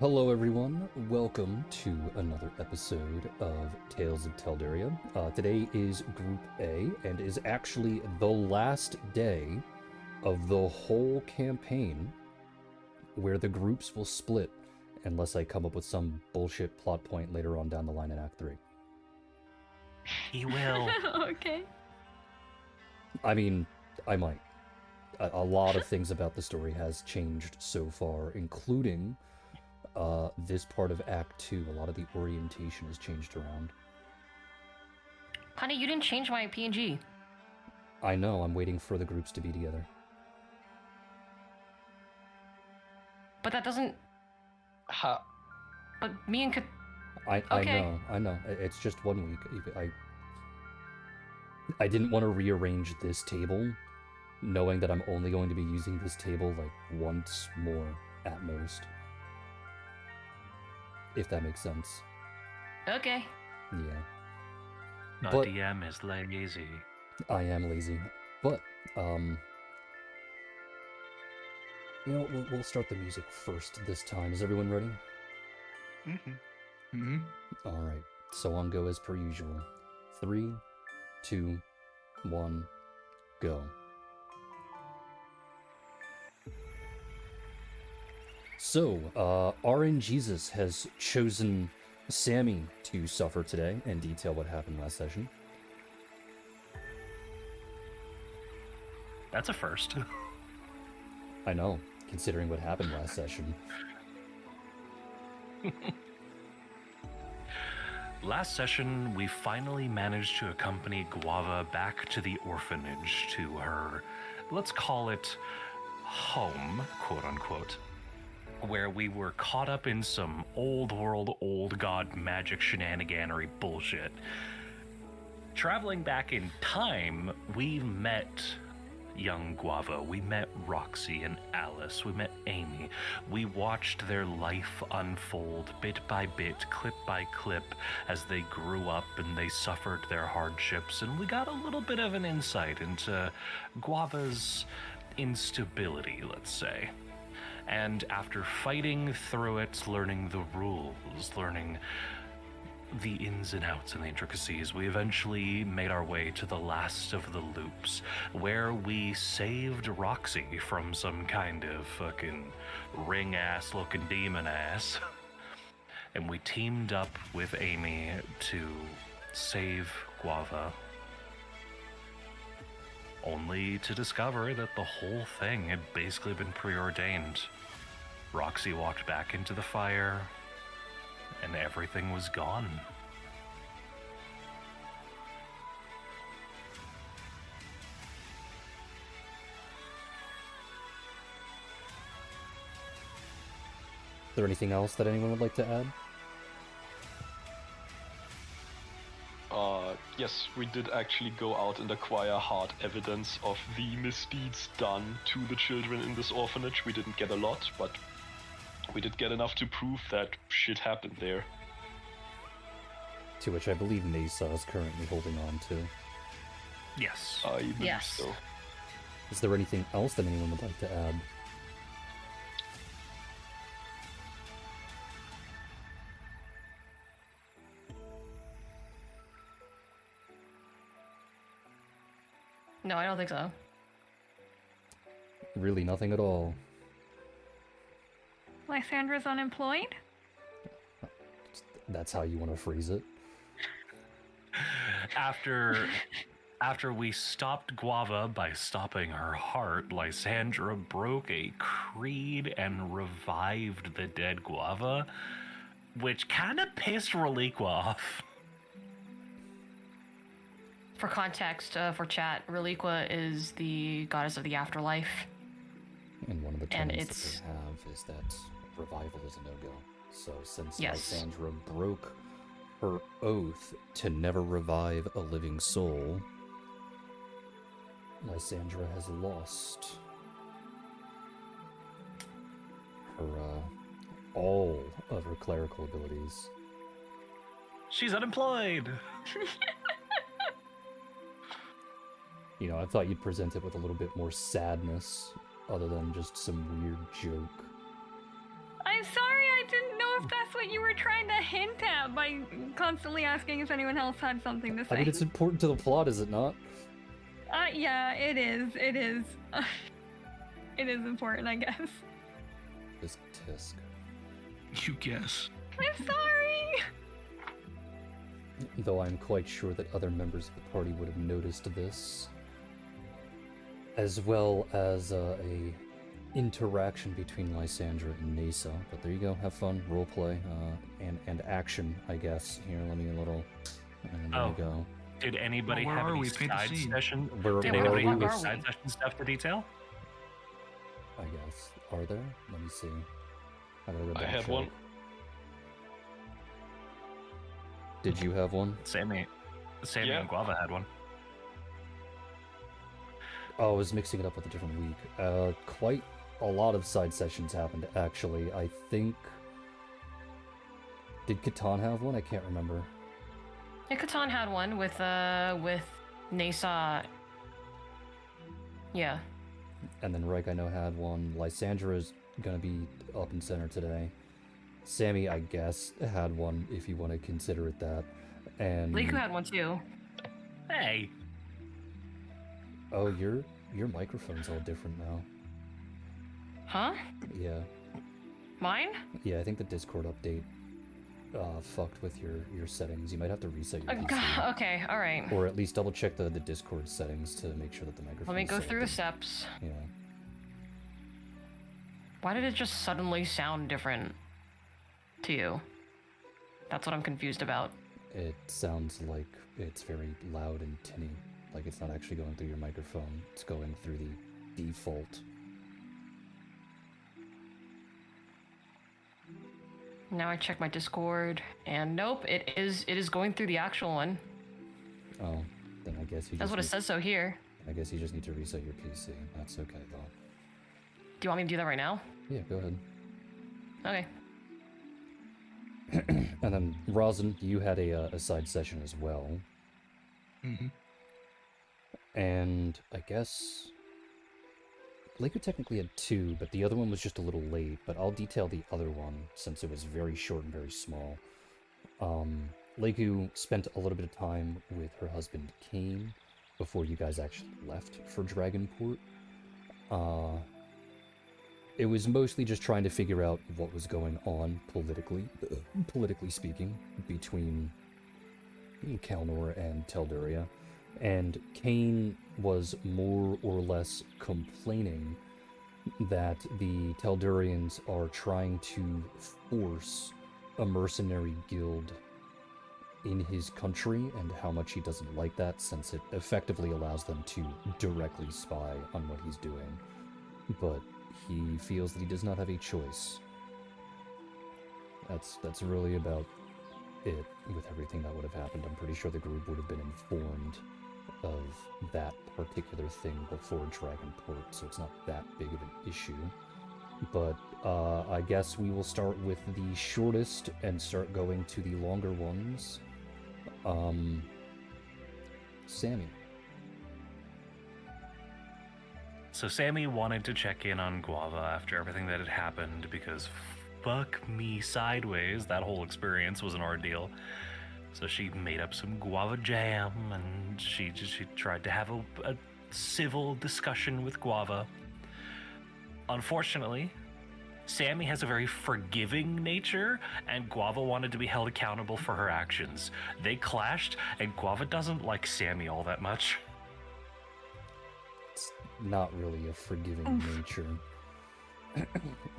Hello, everyone. Welcome to another episode of Tales of Telduria. Today is Group A and is actually the last day of the whole campaign where the groups will split unless I come up with some bullshit plot point later on down the line in Act 3. He will. Okay. I mean, I might. A lot of things about the story has changed so far, including this part of Act 2. A lot of the orientation has changed around. Honey, you didn't change my PNG. I know, I'm waiting for the groups to be together. But that doesn't... Ha. But me and... I know. It's just 1 week. I didn't want to rearrange this table, knowing that I'm only going to be using this table like once more at most. If that makes sense. Okay. Yeah. The But- DM is lazy. I am lazy. But, you know, we'll start the music first this time. Is everyone ready? Alright, so on go as per usual. 3, 2, 1, go. So, RNGesus has chosen Sammy to suffer today and detail what happened last session. That's a first. I know, considering what happened last session. Last session, we finally managed to accompany Guava back to the orphanage, to her, let's call it, home, quote unquote, where we were caught up in some old world, old god magic shenaniganery bullshit. Traveling back in time, we met young Guava, we met Roxy and Alice, we met Amy. We watched their life unfold bit by bit, clip by clip, as they grew up and they suffered their hardships, and we got a little bit of an insight into Guava's instability, let's say. And after fighting through it, learning the rules, learning the ins and outs and the intricacies, we eventually made our way to the last of the loops, where we saved Roxy from some kind of fucking ring-ass looking demon ass. And we teamed up with Amy to save Guava, only to discover that the whole thing had basically been preordained. Roxy walked back into the fire, and everything was gone. Is there anything else that anyone would like to add? Yes, we did actually go out and acquire hard evidence of the misdeeds done to the children in this orphanage. We didn't get a lot, but we did get enough to prove that shit happened there. To which I believe Mesa is currently holding on to. Yes. I believe Yes. so. Is there anything else that anyone would like to add? No, I don't think so. Really nothing at all. Lysandra's unemployed? That's how you want to phrase it. After we stopped Guava by stopping her heart, Lysandra broke a creed and revived the dead Guava, which kind of pissed Reliqua off. For context, for chat, Reliqua is the goddess of the afterlife. And one of the And tenets it's- that they have is that revival is a no-go. So since Yes. Lysandra broke her oath to never revive a living soul, Lysandra has lost her, all of her clerical abilities. She's unemployed. You know, I thought you'd present it with a little bit more sadness, other than just some weird joke. I I'm sorry, I didn't know if that's what you were trying to hint at by constantly asking if anyone else had something to say. I mean, it's important to the plot, is it not? Yeah, it is. It is. It is important, I guess. Just tisk. You guess. I'm sorry! Though I'm quite sure that other members of the party would have noticed this. As well as a interaction between Lysandra and Nasa. But there you go, have fun, roleplay, and action, I guess. Here, let me a little... And there you go. Did anybody Well, have where are any we? Paint the side scene. session? Where Did are anybody we? have Where any are side we? session stuff to detail? I guess. Are there? Let me see. I gotta go I double had check. one. Did you have one? Sammy Yeah. and Guava had one. Oh, I was mixing it up with a different week. Quite a lot of side sessions happened, actually. I think... Did Catan have one? I can't remember. Yeah, Catan had one with Nasa. Yeah. And then Reich, I know, had one. Lysandra's gonna be up and center today. Sammy, I guess, had one, if you want to consider it that. And... Leiku had one too. Hey! Oh, your microphone's all different now. Huh? Yeah. Mine? Yeah, I think the Discord update fucked with your settings. You might have to reset your PC. Okay, alright. Or at least double check the Discord settings to make sure that the microphone. Let me go through the steps. Yeah. Why did it just suddenly sound different to you? That's what I'm confused about. It sounds like it's very loud and tinny. Like it's not actually going through your microphone. It's going through the default. Now I check my Discord, and nope, it is going through the actual one. Oh, then I guess you. That's what it says so here. I guess you just need to reset your PC. That's okay though. Do you want me to do that right now? Yeah, go ahead. Okay. And then Rosin, you had a side session as well. Mm-hmm. And I guess Leiku technically had two, but the other one was just a little late. But I'll detail the other one since it was very short and very small. Leiku spent a little bit of time with her husband Kane before you guys actually left for Dragonport. It was mostly just trying to figure out what was going on politically speaking, between Kalnor and Telduria. And Kane was more or less complaining that the Teldurians are trying to force a mercenary guild in his country, and how much he doesn't like that, since it effectively allows them to directly spy on what he's doing. But he feels that he does not have a choice. That's really about it with everything that would have happened. I'm pretty sure the group would have been informed of that particular thing before Dragonport, so it's not that big of an issue. But I guess we will start with the shortest and start going to the longer ones. Sammy. So Sammy wanted to check in on Guava after everything that had happened because fuck me sideways, that whole experience was an ordeal. So she made up some guava jam and she tried to have a civil discussion with Guava. Unfortunately, Sammy has a very forgiving nature, and Guava wanted to be held accountable for her actions. They clashed, and Guava doesn't like Sammy all that much. It's not really a forgiving nature.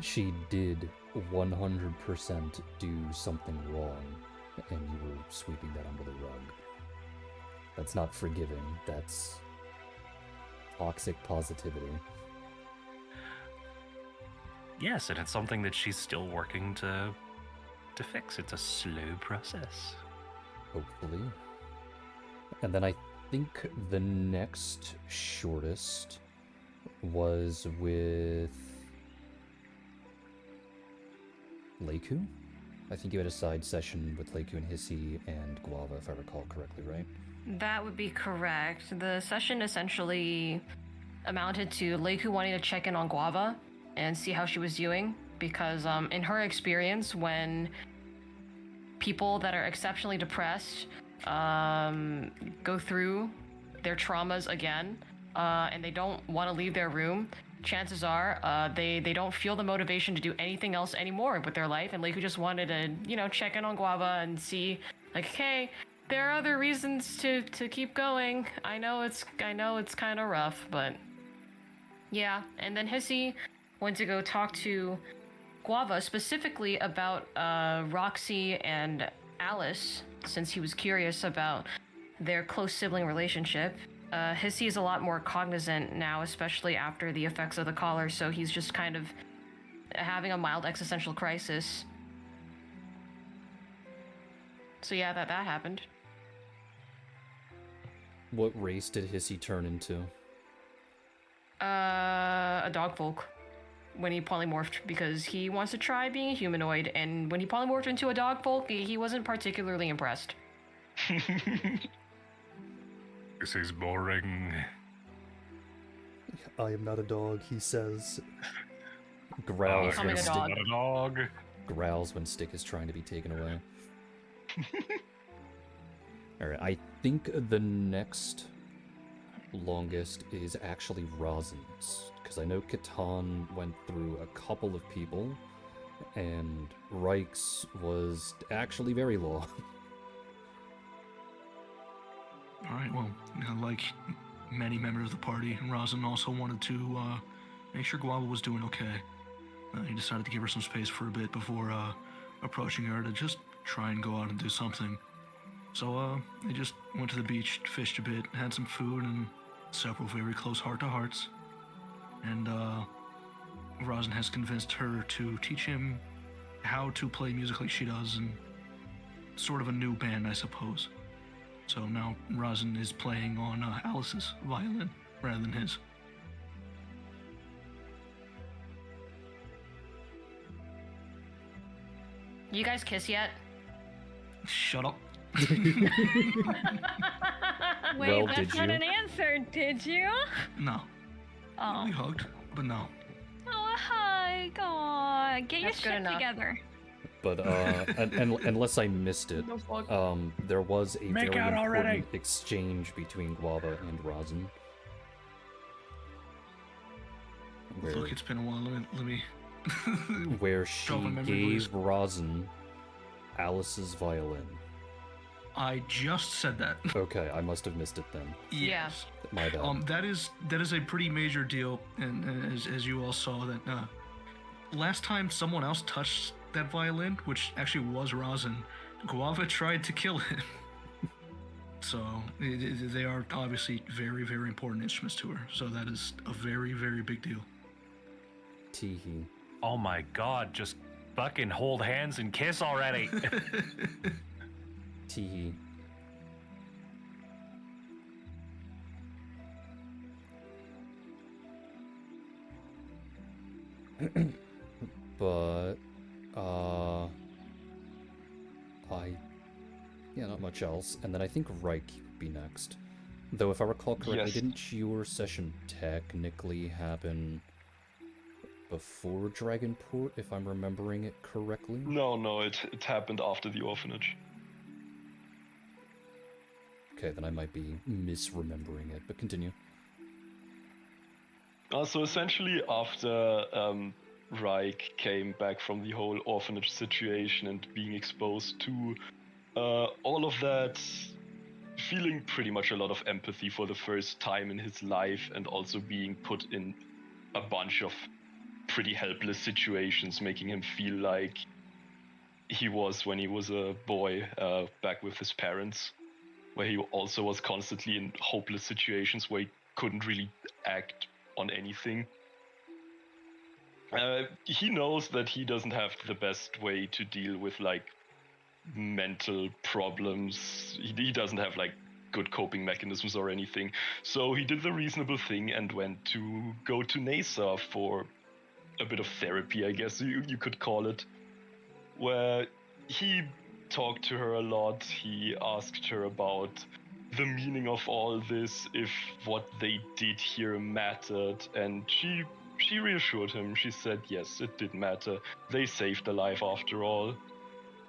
She did 100% do something wrong, and you were sweeping that under the rug. That's not forgiving, that's toxic positivity. Yes, and it's something that she's still working to fix. It's a slow process. Hopefully. And then I think the next shortest was with Leiku? I think you had a side session with Leiku and Hissy and Guava, if I recall correctly, right? That would be correct. The session essentially amounted to Leiku wanting to check in on Guava and see how she was doing, because in her experience, when people that are exceptionally depressed go through their traumas again, and they don't want to leave their room, chances are they don't feel the motivation to do anything else anymore with their life. And Leiku just wanted to, check in on Guava and see, like, hey, there are other reasons to keep going. I know it's kind of rough, but yeah. And then Hissy went to go talk to Guava specifically about Roxy and Alice, since he was curious about their close sibling relationship. Hissy is a lot more cognizant now, especially after the effects of the collar, so he's just kind of having a mild existential crisis. So yeah, that happened. What race did Hissy turn into? A dog folk. When he polymorphed, because he wants to try being a humanoid, and when he polymorphed into a dog folk, he wasn't particularly impressed. This is boring. I am not a dog, he says. Growls Becoming when a dog. Not a dog. Growls when Stick is trying to be taken away. Alright, I think the next longest is actually Rosin's, because I know Catan went through a couple of people, and Reich's was actually very long. Alright, well, like many members of the party, Rosin also wanted to make sure Guava was doing okay. He decided to give her some space for a bit before approaching her to just try and go out and do something. So they just went to the beach, fished a bit, had some food, and several very close heart-to-hearts. And Rosin has convinced her to teach him how to play music like she does, and sort of a new band, I suppose. So now Rosin is playing on Alice's violin rather than his. You guys kiss yet? Shut up. Wait, Well, that's did not you? an answer, did you? No. Oh. We hugged, but no. Oh, a hug. Aw, get your That's good shit enough. together. But and unless I missed it, there was a Make very out important already. exchange between Guava and Rosin. Where, Look, it's been a while. Let me. where she Jog my memory, please. gave Rosin Alice's violin. I just said that. Okay, I must have missed it then. Yeah. Yes. My bad. That is a pretty major deal, and as you all saw that last time someone else touched that violin, which actually was Rosin, Guava tried to kill him. So they are obviously very, very important instruments to her. So that is a very, very big deal. Teehee. Oh my god, just fucking hold hands and kiss already. Teehee. But, not much else. And then I think Reich would be next. Though if I recall correctly, Yes. didn't your session technically happen before Dragonport, if I'm remembering it correctly? No, it happened after the orphanage. Okay, then I might be misremembering it, but continue. So essentially, after Reich came back from the whole orphanage situation and being exposed to all of that, feeling pretty much a lot of empathy for the first time in his life, and also being put in a bunch of pretty helpless situations, making him feel like he was when he was a boy back with his parents, where he also was constantly in hopeless situations where he couldn't really act on anything. He knows that he doesn't have the best way to deal with like mental problems. He doesn't have like good coping mechanisms or anything. So he did the reasonable thing and went to go to NASA for a bit of therapy, I guess you could call it, where he talked to her a lot. He asked her about the meaning of all this, if what they did here mattered, and she she reassured him. She said, yes, it did matter. They saved a life after all.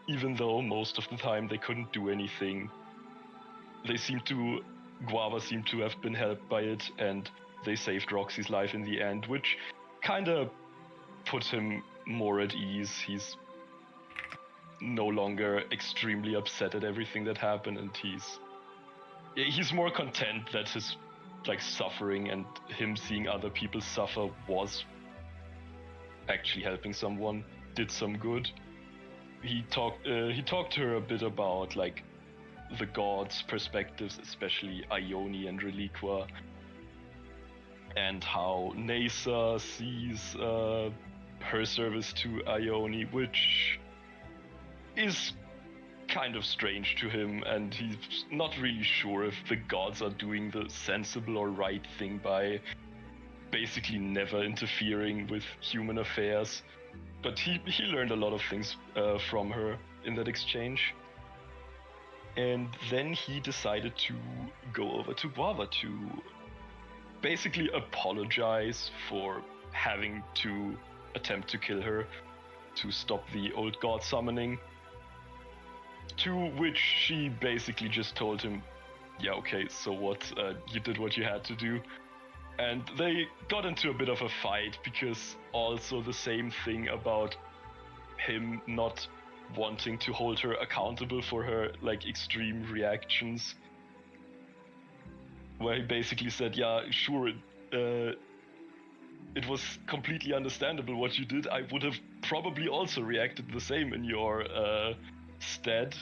Even though most of the time they couldn't do anything. Guava seemed to have been helped by it, and they saved Roxy's life in the end, which kind of put him more at ease. He's no longer extremely upset at everything that happened, and he's more content that his suffering and him seeing other people suffer was actually helping someone, did some good. He talked to her a bit about the gods' perspectives, especially Ione and Reliqua, and how Nasa sees her service to Ione, which is kind of strange to him, and he's not really sure if the gods are doing the sensible or right thing by basically never interfering with human affairs. But he learned a lot of things from her in that exchange. And then he decided to go over to Guava to basically apologize for having to attempt to kill her to stop the old god summoning. To which she basically just told him, yeah, okay, so what? You did what you had to do. And they got into a bit of a fight because also the same thing about him not wanting to hold her accountable for her extreme reactions. Where he basically said, yeah, sure, it was completely understandable what you did. I would have probably also reacted the same in your stead.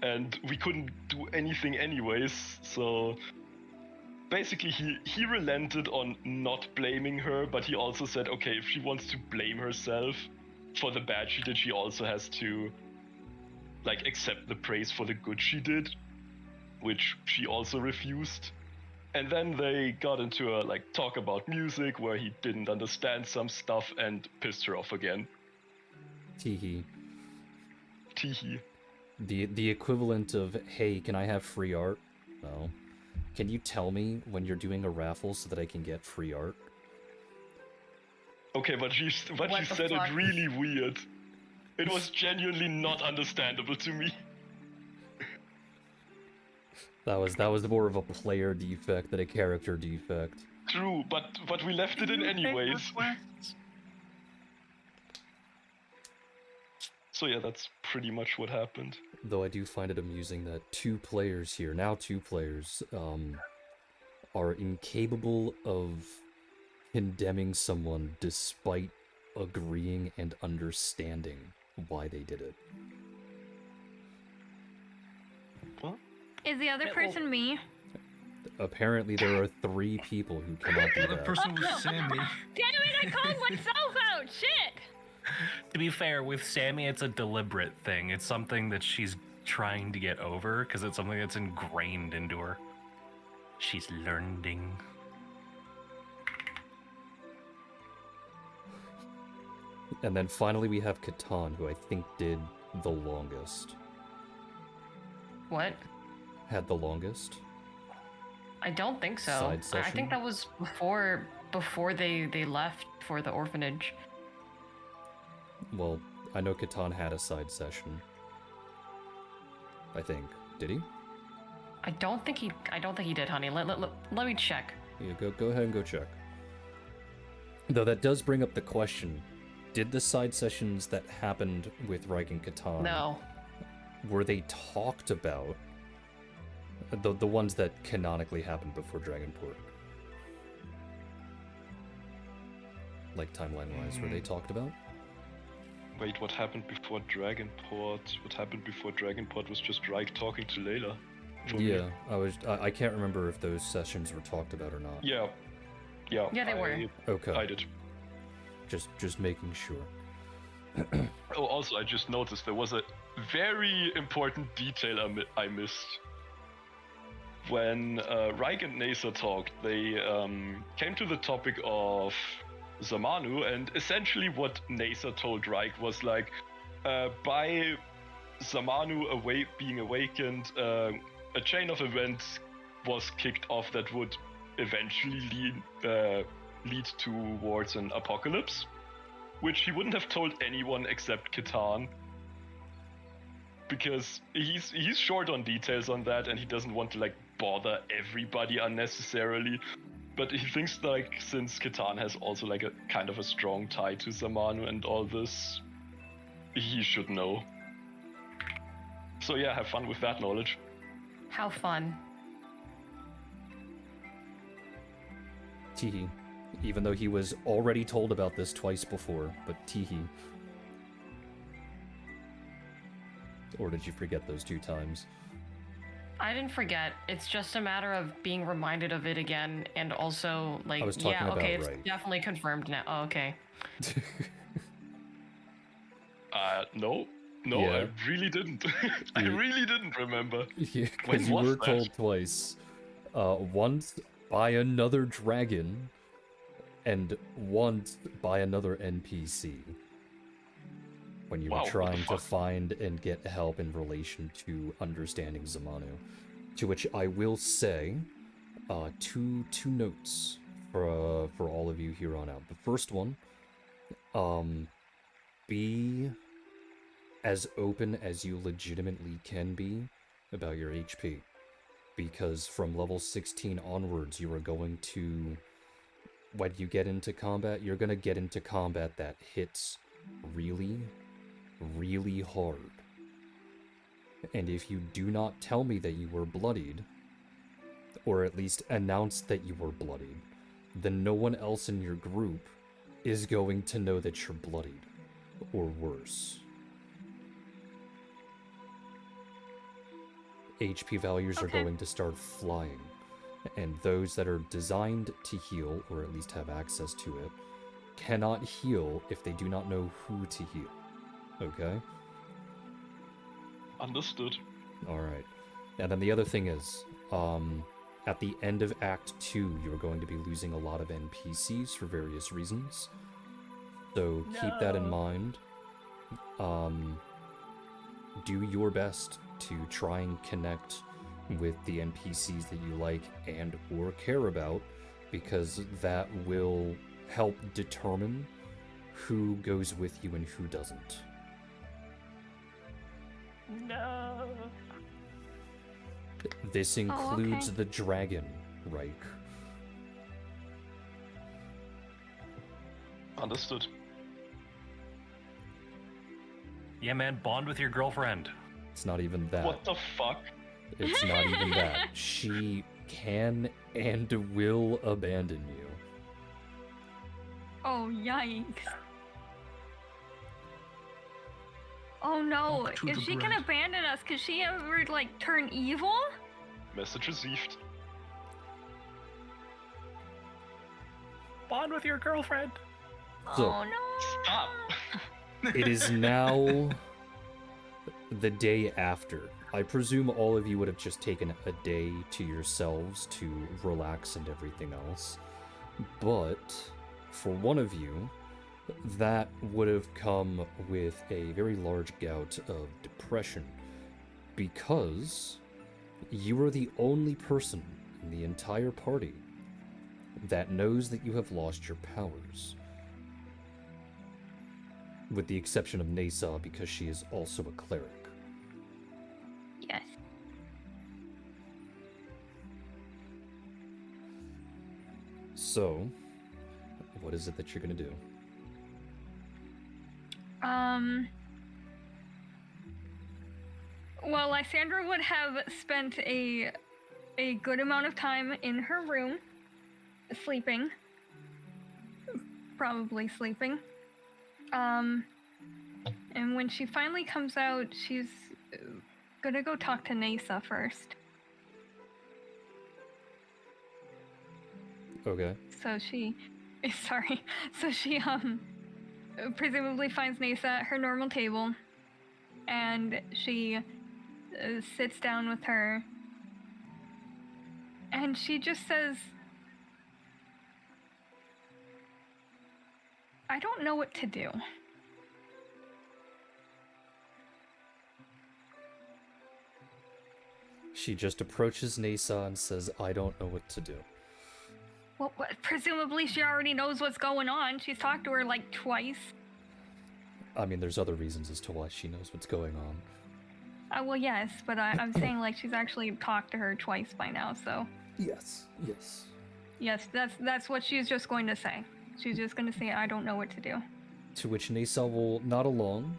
And we couldn't do anything anyways, so basically he relented on not blaming her, but he also said, okay, if she wants to blame herself for the bad she did, she also has to accept the praise for the good she did, which she also refused. And then they got into a talk about music where he didn't understand some stuff and pissed her off again. Teehee. Teehee. The equivalent of, hey, can I have free art? No. Can you tell me when you're doing a raffle so that I can get free art? Okay, but she said it really weird. It was genuinely not understandable to me. That was more of a player defect than a character defect. True, but we left it in anyways. So yeah, that's pretty much what happened. Though I do find it amusing that two players, are incapable of condemning someone despite agreeing and understanding why they did it. What? Is the other person me? Apparently there are 3 people who cannot do The that. person was Sammy. Damn it, I called myself out! Shit! To be fair, with Sammy, it's a deliberate thing. It's something that she's trying to get over because it's something that's ingrained into her. She's learning. And then finally we have Catan, who I think did the longest. What? Had the longest. I don't think so. Side I session? think that was before they left for the orphanage. Well, I know Catan had a side session. I think. Did he? I don't think he did, honey. Let me check. Yeah, go ahead and go check. Though that does bring up the question, did the side sessions that happened with Reich and Catan, No. were they talked about? The ones that canonically happened before Dragonport? Timeline-wise, were they talked about? Wait, what happened before Dragonport? What happened before Dragonport was just Reich talking to Layla. Yeah, I can't remember if those sessions were talked about or not. Yeah, Yeah, they were. Okay. I did. Just making sure. Oh, also, I just noticed there was a very important detail I missed. When Reich and Nasa talked, they came to the topic of Zamanu, and essentially what Nasa told Reich was by Zamanu being awakened, a chain of events was kicked off that would eventually lead towards an apocalypse, which he wouldn't have told anyone except Kitan, because he's short on details on that, and he doesn't want to like bother everybody unnecessarily. But he thinks like since Kitan has also like a kind of a strong tie to Zamanu and all this, he should know. So yeah, have fun with that knowledge. How fun. Teehee. Even though he was already told about this twice before, but teehee. Or did you forget those 2 times? I didn't forget. It's just a matter of being reminded of it again, and also like, I was talking yeah, okay, about it's right. definitely confirmed now. Oh, okay. No, Yeah. I really didn't. I really didn't remember. Yeah, When because you was were that? told twice. Once by another dragon, and once by another NPC. When you Wow, were what the trying to fuck? find and get help in relation to understanding Zamanu. To which I will say, two notes for all of you here on out. The first one, be as open as you legitimately can be about your HP. Because from level 16 onwards, you are going to, when you get into combat, you're going to get into combat that hits really, really hard. And if you do not tell me that you were bloodied, or at least announce that you were bloodied, then no one else in your group is going to know that you're bloodied, or worse. HP values are going to start flying, and those that are designed to heal, or at least have access to it, cannot heal if they do not know who to heal. Okay? Understood. Alright. And then the other thing is, at the end of Act 2, you're going to be losing a lot of NPCs for various reasons. So keep that in mind. Do your best to try and connect with the NPCs that you like and or care about, because that will help determine who goes with you and who doesn't. No. This includes okay. the dragon, Reich. Understood. Yeah, man, bond with your girlfriend. It's not even that. What the fuck? It's not even that. She can and will abandon you. Oh, yikes. Oh no, Welcome to if the she can bread. abandon us, could she ever, like, turn evil? Message received. Bond with your girlfriend. So- Oh no. Stop. It is now the day after. I presume all of you would have just taken a day to yourselves to relax and everything else. But for one of you, that would have come with a very large gout of depression, because you are the only person in the entire party that knows that you have lost your powers. With the exception of Nasa, because she is also a cleric. Yes. So, what is it that you're gonna do? Well, Lysandra would have spent a good amount of time in her room, sleeping. Probably sleeping. And when she finally comes out, she's gonna go talk to Nasa first. Okay. So she, sorry. So she presumably finds Nasa at her normal table, and she sits down with her, and she just says, "I don't know what to do." She just approaches Nasa and says, I don't know what to do. Well, presumably she already knows what's going on. She's talked to her like twice. I mean, there's other reasons as to why she knows what's going on. Well, yes, but I'm saying like she's actually talked to her twice by now. So Yes. yes, that's what she's just going to say. She's just going to say, I don't know what to do. To which Nasa will nod along,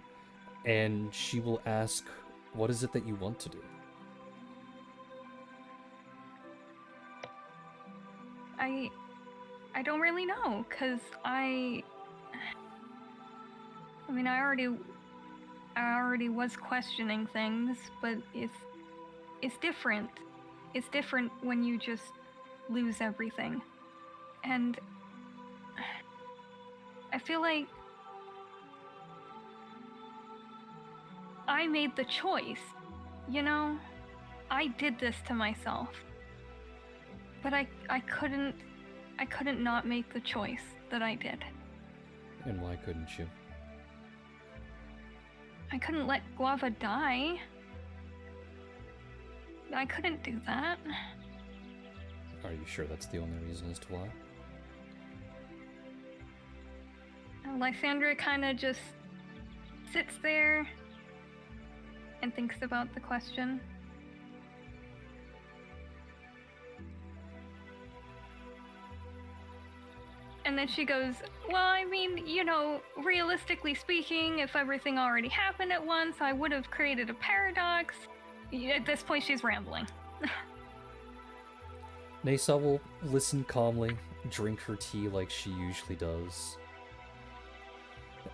and she will ask, what is it that you want to do? I don't really know, cause I mean, I already was questioning things, but it's different. It's different when you just lose everything. And I feel like I made the choice. You know, I did this to myself. But I couldn't not make the choice that I did. And why couldn't you? I couldn't let Guava die. I couldn't do that. Are you sure that's the only reason as to why? Lysandra kind of just sits there and thinks about the question. And then she goes, well, I mean, you know, realistically speaking, if everything already happened at once, I would have created a paradox. At this point, she's rambling. Nasa will listen calmly, drink her tea like she usually does.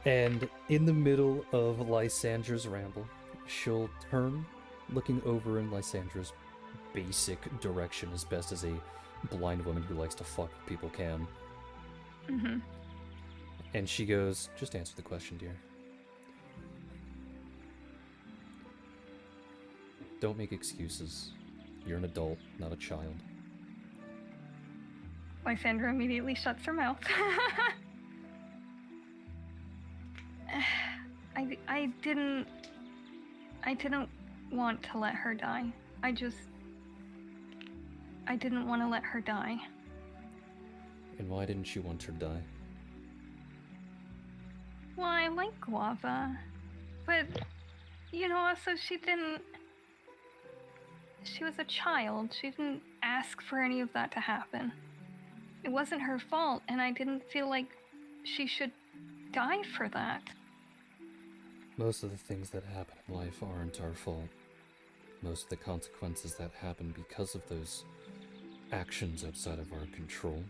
And in the middle of Lysandra's ramble, she'll turn, looking over in Lysandra's basic direction as best as a blind woman who likes to fuck people can. Mm-hmm. And she goes, just answer the question, dear. Don't make excuses. You're an adult, not a child. Lysandra immediately shuts her mouth. I didn't want to let her die. I didn't want to let her die. And why didn't you want her to die? Well, I like Guava, but, you know, also she was a child. She didn't ask for any of that to happen. It wasn't her fault, and I didn't feel like she should die for that. Most of the things that happen in life aren't our fault. Most of the consequences that happen because of those actions outside of our control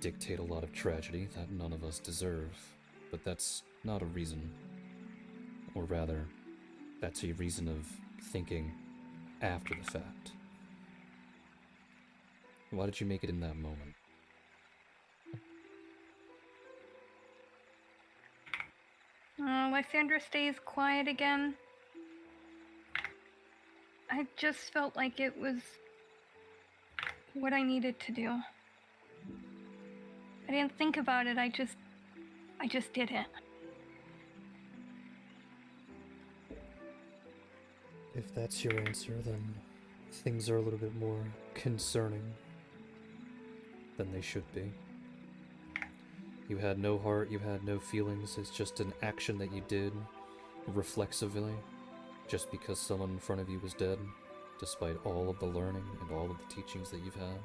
dictate a lot of tragedy that none of us deserve. But that's not a reason. Or rather, that's a reason of thinking after the fact. Why did you make it in that moment? Lysandra stays quiet again. I just felt like it was what I needed to do. I didn't think about it, I just did it. If that's your answer, then things are a little bit more concerning than they should be. You had no heart, you had no feelings, it's just an action that you did reflexively, just because someone in front of you was dead, despite all of the learning and all of the teachings that you've had.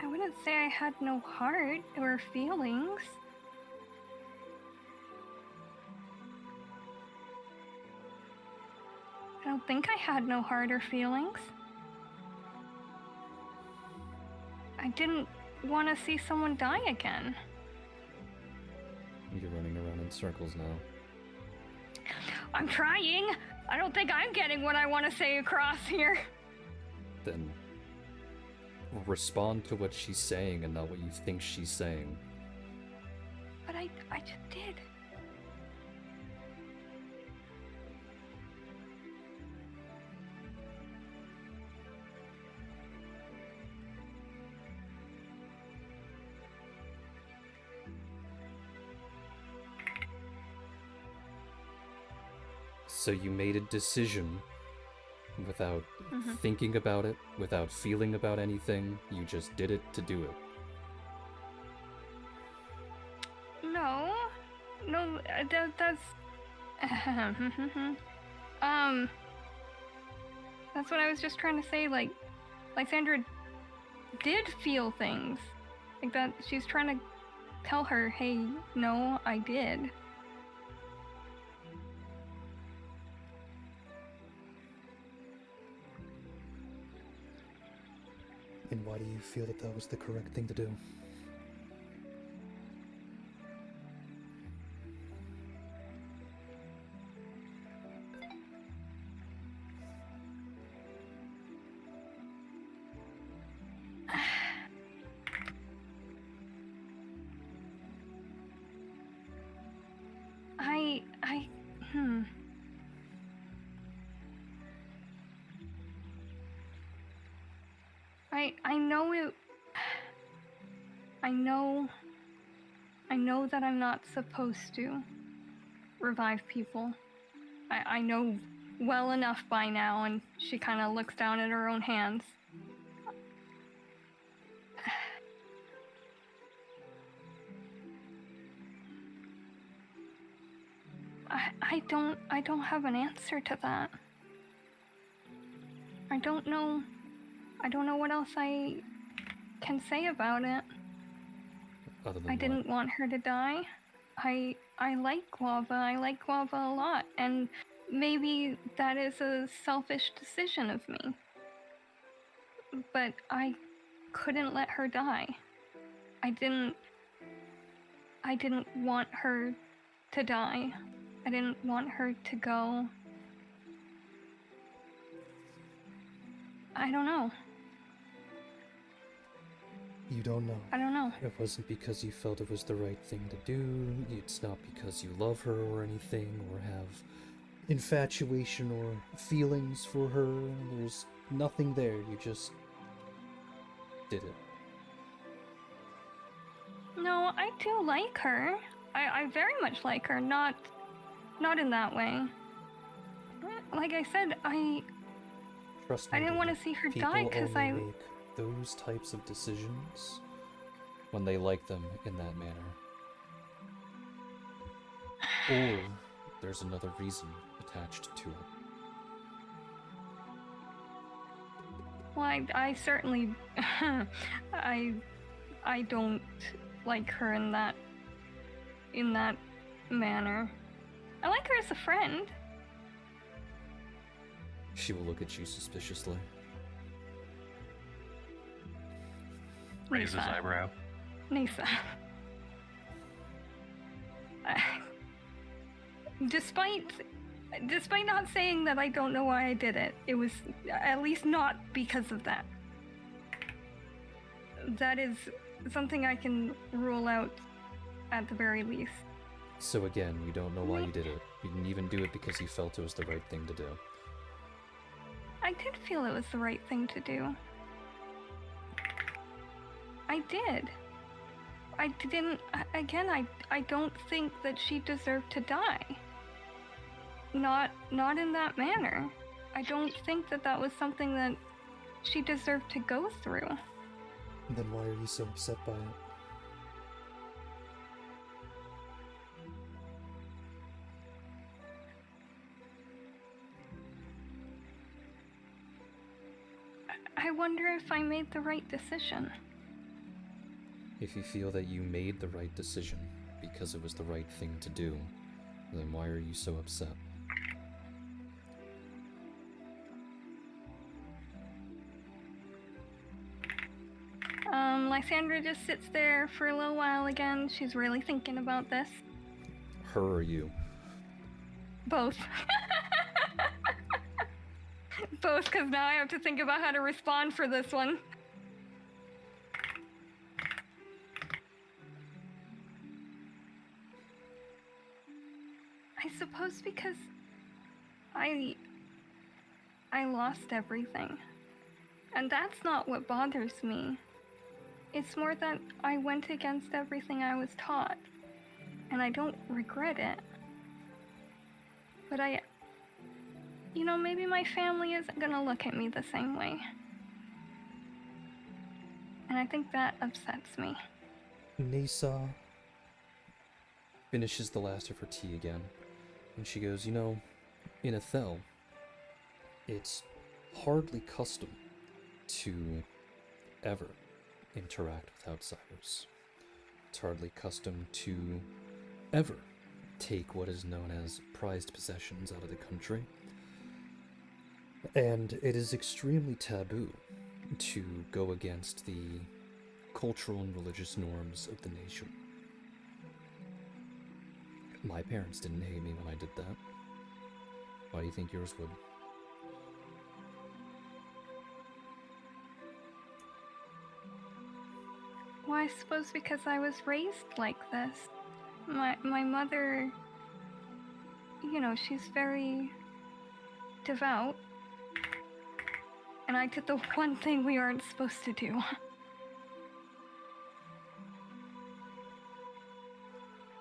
I wouldn't say I had no heart or feelings. I don't think I had no heart or feelings. I didn't want to see someone die again. You're running around in circles now. I'm trying. I don't think I'm getting what I want to say across here. Then respond to what she's saying and not what you think she's saying. But I just did. So you made a decision without Mhm. thinking about it, without feeling about anything. You just did it to do it. No, no, that's that's what I was just trying to say. Like Sandra did feel things like that. She's trying to tell her, hey, no, I did. And why do you feel that that was the correct thing to do? I know it. I know that I'm not supposed to revive people. I know well enough by now, and she kind of looks down at her own hands. I don't have an answer to that. I don't know what else I can say about it. Other than I didn't want her to die. I like Guava. I like Guava a lot, and maybe that is a selfish decision of me. But I couldn't let her die. I didn't want her to die. I didn't want her to go. I don't know. You don't know. I don't know. It wasn't because you felt it was the right thing to do. It's not because you love her or anything, or have infatuation or feelings for her. There's nothing there. You just did it. No, I do like her. I very much like her. Not in that way. Like I said, Trust me. I didn't want to David, see her people die because only I. make those types of decisions when they like them in that manner. Or there's another reason attached to it. Well, I certainly. I don't like her in that manner. I like her as a friend. She will look at you suspiciously. Raise his Nisa. eyebrow. Nisa. Despite not saying that I don't know why I did it, it was at least not because of that. That is something I can rule out at the very least. So again, you don't know why you did it. You didn't even do it because you felt it was the right thing to do. I did feel it was the right thing to do. I did. I didn't. Again, I don't think that she deserved to die. Not in that manner. I don't think that that was something that she deserved to go through. Then why are you so upset by it? I wonder if I made the right decision. If you feel that you made the right decision because it was the right thing to do, then why are you so upset? Lysandra just sits there for a little while again. She's really thinking about this. Her or you? Both. Both, because now I have to think about how to respond for this one. I suppose because I lost everything. And that's not what bothers me. It's more that I went against everything I was taught. And I don't regret it. But you know, maybe my family isn't gonna look at me the same way. And I think that upsets me. Nisa finishes the last of her tea again, and she goes, you know, in Ethel, it's hardly custom to ever interact with outsiders. It's hardly custom to ever take what is known as prized possessions out of the country. And it is extremely taboo to go against the cultural and religious norms of the nation. My parents didn't hate me when I did that. Why do you think yours would? Well, I suppose because I was raised like this. My mother, you know, she's very devout. And I did the one thing we aren't supposed to do.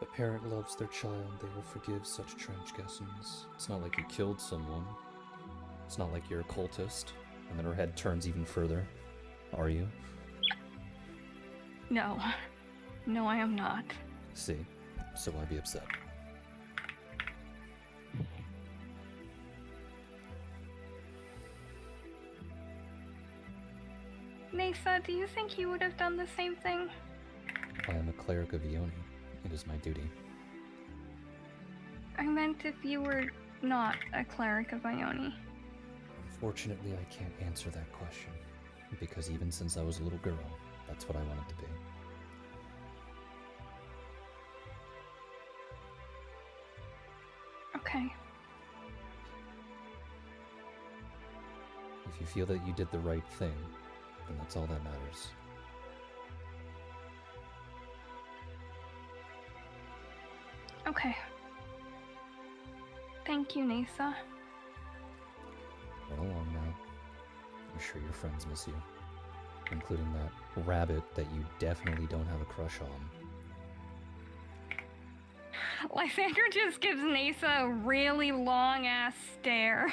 A parent loves their child, they will forgive such transgressions. It's not like you killed someone. It's not like you're a cultist. And then her head turns even further. Are you? No. No, I am not. See, so why be upset? Nasa, do you think you would have done the same thing? I am a cleric of Ioni. It is my duty. I meant if you were not a cleric of Ione. Unfortunately, I can't answer that question. Because even since I was a little girl, that's what I wanted to be. Okay. If you feel that you did the right thing, then that's all that matters. Okay. Thank you, Nasa. Run along now. I'm sure your friends miss you. Including that rabbit that you definitely don't have a crush on. Lysandra just gives Nasa a really long-ass stare.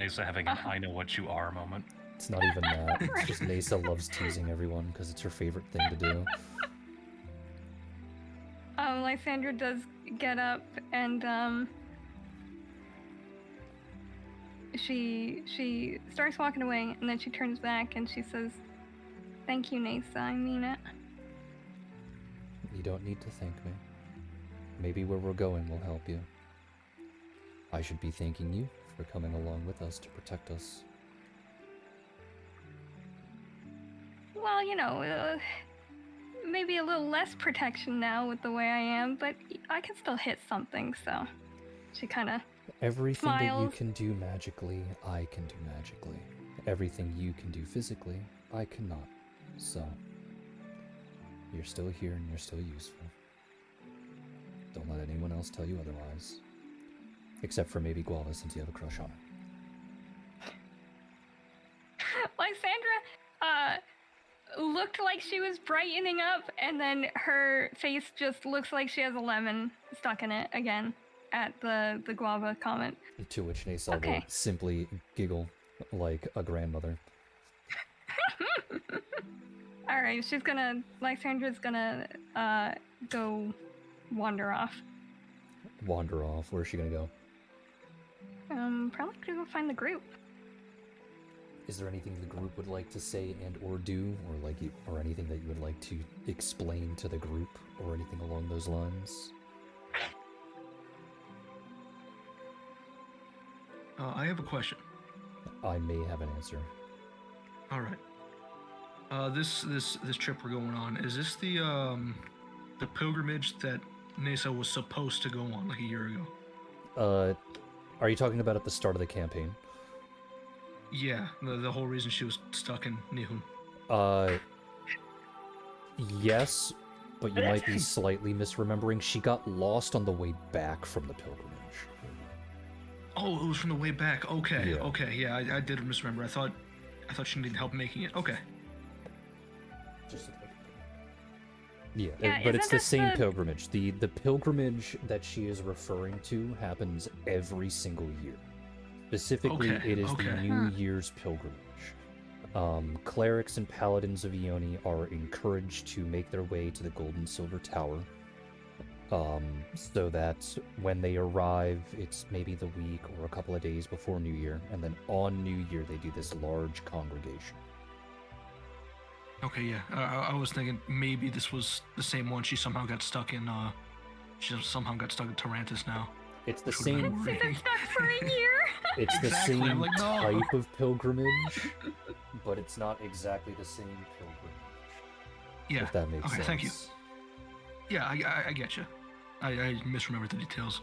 Nasa having an I know what you are moment. It's not even that. It's just Nasa loves teasing everyone because it's her favorite thing to do. Lysandra does get up and she starts walking away, and then she turns back and she says, "Thank you, Nasa. I mean it." You don't need to thank me. Maybe where we're going will help you. I should be thanking you for coming along with us to protect us. Well, you know, maybe a little less protection now with the way I am, but I can still hit something, so she kind of Everything that you smiles. can do magically, I can do magically. Everything you can do physically, I cannot. So, you're still here and you're still useful. Don't let anyone else tell you otherwise. Except for maybe Guava, since you have a crush on her. Lysandra looked like she was brightening up, and then her face just looks like she has a lemon stuck in it again at the guava comment. To which Nasa will Okay. simply giggle like a grandmother. All right, Lysandra's gonna go wander off. Wander off. Where's she gonna go? Probably gonna go find the group. Is there anything the group would like to say and or do, or anything that you would like to explain to the group, or anything along those lines? I have a question. I may have an answer. All right. This trip we're going on, is this the pilgrimage that Nasa was supposed to go on like a year ago? Are you talking about at the start of the campaign? Yeah, the whole reason she was stuck in Nihon. Yes, but you might be slightly misremembering. She got lost on the way back from the pilgrimage. Oh, it was from the way back. Okay, Yeah. okay, yeah, I did misremember. I thought she needed help making it. Okay. Just Yeah, Yeah, but it's isn't the this same the- pilgrimage. The pilgrimage that she is referring to happens every single year. Specifically, Okay, it is the okay. New Year's pilgrimage. Clerics and paladins of Ioni are encouraged to make their way to the Gold and Silver Tower, so that when they arrive, it's maybe the week or a couple of days before New Year, and then on New Year they do this large congregation. Okay, yeah. I was thinking maybe this was the same one. She somehow got stuck in. She somehow got stuck in Tarantus now. It's the Which would've been same. She's been stuck for a year. It's the Exactly, I'm same like, no. type of pilgrimage, but it's not exactly the same pilgrimage. Yeah. If that makes Okay, sense. thank you. Yeah, I get you. I misremembered the details.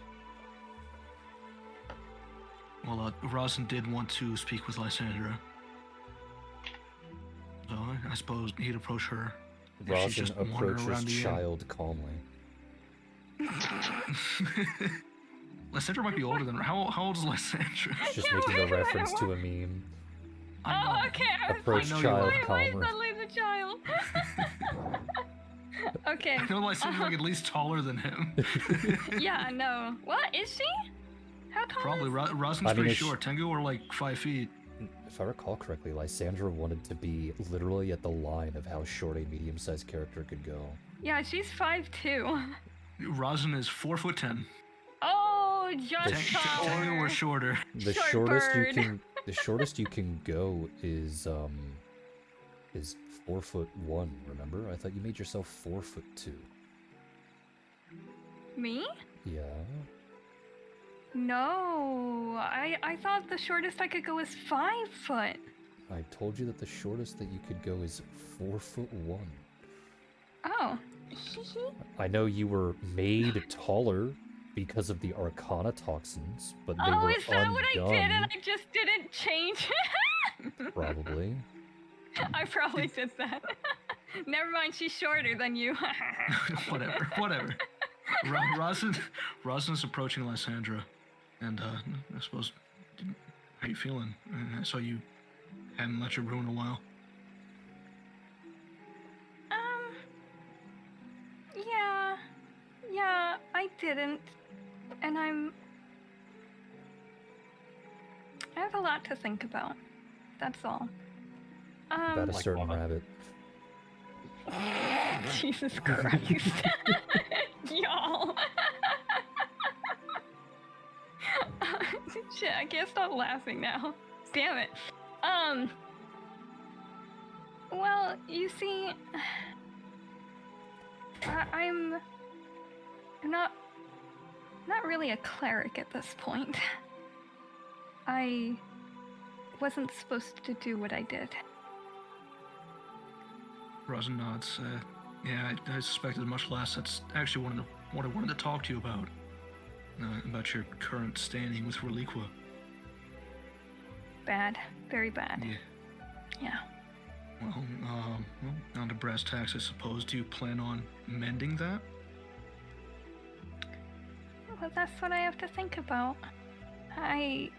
Well, Rosin did want to speak with Lysandra. So I suppose he'd approach her. if she's Rosin just wandering approaches around the inn. child calmly. Lysandra might be older than her. How old is Lysandra? She's just Yeah, making wait a a minute, reference to what? a meme. I know. Oh, okay. I was Approach I know child you're Why calmly. suddenly the child? Okay. I know Lysandra's like at least taller than him. Yeah, no. What is she? How tall? Probably. Is... Rosin's I mean, pretty it's- short. Tengu are like 5 feet. If I recall correctly, Lysandra wanted to be literally at the line of how short a medium-sized character could go. Yeah, she's 5'2". Rosin is 4'10". Oh, just Ten- Tengu taller. were shorter. The Short shortest bird. the shortest you can go is 4'1". Remember, I thought you made yourself 4'2". Me? Yeah. No, I thought the shortest I could go was 5 foot. I told you that the shortest that you could go is 4'1". Oh. I know you were made taller because of the Arcana toxins, but they Oh, were is that what I did and undone, I just didn't change? probably. I probably did that. Never mind, she's shorter than you. Whatever. Rosin's approaching Lysandra, and I suppose, how you feeling? I saw you hadn't left your room in a while. Yeah, I didn't. And I have a lot to think about. That's all. About a Like certain what? rabbit. Jesus Christ. Y'all. Shit, I can't stop laughing now. Damn it. Well, you see, I'm not really a cleric at this point. I wasn't supposed to do what I did. Rosin nods. Yeah, I suspected much less. That's actually what I wanted to talk to you about your current standing with Reliqua. Bad. Very bad. Yeah. Well, on to brass tacks, I suppose. Do you plan on mending that? Well, that's what I have to think about. I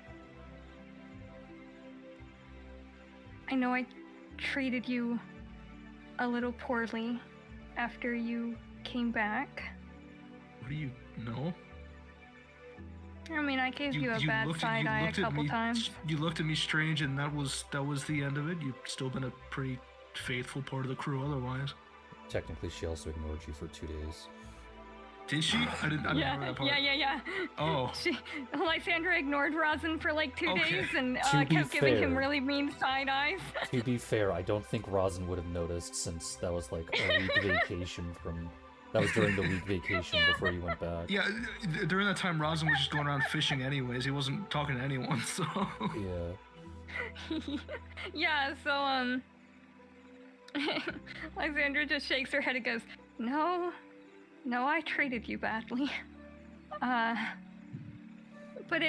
know I treated you a little poorly after you came back. What do you know? I mean, I gave you a bad side eye a couple times. You looked at me strange, and that was the end of it. You've still been a pretty faithful part of the crew otherwise. Technically, she also ignored you for 2 days. Did she? I didn't remember that part. Yeah. Oh. Lysandra ignored Rosin for like 2 Okay. days and To be kept giving him fair- really mean side eyes. To be fair, I don't think Rosin would have noticed since that was like a week vacation from... That was during the week vacation before you went back. Yeah, during that time, Rosin was just going around fishing anyways. He wasn't talking to anyone, so... Yeah. Yeah, so, Lysandra just shakes her head and goes, No, I treated you badly. But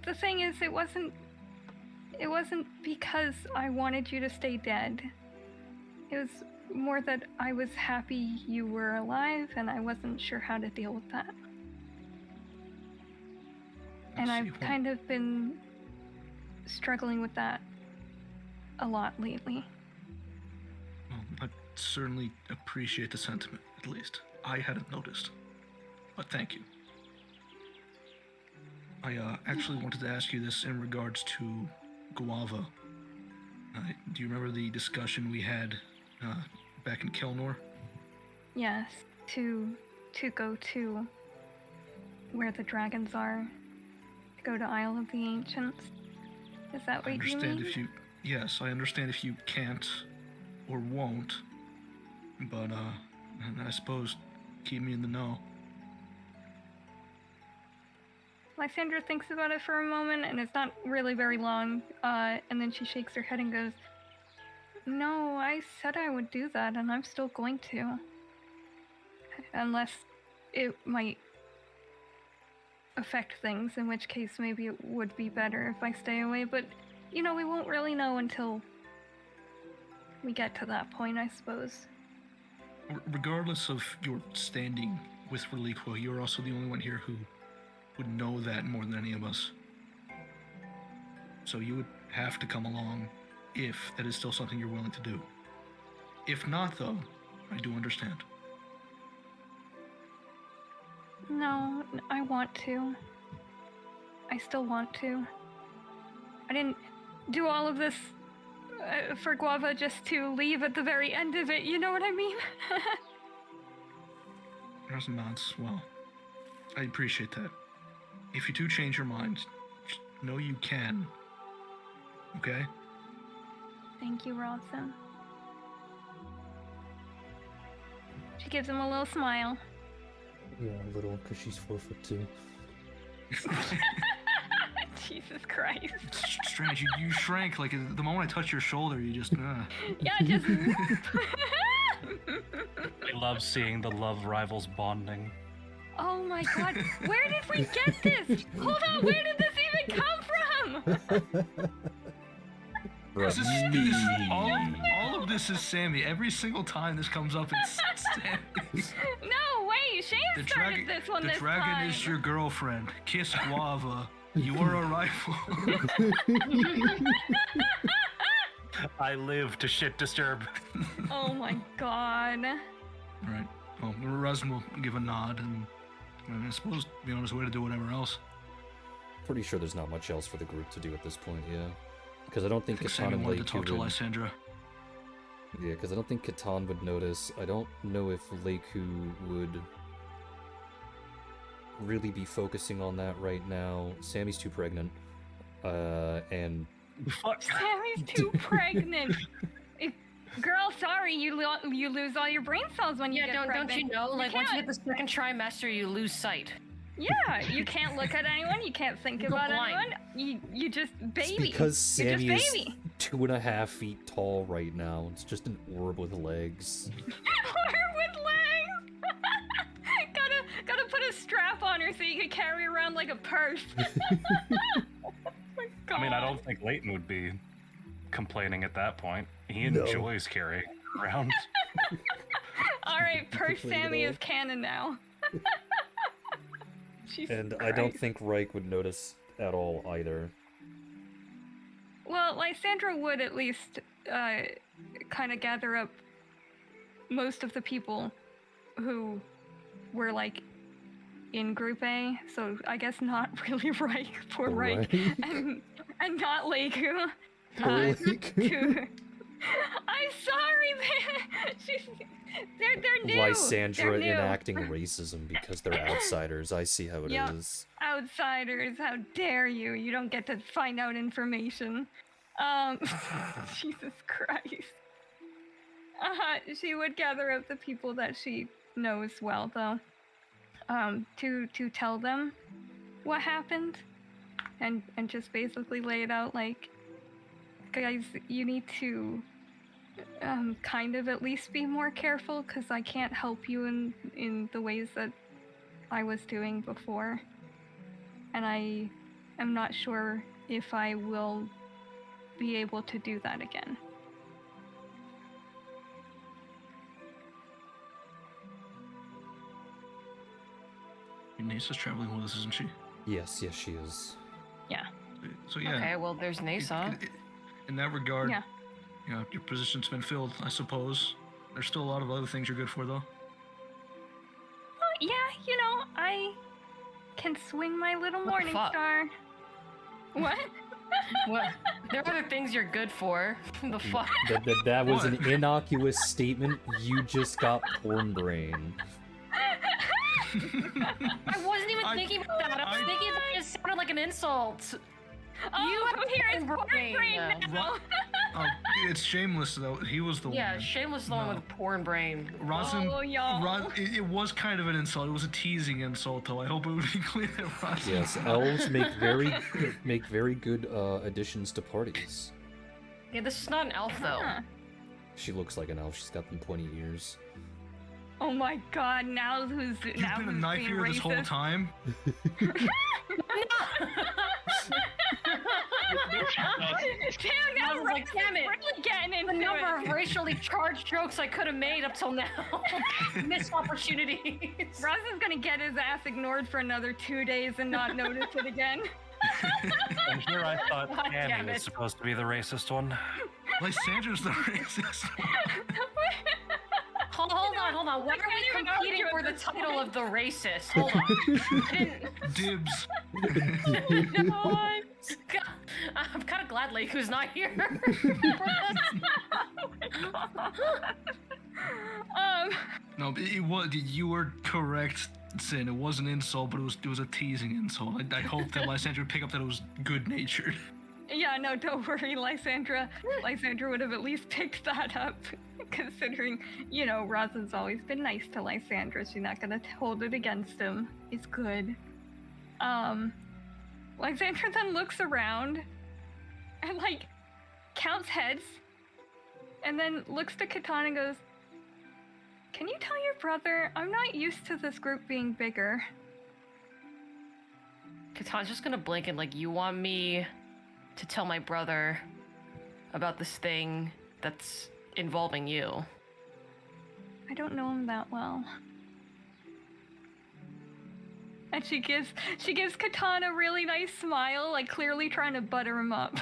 the thing is, it wasn't because I wanted you to stay dead. It was more that I was happy you were alive and I wasn't sure how to deal with that. And I've kind of been struggling with that a lot lately. Well, that certainly appreciate the sentiment, at least. I hadn't noticed. But thank you. I actually wanted to ask you this in regards to Guava. Do you remember the discussion we had back in Kelnor? Yes, to go to where the dragons are. To go to Isle of the Ancients. Is that what you mean? Yes, I understand if you can't or won't, but I suppose keep me in the know. Lysandra thinks about it for a moment, and it's not really very long, and then she shakes her head and goes, "No, I said I would do that, and I'm still going to. Unless it might affect things, in which case maybe it would be better if I stay away, but, we won't really know until we get to that point, I suppose." Regardless of your standing with Reliqua, you're also the only one here who would know that more than any of us. So you would have to come along if that is still something you're willing to do. If not, though, I do understand. No, I want to. I still want to. I didn't do all of this for Guava just to leave at the very end of it, you know what I mean? Nods. Well, I appreciate that. If you do change your mind, just know you can. Okay? Thank you, Robson. She gives him a little smile. Yeah, a little, because she's 4'2". Jesus Christ. It's strange. You shrank, like, the moment I touch your shoulder, you just, Yeah, just... I love seeing the love rivals bonding. Oh my god, where did we get this? Hold on, where did this even come from? All of this is Sammy. Every single time this comes up, it's Sammy. No, wait, Shane started this one this time. The dragon is your girlfriend. Kiss Guava. You are a rifle. I live to shit disturb. Oh my god. Right. Well, Razm will give a nod, and I suppose be on his way to do whatever else. Pretty sure there's not much else for the group to do at this point, yeah. Because I don't think Catan Sammy and wanted to Leiku talk to would... Lysandra. Yeah, because I don't think Catan would notice. I don't know if Leiku would really be focusing on that right now. Sammy's too pregnant. And... Sammy's too pregnant. Girl, sorry, you lose all your brain cells when you get pregnant. Don't you know? Like, once you hit the second trimester, you lose sight. Yeah, you can't look at anyone, you can't think about anyone. You just baby. It's because Sammy is baby. 2.5 feet tall right now. It's just an orb with legs. Orb with legs. gotta put a strap on her so you can carry her around like a purse. Oh my God. I mean, I don't think Leighton would be complaining at that point. He enjoys carrying around. All right, Purse Sammy is canon now. And I don't think Reich would notice at all either. Well, Lysandra would at least kind of gather up most of the people who were like in Group A. So I guess not really Reich, poor Reich, and not Leiku. I'm sorry, they're new. Lysandra enacting racism because they're outsiders. I see how it is. Outsiders, how dare you? You don't get to find out information. Jesus Christ. She would gather up the people that she knows well, though, to tell them what happened, and just basically lay it out like, guys, you need to kind of at least be more careful, because I can't help you in the ways that I was doing before. And I am not sure if I will be able to do that again. Your niece is traveling with us, isn't she? Yes, she is. Yeah. So yeah. Okay, well, there's Nasa. In that regard, Yeah. Your position's been filled, I suppose. There's still a lot of other things you're good for, though. Yeah, I can swing my little What the morning fuck? star. What? What? There are other things you're good for. The fuck? That was an What? innocuous statement. You just got porn brain. I wasn't even thinking about that. I was thinking that it sounded like an insult. Oh, You have here is porn porn brain now. It's Shameless, though. He was the Yeah, one. Shameless is the one No. with porn brain. Rosin, Oh, y'all. it was kind of an insult. It was a teasing insult, though. I hope it would be clear that Rosin. Yes, elves make very good additions to parties. Yeah, this is not an elf though. Huh. She looks like an elf. She's got them pointy ears. Oh my god, now who's You've been a knife being here this whole racist? time. Damn, now I was like, racist damn it. really getting The into number it. of racially charged jokes I could have made up till now. Missed opportunities. Ross is gonna get his ass ignored for another 2 days and not notice it again. And here I thought God damn Annie it. was supposed to be the racist one. Lysandra's the racist one. Hold on. Why are can't we even competing argue for at the this title point. of the racist? Hold on. I didn't. Dibs. God, I'm kind of glad Leiku's not here. No, it was. You were correct, Sin. It was an insult, but it was a teasing insult. I hope that Lysandra would pick up that it was good-natured. Yeah, no, don't worry, Lysandra. Lysandra would have at least picked that up, considering, Rosin's always been nice to Lysandra. She's not gonna hold it against him. It's good. Lysandra then looks around and, counts heads, and then looks to Katana and goes, "Can you tell your brother I'm not used to this group being bigger?" Katana's just gonna blink and you want me to tell my brother about this thing that's involving you. I don't know him that well. And she gives Katana a really nice smile, clearly trying to butter him up.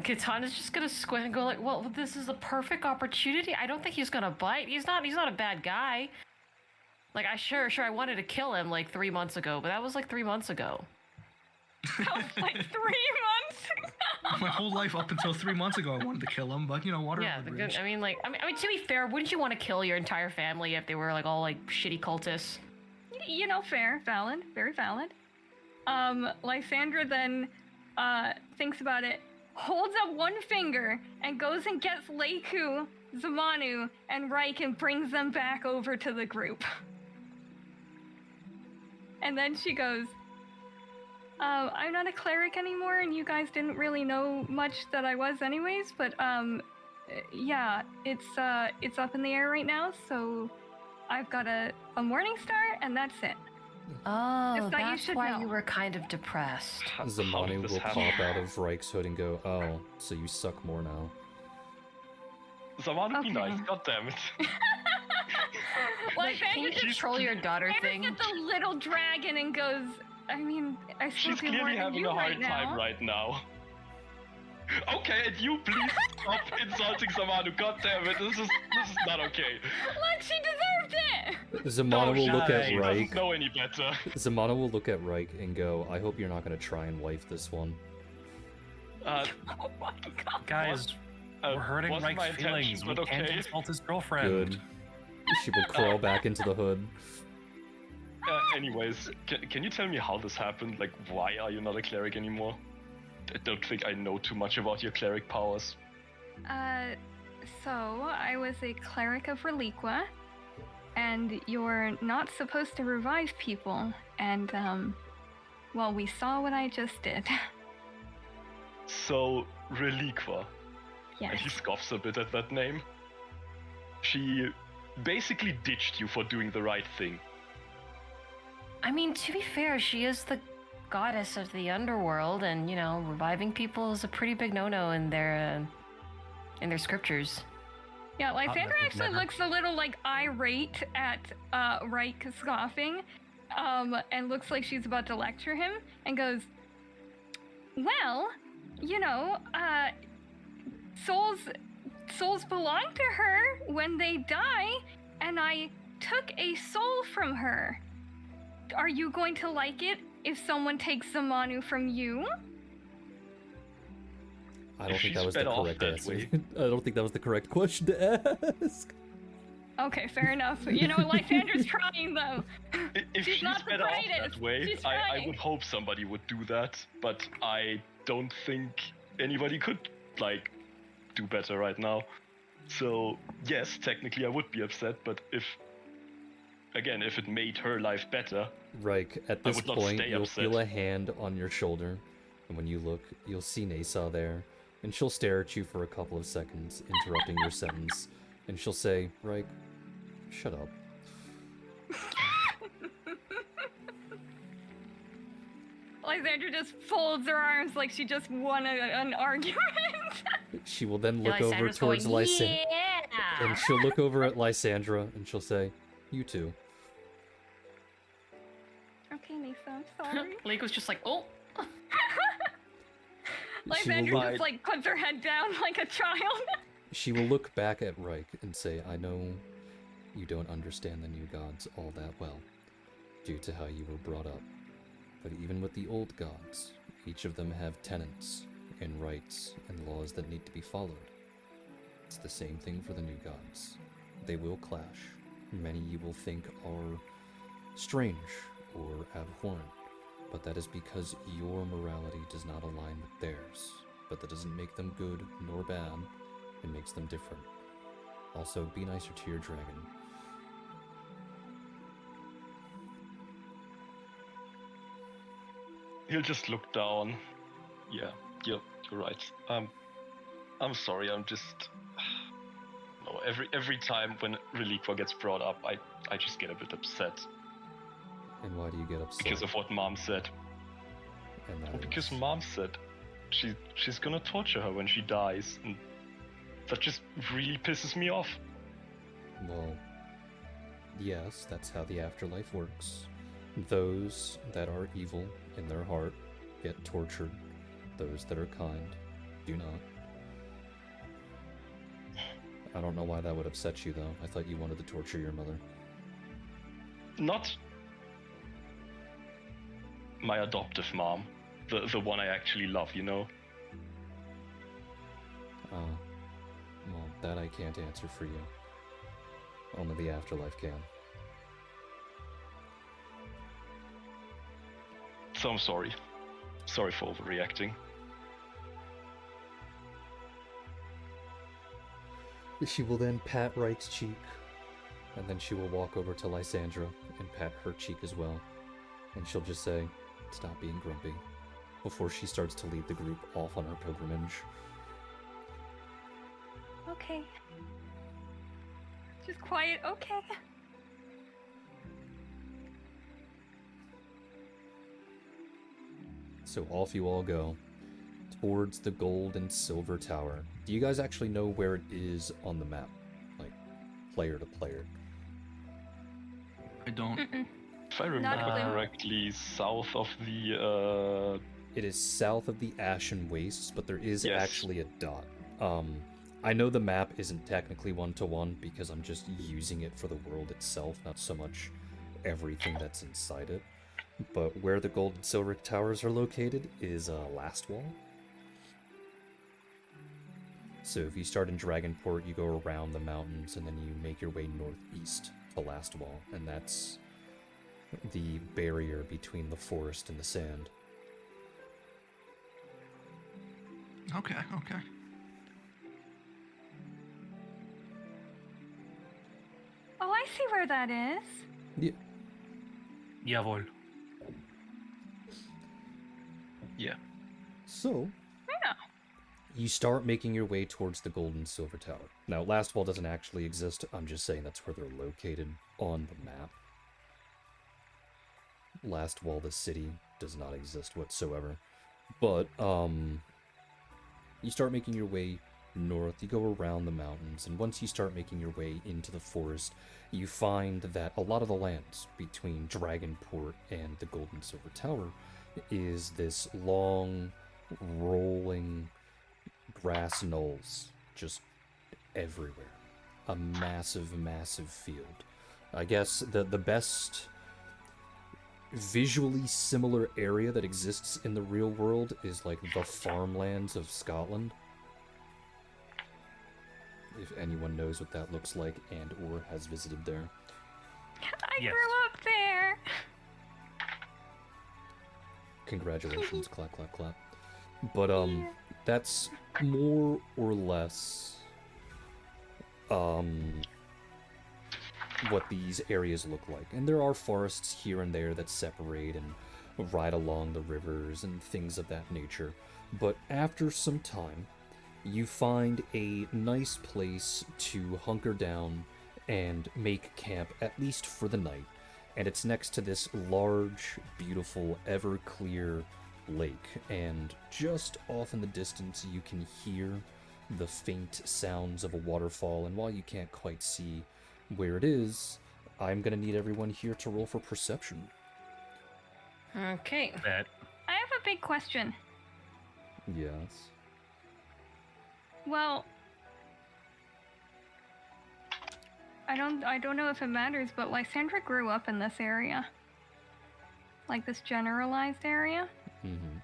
Katana's just gonna squint and go well, this is a perfect opportunity. I don't think he's gonna bite. He's not a bad guy. I wanted to kill him 3 months ago, but that was 3 months ago. That was 3 months. My whole life up until 3 months ago, I wanted to kill him, but water Yeah, under the bridge. I mean, to be fair, wouldn't you want to kill your entire family if they were all shitty cultists? Fair, valid, very valid. Lysandra then thinks about it, holds up one finger, and goes and gets Leiku, Zamanu, and Reich and brings them back over to the group. And then she goes, I'm not a cleric anymore, and you guys didn't really know much that I was anyways, but, yeah, it's up in the air right now, so I've got a morning star, and that's it. Oh, Just that you that's should why know. you were kind of depressed. How did Zamanu this will happen? pop out of Reich's hood and go, "Oh, so you suck more now." Zamanu, be Okay. nice, goddammit. Can you control your daughter Lysandra's thing? at the little dragon and goes, I mean, I still She's do more clearly than having you a hard right time now. right now. Okay, and you please stop insulting Zamanu, goddammit, this is not okay. Look, she deserved it! Zamanu will look at She Reich. doesn't know any better. Zamanu will look at Reich and go, "I hope you're not gonna try and wife this one." Uh, Oh my god. Guys, we're hurting wasn't my Mike's feelings. intention, We but can't okay. insult his girlfriend. Good. She will crawl back into the hood. Anyways, can you tell me how this happened? Why are you not a cleric anymore? I don't think I know too much about your cleric powers. So I was a cleric of Reliqua, and you're not supposed to revive people, and, well, we saw what I just did. So, Reliqua. Yes. And he scoffs a bit at that name. She basically ditched you for doing the right thing. I mean, to be fair, she is the goddess of the underworld, and reviving people is a pretty big no-no in their scriptures. Yeah, Lysandra I've actually never- looks a little irate at Reich scoffing, and looks like she's about to lecture him, and goes, "Well, souls souls belong to her when they die, and I took a soul from her. Are you going to like it if someone takes the Manu from you? I don't think that she's was the better off correct that answer. way. I don't think that was the correct question to ask. Okay, fair enough. You know, Lysandra's trying though. If She's she's not the better off brightest. that way, She's I trying. would hope somebody would do that, but I don't think anybody could, like, do better right now. So, yes, technically I would be upset, but if it made her life better, Reich, at I this would not point, stay you'll upset. feel a hand on your shoulder, and when you look, you'll see Nasa there, and she'll stare at you for a couple of seconds, interrupting your sentence, and she'll say, Reich, shut up. Lysandra just folds her arms like she just won an argument. She will then look Yeah, over Lysandra's towards going, Lysandra, yeah. and she'll look over at Lysandra, and she'll say, you too. Okay, Nisa, I'm sorry. Lake was just like, oh. Lysandra Right. just like puts her head down like a child. She will look back at Reich and say, I know you don't understand the new gods all that well, due to how you were brought up. But even with the old gods, each of them have tenets and rights and laws that need to be followed. It's the same thing for the new gods. They will clash. Many you will think are strange or abhorrent, but that is because your morality does not align with theirs. But that doesn't make them good nor bad. It makes them different. Also, be nicer to your dragon. He'll just look down. Yeah, you're right. I'm sorry. I'm just no. Every time when Reliqua gets brought up, I just get a bit upset And why do you get upset? because of what Mom said. And that Well, because is- Mom said she's gonna torture her when she dies, and that just really pisses me off. Well, yes, that's how the afterlife works. Those that are evil in their heart get tortured. Those that are kind do not. I don't know why that would upset you, though. I thought you wanted to torture your mother. Not my adoptive mom, the one I actually love, you know. Well, that I can't answer for you. Only the afterlife can. So I'm sorry. Sorry for overreacting. She will then pat Reich's cheek, and then she will walk over to Lysandra and pat her cheek as well. And she'll just say, stop being grumpy, before she starts to lead the group off on her pilgrimage. Okay. Just quiet, okay. So off you all go, towards the gold and silver tower. Do you guys actually know where it is on the map? Like, player to player? I don't. If I remember a clue. correctly, south of the It is south of the Ashen Wastes, but there is Yes. actually a dot. I know the map isn't technically one-to-one because I'm just using it for the world itself, not so much everything that's inside it. But where the gold and silver towers are located is Last Wall. So if you start in Dragonport, you go around the mountains and then you make your way northeast to Last Wall, and that's the barrier between the forest and the sand. Okay, okay. Oh, I see where that is. Yeah. Jawohl. yeah. So, Yeah. you start making your way towards the gold and silver tower. Now, Last Wall doesn't actually exist. I'm just saying that's where they're located on the map. Last Wall, the city, does not exist whatsoever. But, you start making your way north, you go around the mountains, and once you start making your way into the forest, you find that a lot of the lands between Dragonport and the Gold and Silver Tower is this long, rolling grass knolls just everywhere. A massive, massive field. I guess the best visually similar area that exists in the real world is like the farmlands of Scotland. If anyone knows what that looks like and or has visited there. I Yes. grew up there. Congratulations, clap, clap, clap. But, that's more or less, what these areas look like. And there are forests here and there that separate and ride along the rivers and things of that nature. But after some time, you find a nice place to hunker down and make camp, at least for the night. And it's next to this large, beautiful, ever-clear lake. And just off in the distance, you can hear the faint sounds of a waterfall. And while you can't quite see where it is, I'm gonna need everyone here to roll for perception. Okay. That I have a big question. Yes. Well, I don't know if it matters, but Lysandra grew up in this area. Like this generalized area. Mm-hmm.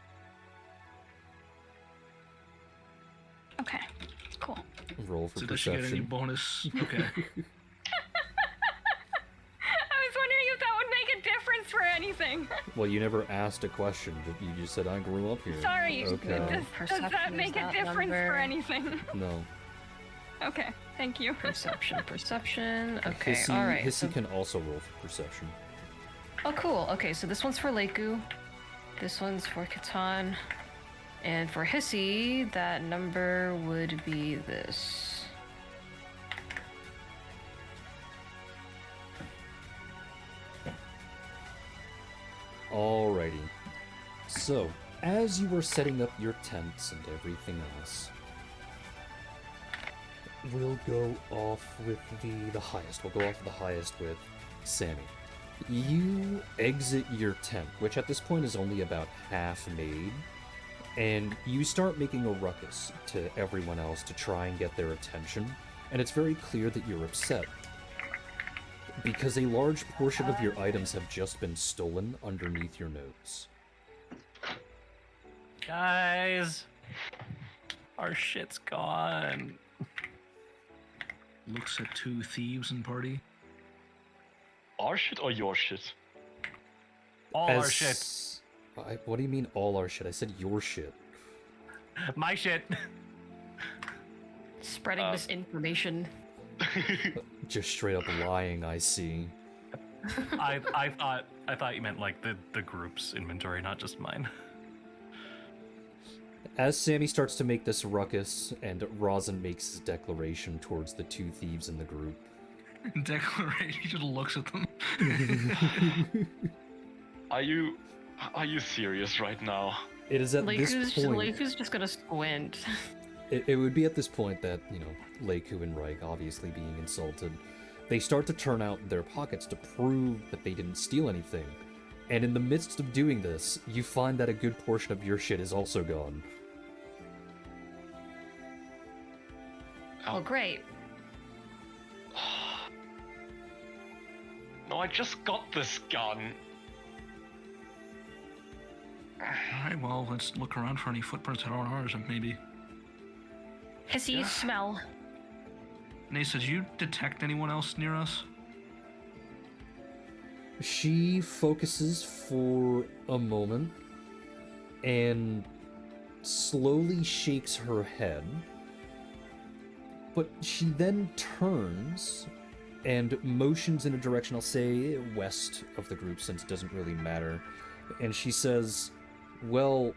Okay, cool. Roll for So does she get any perception. bonus? Okay. I was wondering if that would make a difference for anything. Well, you never asked a question. You just said, I grew up here. Sorry. Okay. Does Perception that is make a that difference number. for anything? No. Okay, thank you. Perception. Okay, Hissy, all right. Hissy So, can also roll for perception. oh, cool. Okay, so this one's for Leiku. This one's for Catan. And for Hissy, that number would be this. Alrighty. So, as you were setting up your tents and everything else, we'll go off with the highest. We'll go off the highest with Sammy. You exit your tent, which at this point is only about half made, and you start making a ruckus to everyone else to try and get their attention, and it's very clear that you're upset. Because a large portion of your items have just been stolen underneath your nose. guys, our shit's gone. Looks at two thieves in party. Our shit or your shit? All our shit. What do you mean all our shit? I said your shit. My shit. Spreading misinformation. Just straight up lying, I see. I thought you meant like the group's inventory, not just mine. As Sammy starts to make this ruckus, and Rosin makes his declaration towards the two thieves in the group. Declaration. He just looks at them. Are you serious right now? It is at this point. Leiku's just gonna squint. It would be at this point that, you know, Leiku and Reich, obviously being insulted, they start to turn out their pockets to prove that they didn't steal anything. And in the midst of doing this, you find that a good portion of your shit is also gone. Oh, great. No, I just got this gun. Alright, well, let's look around for any footprints that aren't ours, and maybe. Hissy, smell. Nasa, did you detect anyone else near us? She focuses for a moment and slowly shakes her head, but she then turns and motions in a direction, I'll say west of the group since it doesn't really matter, and she says, well,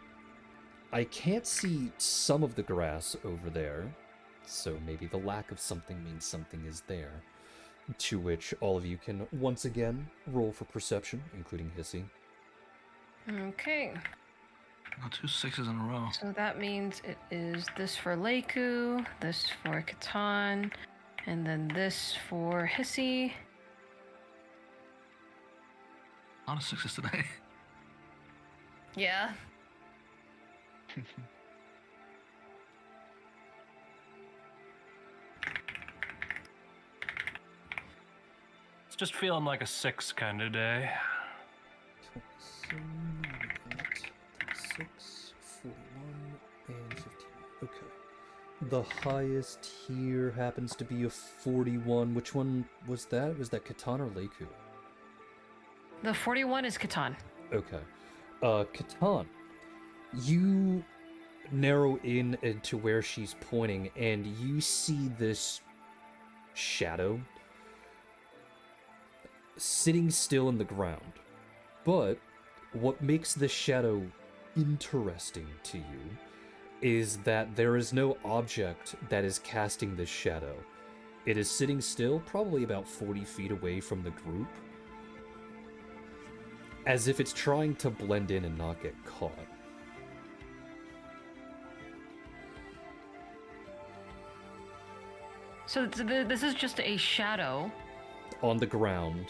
I can't see some of the grass over there, so maybe the lack of something means something is there. To which all of you can once again roll for perception, including Hissy. Okay. Oh, 2 6s in a row. So that means it is this for Leiku, this for Catan, and then this for Hissy. A lot of 6s today. Yeah. Just feeling like a 6 kind of day. 6, 41, and 15. Okay. The highest here happens to be a 41. Which one was that? Was that Catan or Leiku? The 41 is Catan. Okay. Catan, you narrow in into where she's pointing, and you see this shadow sitting still in the ground. But what makes this shadow interesting to you is that there is no object that is casting this shadow. It is sitting still, probably about 40 feet away from the group, as if it's trying to blend in and not get caught. So this is just a shadow. On the ground,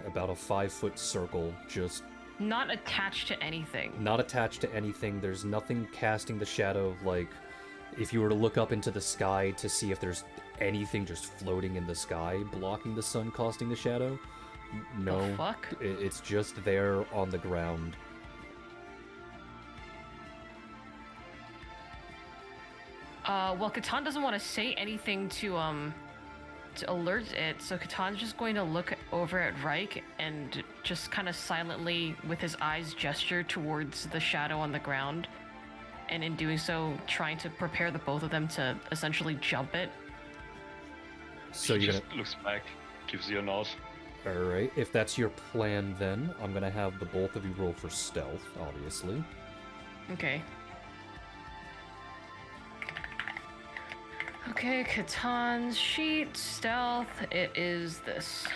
about a 5-foot circle, just Not attached to anything. not attached to anything. There's nothing casting the shadow, like if you were to look up into the sky to see if there's anything just floating in the sky blocking the sun casting the shadow. No. The fuck? It's just there on the ground. Well, Catan doesn't want to say anything to alert it, so Catan's just going to look over at Reich and just kind of silently, with his eyes, gesture towards the shadow on the ground, and in doing so, trying to prepare the both of them to essentially jump it. So She you're just gonna... looks back, gives you a nod. Alright, if that's your plan then, I'm gonna have the both of you roll for stealth, obviously. Okay. Okay, Catan's sheet, stealth, it is this.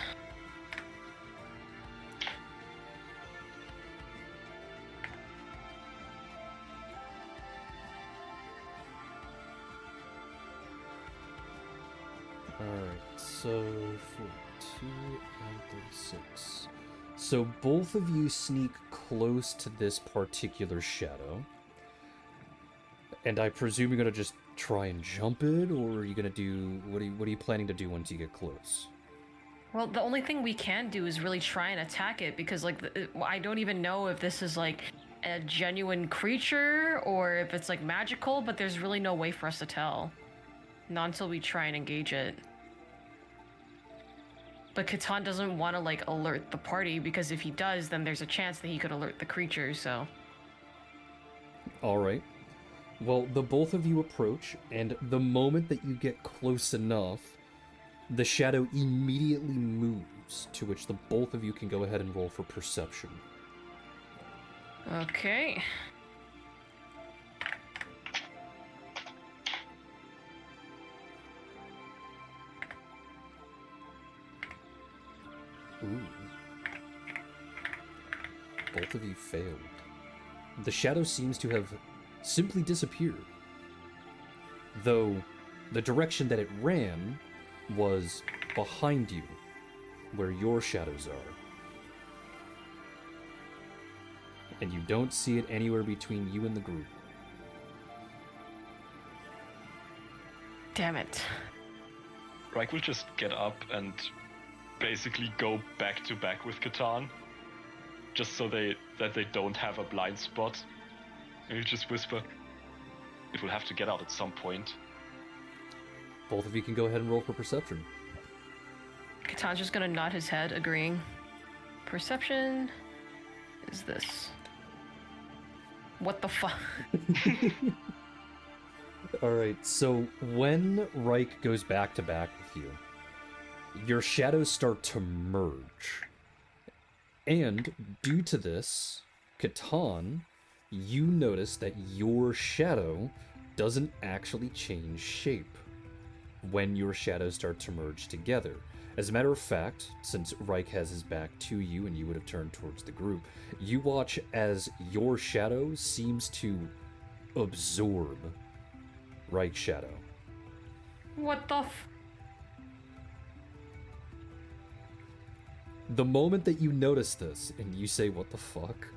Alright, so 42 and 36. So both of you sneak close to this particular shadow. And I presume you're gonna just try and jump it, or are you gonna do... What are you planning to do once you get close? Well, the only thing we can do is really try and attack it, because, like, I don't even know if this is, like, a genuine creature or if it's, like, magical, but there's really no way for us to tell. Not until we try and engage it. But Catan doesn't want to, like, alert the party, because if he does, then there's a chance that he could alert the creature, so... Alright. Well, the both of you approach, and the moment that you get close enough, the shadow immediately moves, to which the both of you can go ahead and roll for perception. Okay. Ooh. Both of you failed. The shadow seems to have simply disappeared. Though the direction that it ran was behind you, where your shadows are. And you don't see it anywhere between you and the group. Damn it. Reich will just get up and basically go back to back with Catan, just so that they don't have a blind spot. And you just whisper, "It will have to get out at some point." Both of you can go ahead and roll for perception. Catan's just gonna nod his head, agreeing. Perception is this. What the fuck? Alright, so when Reich goes back to back with you, your shadows start to merge. And due to this, Catan, you notice that your shadow doesn't actually change shape when your shadows start to merge together. As a matter of fact, since Reich has his back to you and you would have turned towards the group, you watch as your shadow seems to absorb Reich's shadow. What the The moment that you notice this and you say, "What the fuck?"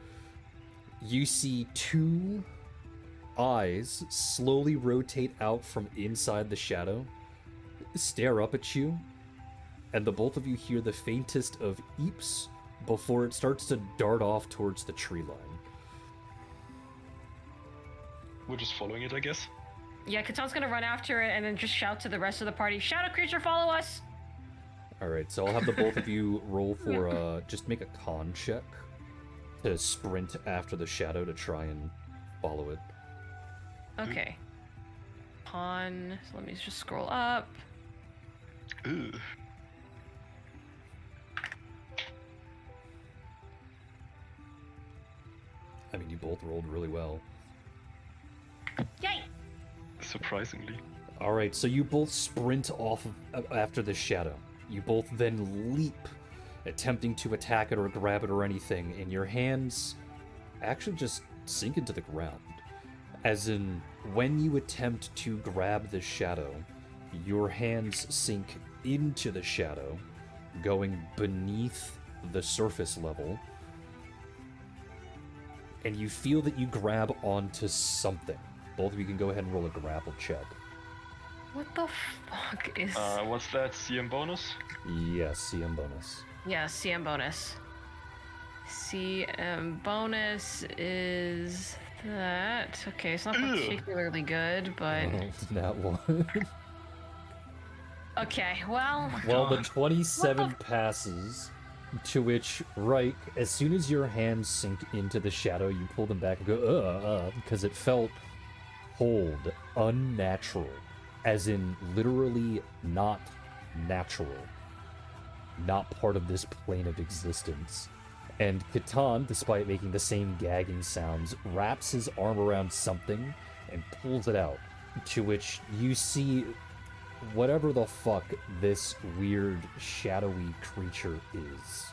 you see two eyes slowly rotate out from inside the shadow, stare up at you, and the both of you hear the faintest of eeps before it starts to dart off towards the tree line. We're just following it, I guess. Yeah, Katan's gonna run after it and then just shout to the rest of the party, "Shadow creature, follow us!" Alright, so I'll have the both of you roll for, just make a con check to sprint after the shadow to try and follow it. Okay. Con, so let me just scroll up. Ooh. I mean, you both rolled really well. Yay! Surprisingly. Alright, so you both sprint off after the shadow. You both then leap, attempting to attack it or grab it or anything, and your hands actually just sink into the ground. As in, when you attempt to grab the shadow, your hands sink into the shadow, going beneath the surface level, and you feel that you grab onto something. Both of you can go ahead and roll a grapple check. What the fuck is... What's that? CM bonus? Yes, CM bonus. Yeah, CM bonus. CM bonus is that. Okay, it's not particularly good, but... Oh, that one. Okay, well... Well, the 27 passes, to which, Reich, as soon as your hands sink into the shadow, you pull them back and go, because it felt cold, unnatural, as in literally not natural, not part of this plane of existence. And Catan, despite making the same gagging sounds, wraps his arm around something and pulls it out, to which you see whatever the fuck this weird, shadowy creature is.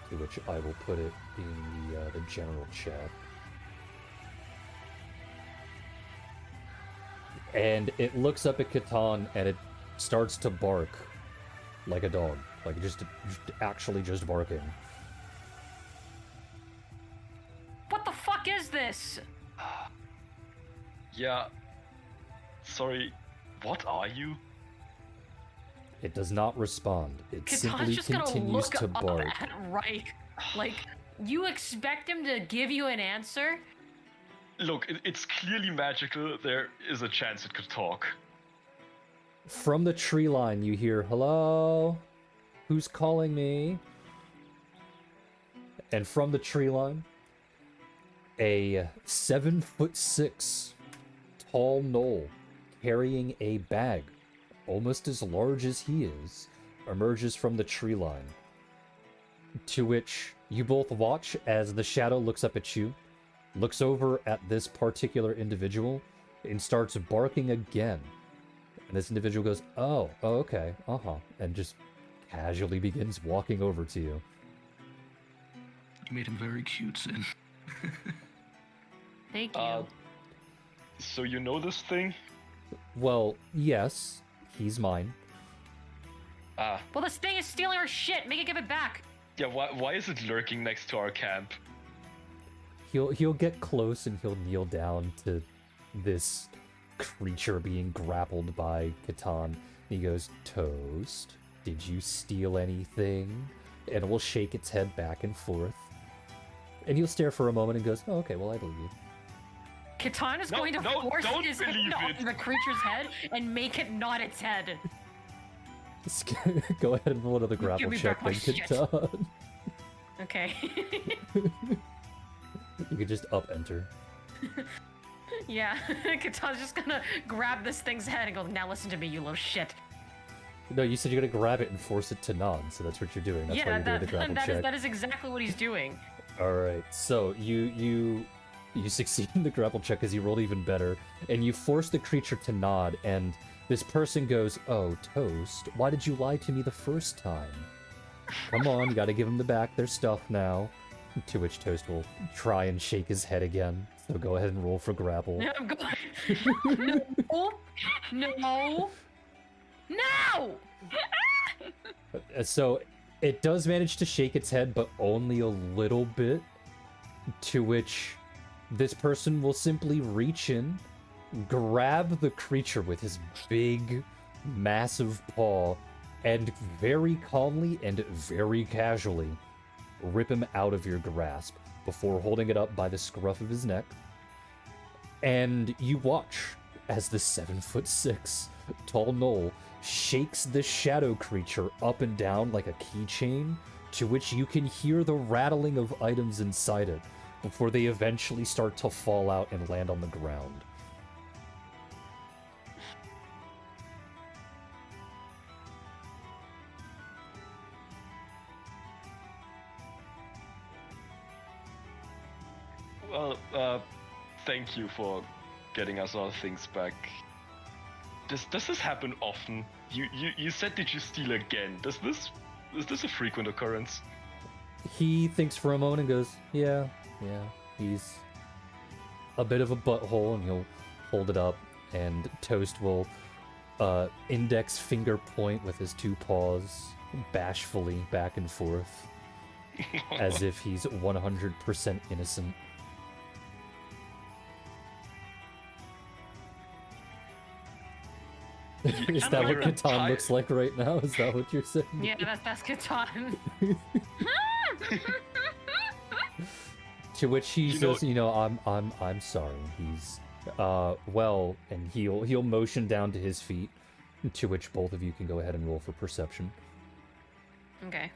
To which I will put it in the general chat. And it looks up at Catan and it starts to bark like a dog. Like just actually just barking. What the fuck is this? Yeah. Sorry. What are you? It does not respond. It Katan's simply just gonna continues look to up bark. at Reich. Like, you expect him to give you an answer? Look, it's clearly magical. There is a chance it could talk. From the tree line, you hear, "Hello? Who's calling me?" And from the tree line, a 7'6" tall gnoll carrying a bag almost as large as he is emerges from the tree line. To which you both watch as the shadow looks up at you, looks over at this particular individual, and starts barking again. And this individual goes, oh, okay, and just casually begins walking over to you. You made him very cute, Sin. Thank you. So you know this thing? Well, yes, he's mine. Well, this thing is stealing our shit. Make it give it back. Yeah, why is it lurking next to our camp? He'll get close and he'll kneel down to this creature being grappled by Catan. He goes, "Toast, did you steal anything?" And it will shake its head back and forth. And he'll stare for a moment and goes, "Oh, okay, well, I believe you." Catan is going to force his hand onto the creature's head and make it nod its head. Go ahead and roll another grapple me check, back my then, shit. Catan. Okay. You can just up-enter. Yeah, Katan's just gonna grab this thing's head and go, "Now listen to me, you little shit." No, you said you're gonna grab it and force it to nod, so that's what you're doing. That's why you're doing the grapple check. That is exactly what he's doing. Alright, so you succeed in the grapple check because you rolled even better, and you force the creature to nod, and this person goes, "Oh, Toast, why did you lie to me the first time? Come on, you gotta give them their stuff now." To which Toast will try and shake his head again, so go ahead and roll for grapple. I'm going. No. So it does manage to shake its head, but only a little bit, to which this person will simply reach in, grab the creature with his big, massive paw, and very calmly and very casually rip him out of your grasp before holding it up by the scruff of his neck. And you watch as the 7'6" tall gnoll shakes the shadow creature up and down like a keychain, to which you can hear the rattling of items inside it before they eventually start to fall out and land on the ground. Well, thank you for getting us our things back. Does this happen often? You said that you steal again. Is this a frequent occurrence? He thinks for a moment and goes, yeah, he's a bit of a butthole, and he'll hold it up, and Toast will index finger point with his two paws bashfully back and forth as if he's 100% innocent. Is that what Catan looks like right now? Is that what you're saying? Yeah, that's Catan. To which he says, I'm sorry. He's well, and he'll motion down to his feet. To which both of you can go ahead and roll for perception. Okay.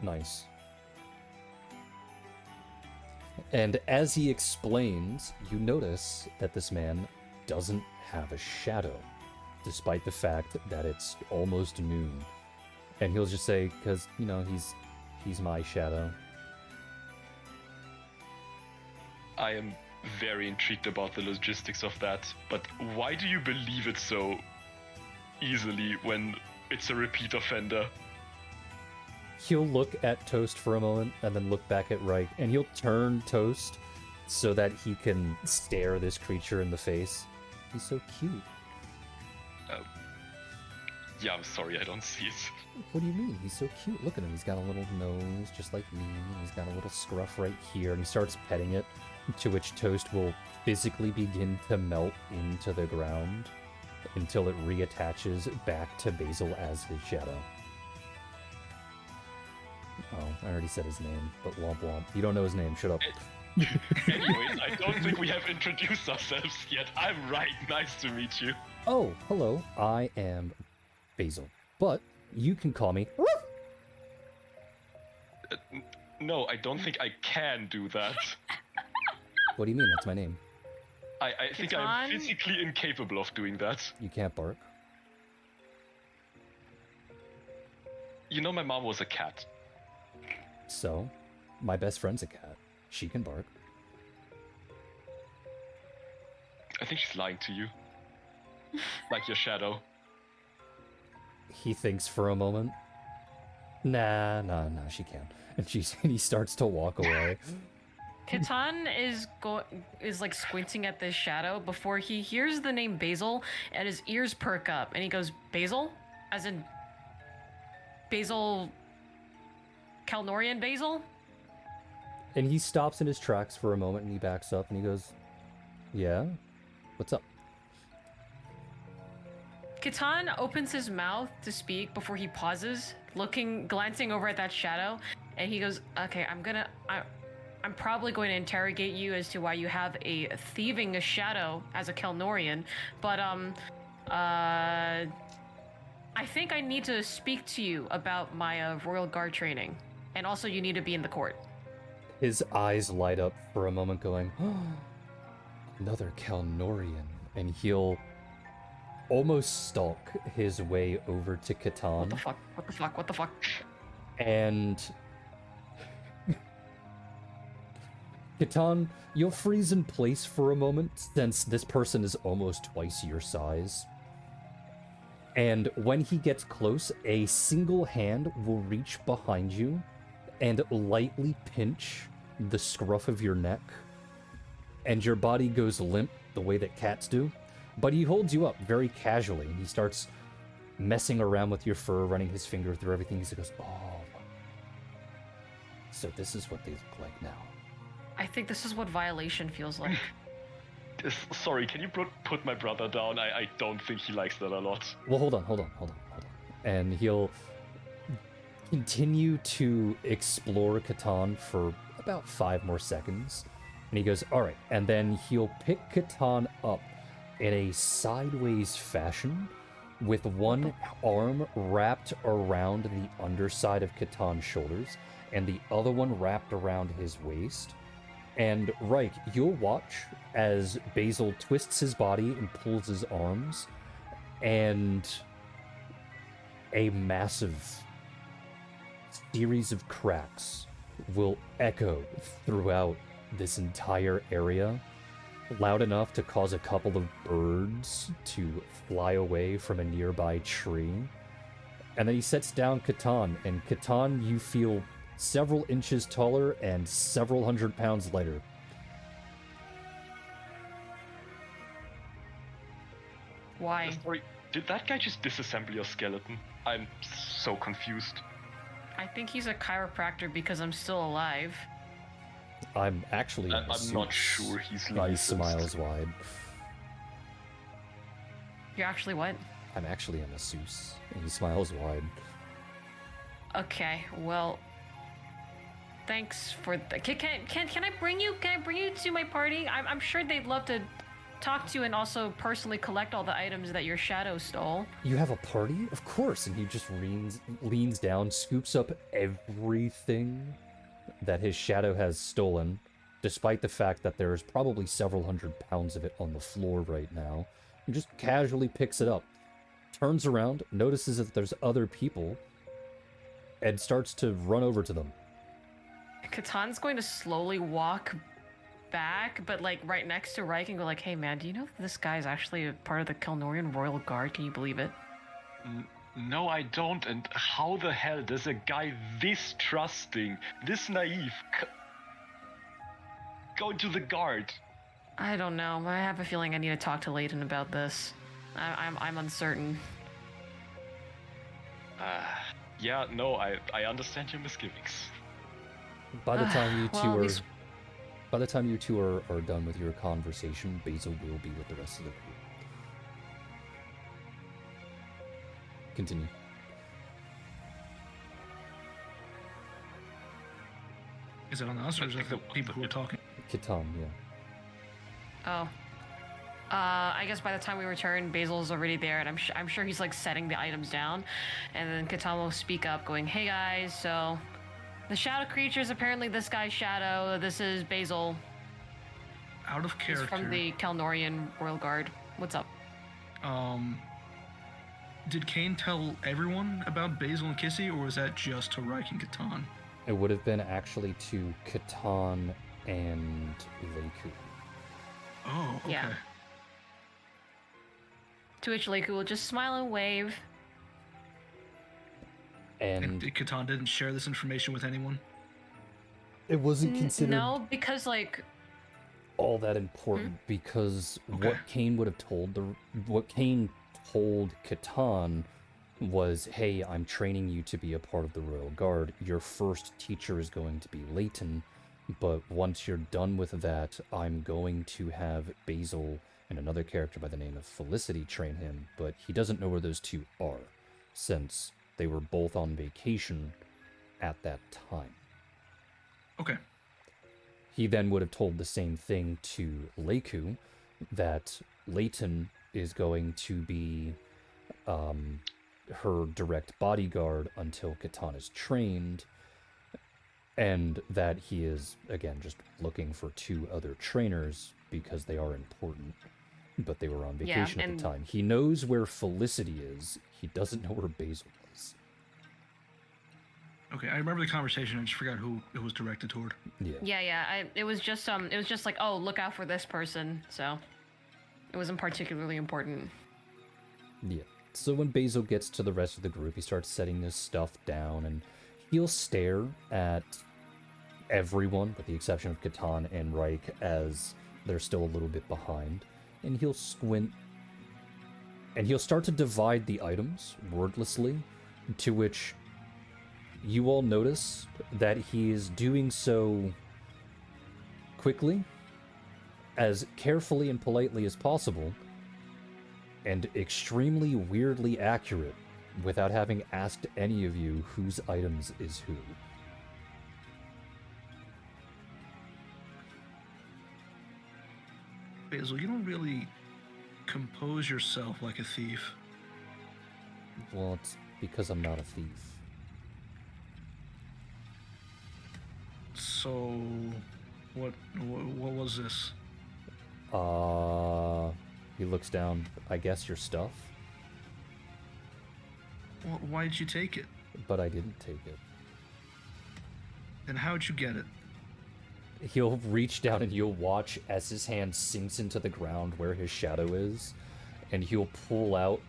Nice. And as he explains, you notice that this man doesn't have a shadow, despite the fact that it's almost noon. And he'll just say, because, he's my shadow. I am very intrigued about the logistics of that, but why do you believe it so easily when it's a repeat offender? He'll look at Toast for a moment and then look back at Reich, and he'll turn Toast so that he can stare this creature in the face. He's so cute. Yeah, I'm sorry, I don't see it. What do you mean? He's so cute. Look at him. He's got a little nose, just like me. He's got a little scruff right here, and he starts petting it, to which Toast will physically begin to melt into the ground until it reattaches back to Basil as his shadow. Oh, I already said his name, but womp womp. You don't know his name, shut up. Anyways, I don't think we have introduced ourselves yet. I'm Right, nice to meet you. Oh, hello, I am Basil, but you can call me... No, I don't think I can do that. What do you mean? That's my name. I think I'm physically incapable of doing that. You can't bark. My mom was a cat. So, my best friend's a cat. She can bark. I think she's lying to you. Like your shadow. He thinks for a moment. Nah, she can't. And he starts to walk away. Catan is like squinting at this shadow before he hears the name Basil, and his ears perk up, and he goes, Basil? As in Basil... Kalnorian Basil? And he stops in his tracks for a moment, and he backs up, and he goes, yeah? What's up? Catan opens his mouth to speak before he pauses, glancing over at that shadow, and he goes, okay, I'm probably going to interrogate you as to why you have a thieving shadow as a Kelnorian, but I think I need to speak to you about my Royal Guard training, and also you need to be in the court. His eyes light up for a moment, going, oh, another Kelnorian, and he'll almost stalk his way over to Catan. What the fuck? And Catan, you'll freeze in place for a moment, since this person is almost twice your size. And when he gets close, a single hand will reach behind you and lightly pinch the scruff of your neck. And your body goes limp the way that cats do. But he holds you up very casually, and he starts messing around with your fur, running his finger through everything. He goes, oh, so this is what they look like now. I think this is what violation feels like. Sorry, can you put my brother down? I don't think he likes that a lot. Well, hold on. And he'll continue to explore Catan for about 5 more seconds. And he goes, all right. And then he'll pick Catan up in a sideways fashion with one arm wrapped around the underside of Catan's shoulders and the other one wrapped around his waist. And Reich, you'll watch as Basil twists his body and pulls his arms, and a massive series of cracks will echo throughout this entire area, loud enough to cause a couple of birds to fly away from a nearby tree. And then he sets down Catan, and Catan, you feel several inches taller and several 100 pounds lighter. Why? Sorry, did that guy just disassemble your skeleton? I'm so confused. I think he's a chiropractor because I'm still alive. I'm actually I'm not sure he's He licensed. smiles wide. You're actually what? I'm actually a masseuse, and he smiles wide. Okay, well, thanks for can I bring you to my party? I'm sure they'd love to talk to you and also personally collect all the items that your shadow stole. You have a party? Of course. And he just leans down, scoops up everything that his shadow has stolen, despite the fact that there's probably several 100 pounds of it on the floor right now, and just casually picks it up, turns around, notices that there's other people, and starts to run over to them. Catan's going to slowly walk back, but like right next to Reich, and go like, hey man, do you know that this guy's actually a part of the Kelnorian Royal Guard? Can you believe it? No, I don't. And how the hell does a guy this trusting, this naive, go to the guard? I don't know. I have a feeling I need to talk to Layton about this. I'm uncertain. Yeah, no, I understand your misgivings. By the time you Well, two at are, least- by the time you two are done with your conversation, Basil will be with the rest of the group. Continue. Is it on us or is it the people who are talking? Catan, yeah. Oh. I guess by the time we return, Basil's already there, and I'm sure he's like setting the items down, and then Catan will speak up, going, "Hey guys, so the shadow creature is apparently this guy's shadow. This is Basil. Out of He's character. from the Kelnorian Royal Guard. What's up?" Did Kane tell everyone about Basil and Kissy, or was that just to Reich and Catan? It would have been actually to Catan and Leiku. Oh, okay. Yeah. To which Leiku will just smile and wave. And Catan didn't share this information with anyone? It wasn't considered No, because like all that important because Okay. what Kane told Catan was, hey, I'm training you to be a part of the Royal Guard. Your first teacher is going to be Layton, but once you're done with that, I'm going to have Basil and another character by the name of Felicity train him, but he doesn't know where those two are, since they were both on vacation at that time. Okay. He then would have told the same thing to Leiku, that Layton is going to be her direct bodyguard until Catan is trained, and that he is, again, just looking for 2 other trainers because they are important, but they were on vacation at the time. He knows where Felicity is. He doesn't know where Basil is. Okay, I remember the conversation. I just forgot who it was directed toward. Yeah. It was just like, oh, look out for this person. So it wasn't particularly important. Yeah. So when Basil gets to the rest of the group, he starts setting his stuff down, and he'll stare at everyone, with the exception of Catan and Reich, as they're still a little bit behind. And he'll squint And he'll start to divide the items wordlessly, to which you all notice that he is doing so quickly, as carefully and politely as possible, and extremely weirdly accurate, without having asked any of you whose items is who. Basil, you don't really compose yourself like a thief. Well, it's because I'm not a thief. So, what was this? He looks down. I guess your stuff? Why did you take it? But I didn't take it. Then how'd you get it? He'll reach down and you'll watch as his hand sinks into the ground where his shadow is, and he'll pull out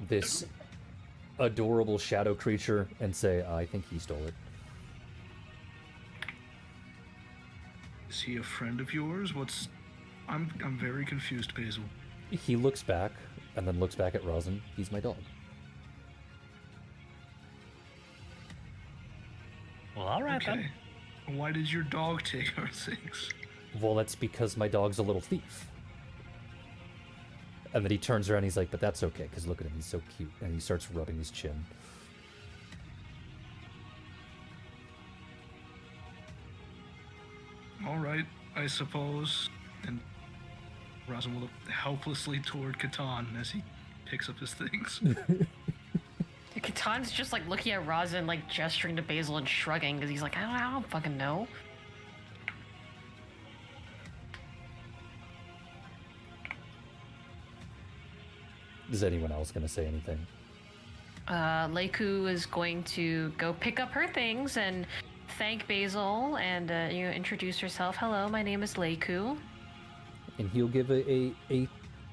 this adorable shadow creature and say, I think he stole it. Is he a friend of yours? I'm very confused, Basil. He looks back, and then looks back at Rosin. He's my dog. Well, all right Okay. Why did your dog take our things? Well, that's because my dog's a little thief. And then he turns around and he's like, but that's okay, because look at him, he's so cute. And he starts rubbing his chin. All right, I suppose. And Rosin will look helplessly toward Catan as he picks up his things. Catan's just like looking at Rosin, like gesturing to Basil and shrugging because he's like, I don't fucking know. Is anyone else going to say anything? Leiku is going to go pick up her things and thank Basil and introduce herself. Hello, my name is Leiku. And he'll give a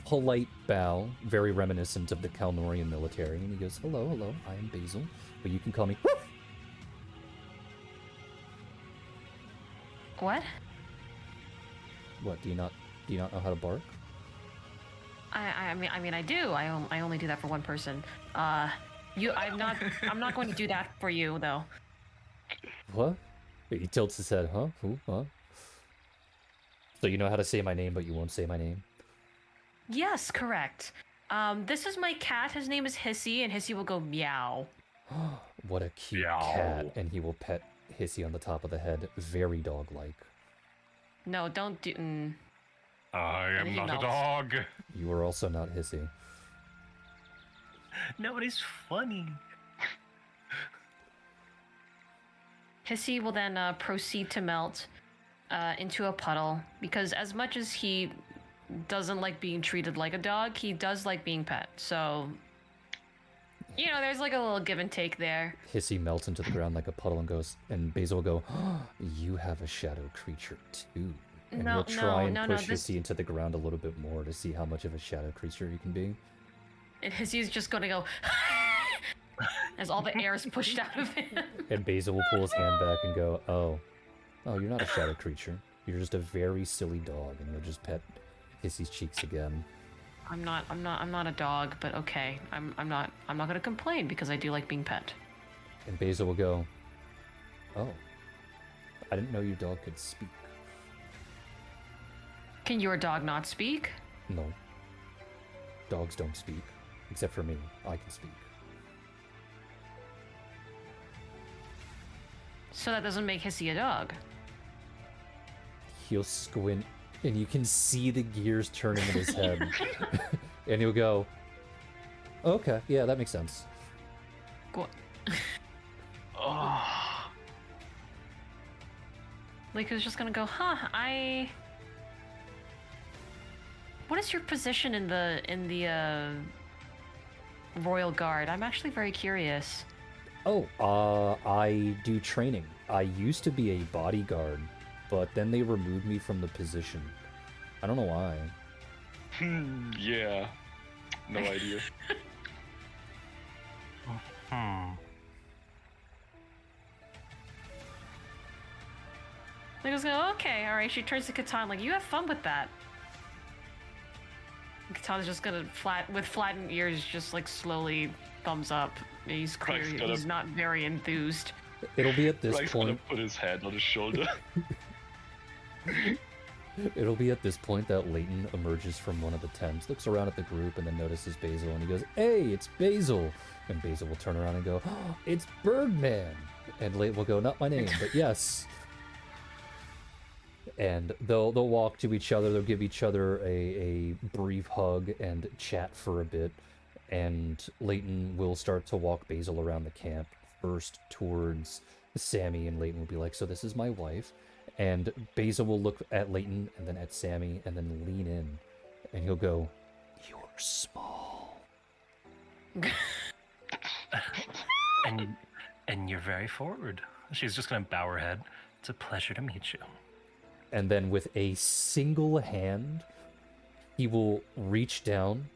polite bow, very reminiscent of the Kalnorian military, and he goes, hello, I am Basil, but you can call me Woof! What? What, do you not know how to bark? I mean I do. I only do that for one person. I'm not going to do that for you though. What? He tilts his head, huh? Who? Huh? So you know how to say my name, but you won't say my name? Yes, correct. This is my cat. His name is Hissy, and Hissy will go meow. What a cute Meow. cat. And he will pet Hissy on the top of the head, very dog-like. No, don't do. I am he not a melts. dog. You are also not Hissy. No, it is funny. Hissy will then proceed to melt into a puddle because as much as he doesn't like being treated like a dog, he does like being pet. So, there's like a little give and take there. Hissy melts into the ground like a puddle and goes, and Basil will go, oh, you have a shadow creature too. And he'll try and push Hissy into the ground a little bit more to see how much of a shadow creature he can be. And Hissy's just going to go as all the air is pushed out of him. And Basil will pull his hand back and go, oh, you're not a shadow creature. You're just a very silly dog, and he'll just pet Hissy's cheeks again. I'm not a dog, but okay. I'm not gonna complain because I do like being pet. And Basil will go, oh, I didn't know your dog could speak. Can your dog not speak? No. Dogs don't speak. Except for me. I can speak. So that doesn't make Hissy a dog. He'll squint, and you can see the gears turning in his head. And he'll go, okay, yeah, that makes sense. Go. Oh, Leiku's just gonna go, What is your position in the Royal Guard? I'm actually very curious. Oh, I do training. I used to be a bodyguard, but then they removed me from the position. I don't know why. yeah. No idea. Leiku's go, okay, alright. She turns to Catan like, you have fun with that. Katana's just gonna with flattened ears, just like slowly thumbs up. He's clear. Frank's gonna- He's not very enthused. It'll be at this Frank's gonna point. put his hand on his shoulder. It'll be at this point that Leighton emerges from one of the tents, looks around at the group, and then notices Basil, and he goes, "Hey, it's Basil!" And Basil will turn around and go, "Oh, it's Birdman!" And Leighton will go, "Not my name, but yes." And they'll walk to each other, they'll give each other a brief hug and chat for a bit, and Leighton will start to walk Basil around the camp, first towards Sammy, and Leighton will be like, "So this is my wife." And Basil will look at Leighton and then at Sammy and then lean in, and he'll go, "You're small." and you're very forward. She's just gonna bow her head. It's a pleasure to meet you. And then with a single hand, he will reach down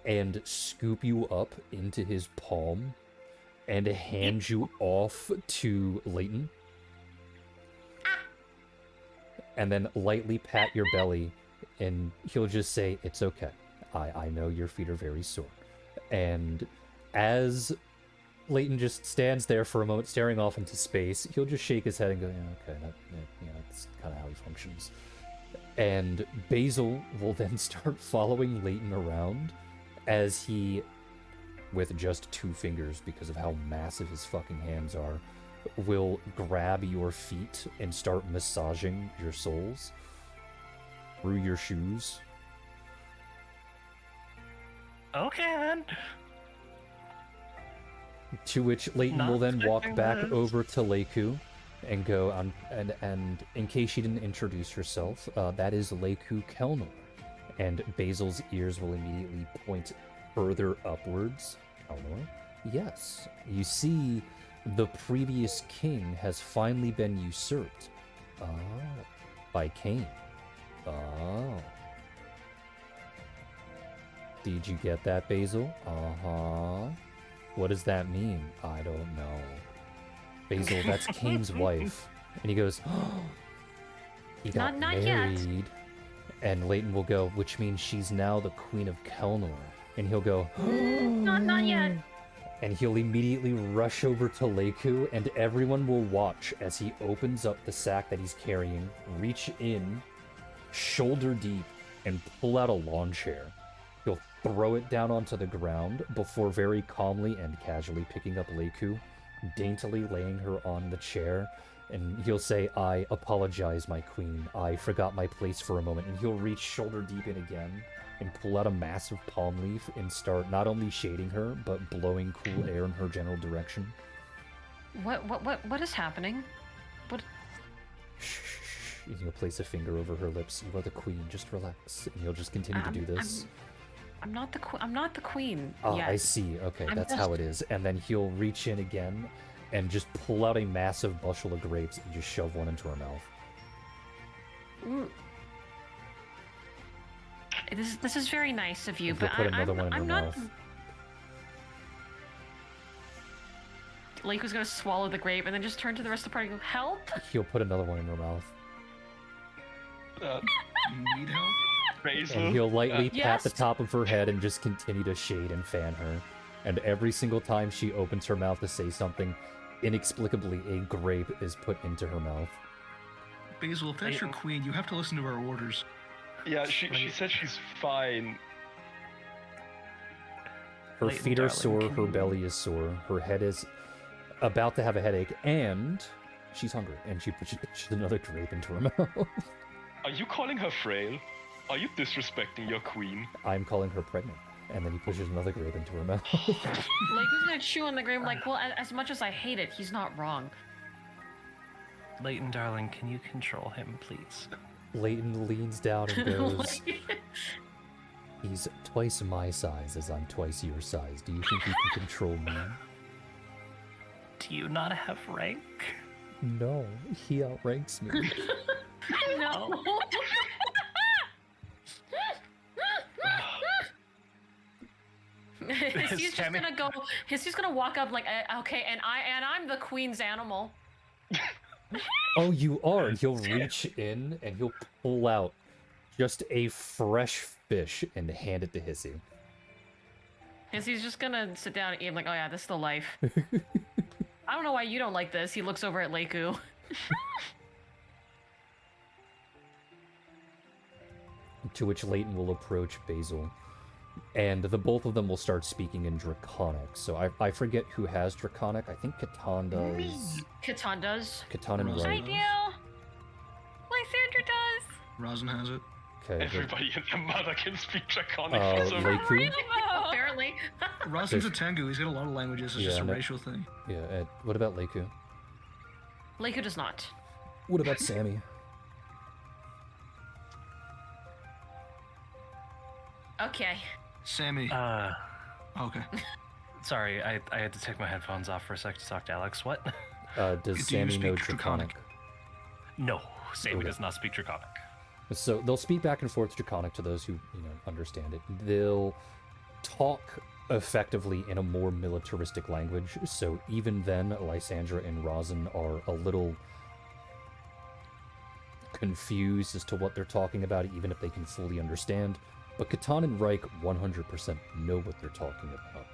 and scoop you up into his palm and hand you off to Leighton. And then lightly pat your belly, and he'll just say, "It's okay. I know your feet are very sore." And as Leighton just stands there for a moment, staring off into space, he'll just shake his head and go, "Yeah, okay, that's kind of how he functions." And Basil will then start following Leighton around as he, with just 2 fingers because of how massive his fucking hands are, will grab your feet and start massaging your soles through your shoes. Okay, then. To which Leighton Not will then walk expecting back this. over to Leiku and go on, and in case she didn't introduce herself, that is Leiku Kelnor. And Basil's ears will immediately point further upwards. Kelnor? Yes. You see, the previous king has finally been usurped. Oh. By Cain. Oh. Did you get that, Basil? Uh-huh. What does that mean? I don't know. Basil, that's Cain's wife. And he goes, "Oh, he got Not yet." married." And Leighton will go, "Which means she's now the Queen of Kelnor." And he'll go, Not yet. and he'll immediately rush over to Leiku, and everyone will watch as he opens up the sack that he's carrying, reach in, shoulder deep, and pull out a lawn chair. He'll throw it down onto the ground before very calmly and casually picking up Leiku, daintily laying her on the chair, and he'll say, "I apologize, my queen. I forgot my place for a moment." And he'll reach shoulder deep in again and pull out a massive palm leaf and start not only shading her, but blowing cool air in her general direction. What is happening? What? Shh. And he'll place a finger over her lips. "You are the queen. Just relax." And he'll just continue to do this. I'm not the queen. Ah, yet. I see. Okay, I'm that's how it is. And then he'll reach in again and just pull out a massive bushel of grapes and just shove one into her mouth. Mm. This is very nice of you, And he'll but put another one in her I'm not. mouth. Lake was gonna swallow the grape and then just turn to the rest of the party and go, "Help!" He'll put another one in her mouth. You need help? Basil. And he'll lightly pat Yes. the top of her head and just continue to shade and fan her. And every single time she opens her mouth to say something, inexplicably a grape is put into her mouth. Basil, if that's your queen, you have to listen to our orders. Yeah, she said she's fine. Her Leighton, feet are darling, sore, can her you- belly is sore, her head is about to have a headache, and she's hungry, and she pushes another grape into her mouth. Are you calling her frail? Are you disrespecting your queen? I'm calling her pregnant, and then he pushes another grape into her mouth. Lake was gonna chew on the grape like, well, as much as I hate it, he's not wrong. Leighton, darling, can you control him, please? Leighton leans down and goes, "He's twice my size as I'm twice your size. Do you think you can control me?" Do you not have rank? No, he outranks me. No. He's just Sammy- gonna go. He's just gonna walk up like, okay, and I'm the queen's animal. Oh, you are? And he'll reach in and he'll pull out just a fresh fish and hand it to Hissy. Because he's just gonna sit down and eat, like, oh yeah, this is the life. I don't know why you don't like this. He looks over at Leiku. To which Leighton will approach Basil, and the both of them will start speaking in Draconic. So I forget who has Draconic. I think Catan does. Catan does. Catan and Rosa Wright. I do. Lysandra does. Rosin has it. Okay. Everybody and their mother can speak Draconic Uh, for some Leiku? reason. Apparently. Rosin's a Tengu. He's got a lot of languages. It's just a no. racial thing. Yeah. And what about Leiku? Leiku does not. What about Sammy? Okay. Sammy. Okay. Sorry, I had to take my headphones off for a sec to talk to Alex. What? Does Do you Sammy know speak Draconic? Draconic? No, Sammy Okay. does not speak Draconic. So they'll speak back and forth Draconic to those who, understand it. They'll talk effectively in a more militaristic language, so even then, Lysandra and Rosin are a little confused as to what they're talking about, even if they can fully understand. But Catan and Reich 100% know what they're talking about.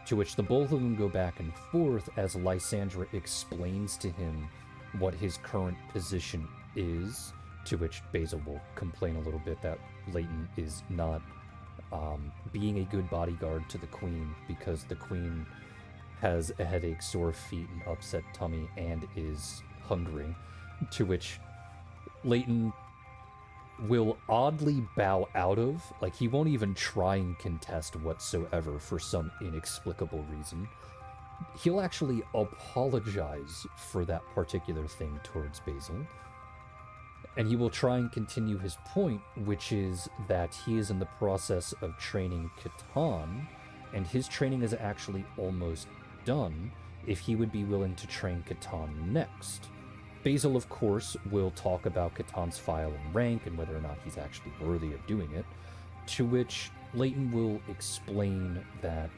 To which the both of them go back and forth as Lysandra explains to him what his current position is, to which Basil will complain a little bit that Leighton is not being a good bodyguard to the Queen because the Queen has a headache, sore feet, and upset tummy, and is hungry. To which Leighton will oddly bow out of, like he won't even try and contest whatsoever for some inexplicable reason. He'll actually apologize for that particular thing towards Basil. And he will try and continue his point, which is that he is in the process of training Catan, and his training is actually almost done if he would be willing to train Catan next. Basil, of course, will talk about Catan's file and rank and whether or not he's actually worthy of doing it, to which Leighton will explain that,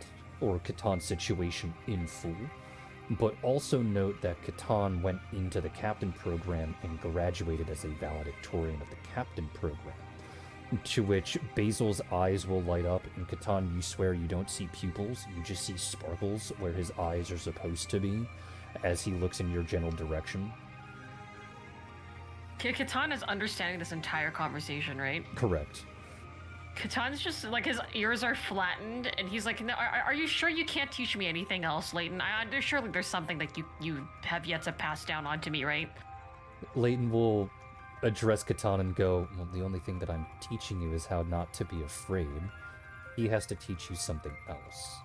or Catan's situation in full, but also note that Catan went into the captain program and graduated as a valedictorian of the captain program, to which Basil's eyes will light up, and Catan, you swear you don't see pupils, you just see sparkles where his eyes are supposed to be, as he looks in your general direction. Catan is understanding this entire conversation, right? Correct. Catan's just like, his ears are flattened, and he's like, no, are you sure you can't teach me anything else, Leighton? Surely there's something that you have yet to pass down on to me, right? Leighton will address Catan and go, well, the only thing that I'm teaching you is how not to be afraid. He has to teach you something else.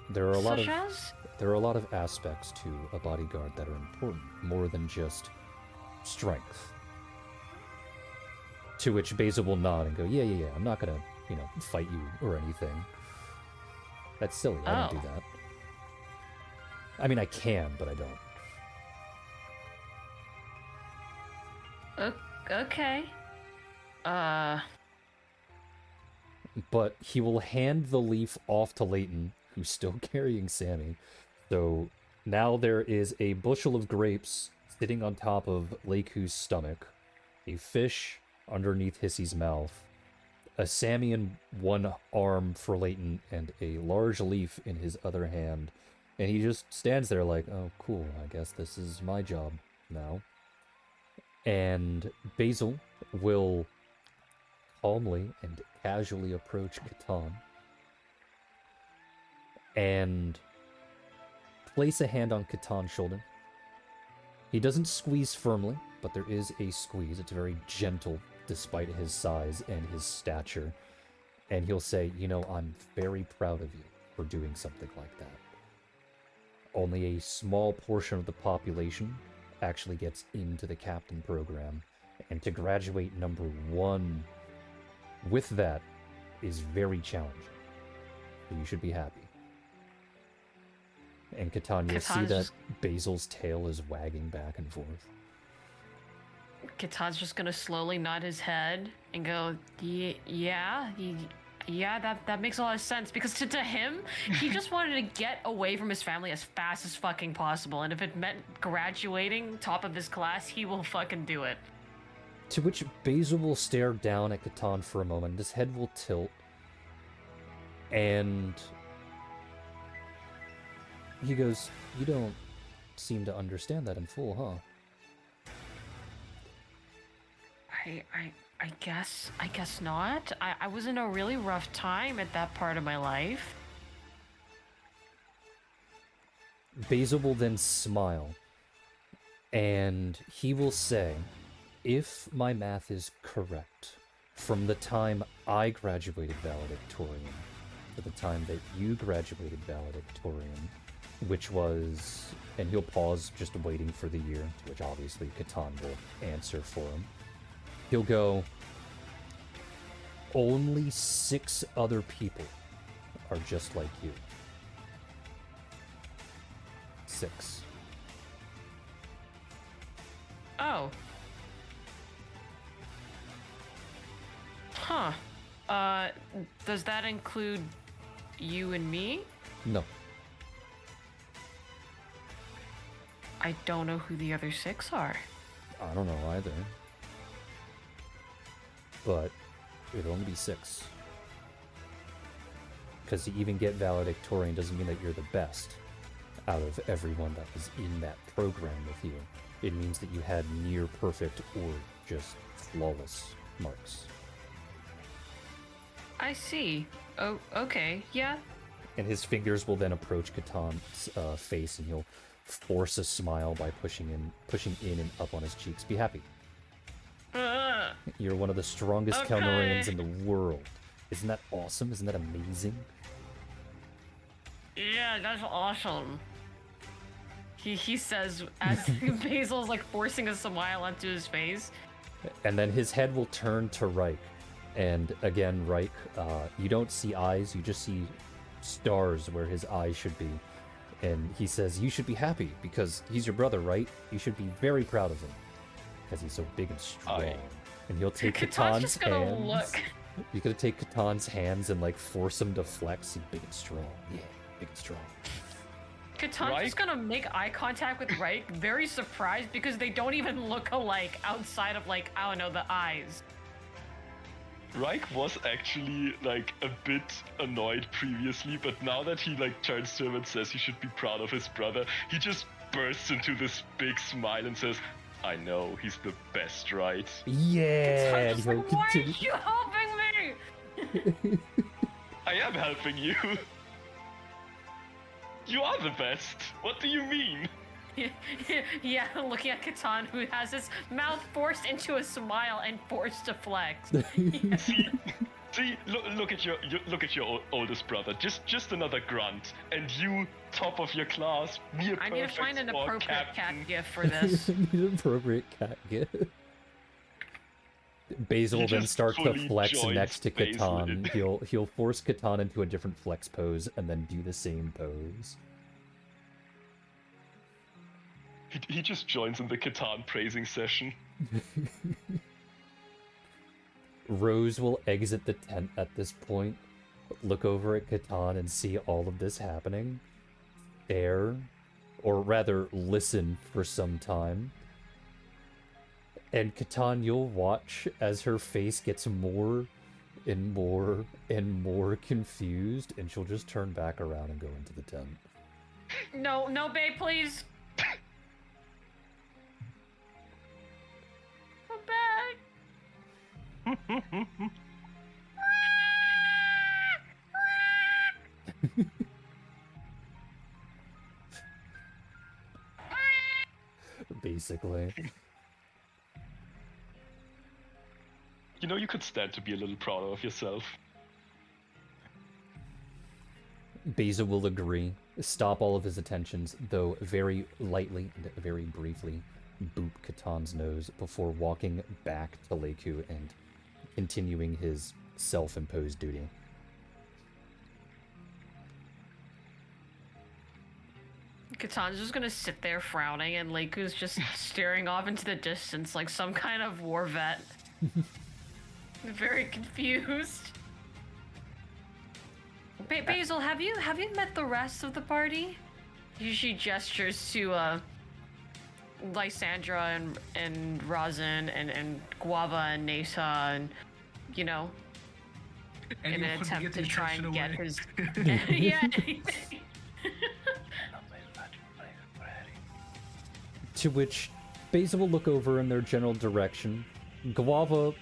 There are a lot Such of as? there are a lot of aspects to a bodyguard that are important, more than just strength. To which Basil will nod and go, yeah, I'm not gonna, fight you or anything. That's silly, I don't do that. I mean, I can, but I don't. Okay. But he will hand the leaf off to Leighton, who's still carrying Sammy. So now there is a bushel of grapes sitting on top of Leiku's stomach, a fish underneath Hissy's mouth, a Sammy in one arm for Leighton, and a large leaf in his other hand. And he just stands there like, oh, cool, I guess this is my job now. And Basil will calmly and casually approach Catan and place a hand on Catan's shoulder. He doesn't squeeze firmly, but there is a squeeze. It's very gentle, despite his size and his stature. And he'll say, I'm very proud of you for doing something like that. Only a small portion of the population actually gets into the captain program, and to graduate number 1 with that is very challenging. So you should be happy. And Catan, you'll see that Basil's tail is wagging back and forth. Catan's just gonna slowly nod his head and go, yeah, that makes a lot of sense. Because to him, he just wanted to get away from his family as fast as fucking possible. And if it meant graduating top of his class, he will fucking do it. To which Basil will stare down at Catan for a moment. His head will tilt. And he goes, "You don't seem to understand that in full, huh?" I guess not. I was in a really rough time at that part of my life. Basil will then smile, and he will say, "If my math is correct, from the time I graduated valedictorian to the time that you graduated valedictorian, which was," and he'll pause just waiting for the year, to which obviously Catan will answer for him. He'll go, "Only 6 other people are just like you." 6. Oh. Huh. Does that include you and me? No. I don't know who the other 6 are. I don't know either. But it'd only be 6. Because to even get valedictorian doesn't mean that you're the best out of everyone that was in that program with you. It means that you had near perfect or just flawless marks. I see. Oh, okay. Yeah. And his fingers will then approach Catan's face, and he'll force a smile by pushing in and up on his cheeks. Be happy. You're one of the strongest Okay. Telmarians in the world. Isn't that awesome? Isn't that amazing? Yeah, that's awesome. He says as Basil's like forcing a smile onto his face. And then his head will turn to Reich. And again, Reich, you don't see eyes, you just see stars where his eyes should be. And he says, "You should be happy because he's your brother, right? You should be very proud of him because he's so big and strong." And he'll take Catan's Catan's just gonna hands. look. You're gonna take Catan's hands and like force him to flex. He's big and strong. Yeah, big and strong. Catan's just gonna make eye contact with Reich, very surprised because they don't even look alike outside of like, I don't know, the eyes. Reich was actually like a bit annoyed previously, but now that he like turns to him and says he should be proud of his brother, he just bursts into this big smile and says, "I know, he's the best, right?" Yeah, and Catan's he'll like, why are continue. you helping me? I am helping you. You are the best. What do you mean? Yeah, looking at Catan, who has his mouth forced into a smile and forced to flex. See, look at your oldest brother. Just another grunt, and you, top of your class, mere I need to perfect find an sport appropriate cat captain. gift for this. Need an appropriate cat gift. Basil He will then just start to fully flex joins next to Basil Catan. He'll force Catan into a different flex pose and then do the same pose. He just joins in the Catan praising session. Rose will exit the tent at this point, look over at Catan and see all of this happening, stare, or rather listen for some time. And Catan, you'll watch as her face gets more and more and more confused, and she'll just turn back around and go into the tent. No, babe, please. Come back. Basically. You know, you could stand to be a little prouder of yourself. Basil will agree, stop all of his attentions, though very lightly and very briefly boop Catan's nose before walking back to Leiku and continuing his self-imposed duty. Catan's just gonna sit there frowning, and Leiku's just staring off into the distance like some kind of war vet. Very confused. Basil, have you met the rest of the party? She gestures to Lysandra and Rosin and Guava and Nesa and, you know, in an Anyone to attempt get to the try and attention get away. his. Yeah. To which Basil will look over in their general direction. Guava,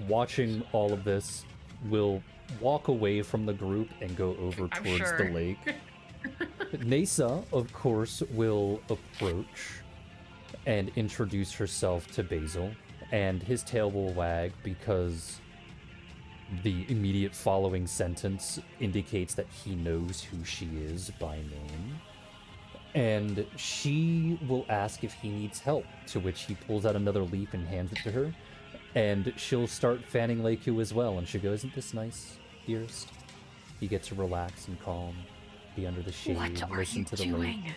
watching all of this, will walk away from the group and go over I'm towards sure. the lake. Nesa, of course, will approach and introduce herself to Basil, and his tail will wag because the immediate following sentence indicates that he knows who she is by name. And she will ask if he needs help, to which he pulls out another leaf and hands it to her. And she'll start fanning Leiku as well, and she goes, "Isn't this nice, dearest? You get to relax and calm, be under the shade, What are listen you to the lake."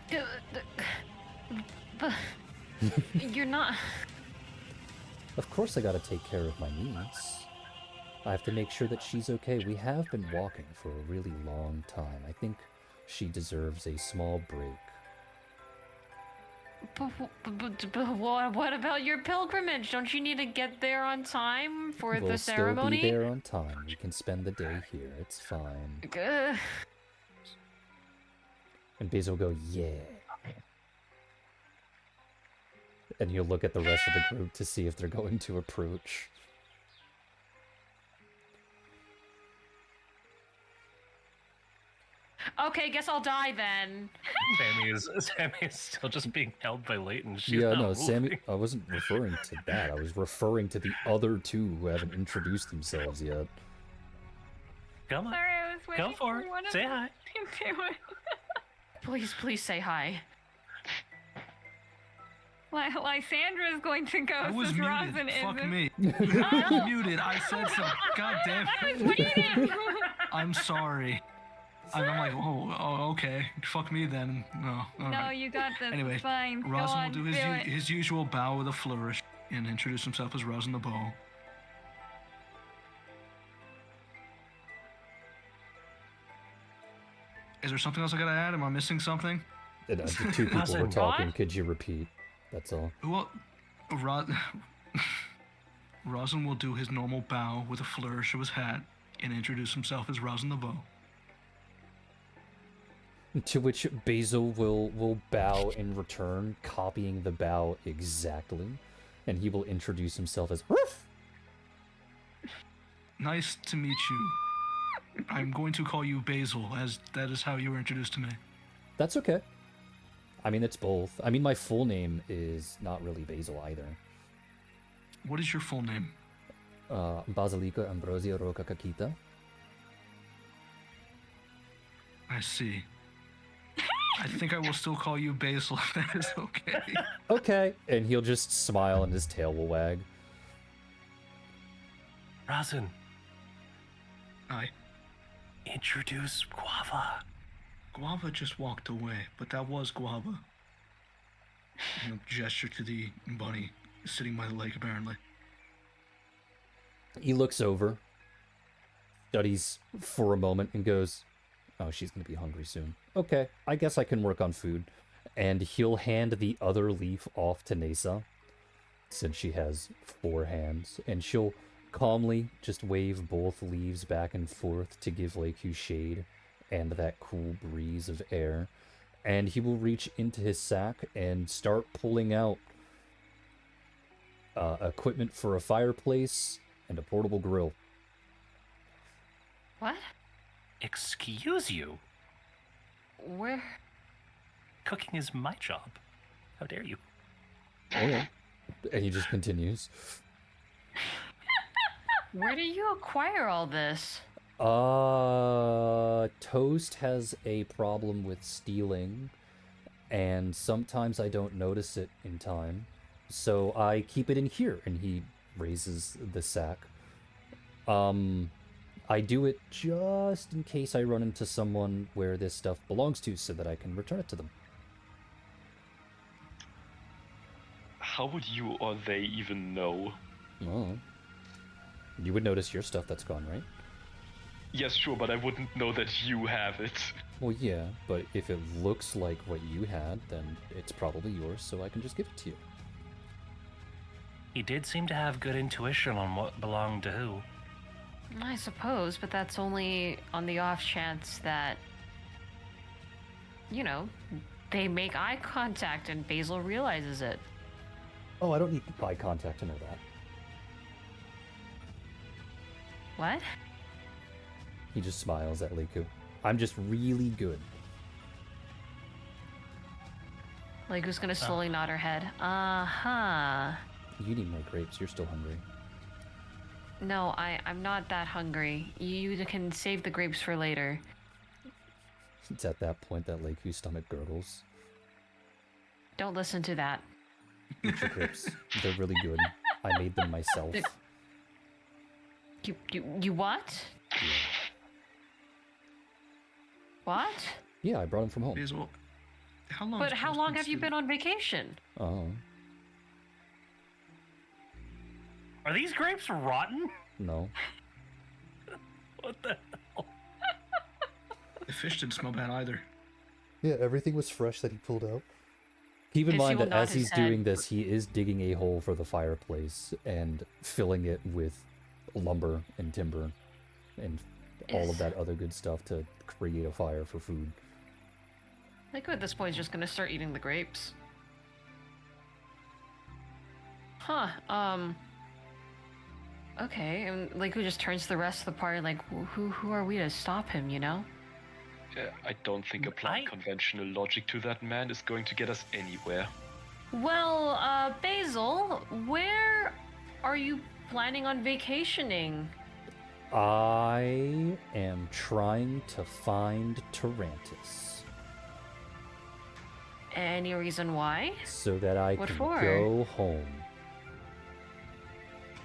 doing? You're not. Of course I gotta take care of my needs. I have to make sure that she's okay. We have been walking for a really long time. I think she deserves a small break. But what about your pilgrimage? Don't you need to get there on time for We'll the still ceremony? be there on time. We can spend the day here. It's fine. Ugh. And Basil will go, "Yeah." And he'll look at the rest of the group to see if they're going to approach. Okay, guess I'll die then. Sammy is still just being held by Leighton. She's Yeah, not no, moving. Sammy, I wasn't referring to that. I was referring to the other two who haven't introduced themselves yet. Come on, Sorry, I was waiting go for it. one of Say them hi. to do it. Please say hi. Lysandra is going to go I was since muted. Rosin Fuck isn't. me. I was muted. I said so. God damn it. Waiting. I'm sorry. I'm like, oh, okay. Fuck me then. No. All No, right. you got this. Anyway, It's fine. Go Rosin will on, do it. his usual bow with a flourish and introduce himself as Rosin the Bow. Is there something else I gotta add? Am I missing something? And, the two people were Cousin. talking. What? Could you repeat? That's all. Well, Rosin will do his normal bow with a flourish of his hat and introduce himself as Rosin the Bow. To which Basil will bow in return, copying the bow exactly. And he will introduce himself as Ruff! Nice to meet you. I'm going to call you Basil, as that is how you were introduced to me. That's okay. I mean, it's both. I mean, my full name is not really Basil either. What is your full name? Basilica Ambrosia Roca Kakita. I see. I think I will still call you Basil if that is okay. Okay. And he'll just smile and his tail will wag. Rosin, Aye. introduce Guava. Guava just walked away, but that was Guava. Gesture to the bunny sitting by the lake, apparently. He looks over, studies for a moment, and goes, "Oh, she's going to be hungry soon. Okay, I guess I can work on food." And he'll hand the other leaf off to Nesa, since she has 4 hands, and she'll calmly just wave both leaves back and forth to give Leiku shade and that cool breeze of air. And he will reach into his sack and start pulling out equipment for a fireplace and a portable grill. What? Excuse you. Where? Cooking is my job. How dare you? Oh yeah. And he just continues. Where do you acquire all this? Toast has a problem with stealing, and sometimes I don't notice it in time. So I keep it in here, and he raises the sack. I do it just in case I run into someone where this stuff belongs to so that I can return it to them. How would you or they even know? Oh. You would notice your stuff that's gone, right? Yes, sure, but I wouldn't know that you have it. Well, yeah, but if it looks like what you had, then it's probably yours, so I can just give it to you. He did seem to have good intuition on what belonged to who. I suppose, but that's only on the off chance that, you know, they make eye contact and Basil realizes it. Oh, I don't need eye contact to know that. What? He just smiles at Leiku. I'm just really good. Leiku's gonna slowly nod her head. Uh-huh. You need more grapes. You're still hungry. No, I'm not that hungry. You can save the grapes for later. It's at that point that Leiku's stomach gurgles. Don't listen to that. Eat your grapes. They're really good. I made them myself. You what? Yeah. What? Yeah, I brought them from home. Basil, how long? But how long have you been on vacation? Oh. Are these grapes rotten? No. What the hell? The fish didn't smell bad either. Yeah, everything was fresh that he pulled out. Keep in Hissy mind will that nod as his he's head. doing this, he is digging a hole for the fireplace and filling it with lumber and timber and all of Yes. that other good stuff to create a fire for food. Leiku at this point is just gonna start eating the grapes. Huh, okay, and Leiku just turns to the rest of the party like, who are we to stop him, you know? I don't think applying conventional logic to that man is going to get us anywhere. Well, Basil, where are you planning on vacationing? I am trying to find Tarantus Any reason why? so that I What can for? go home.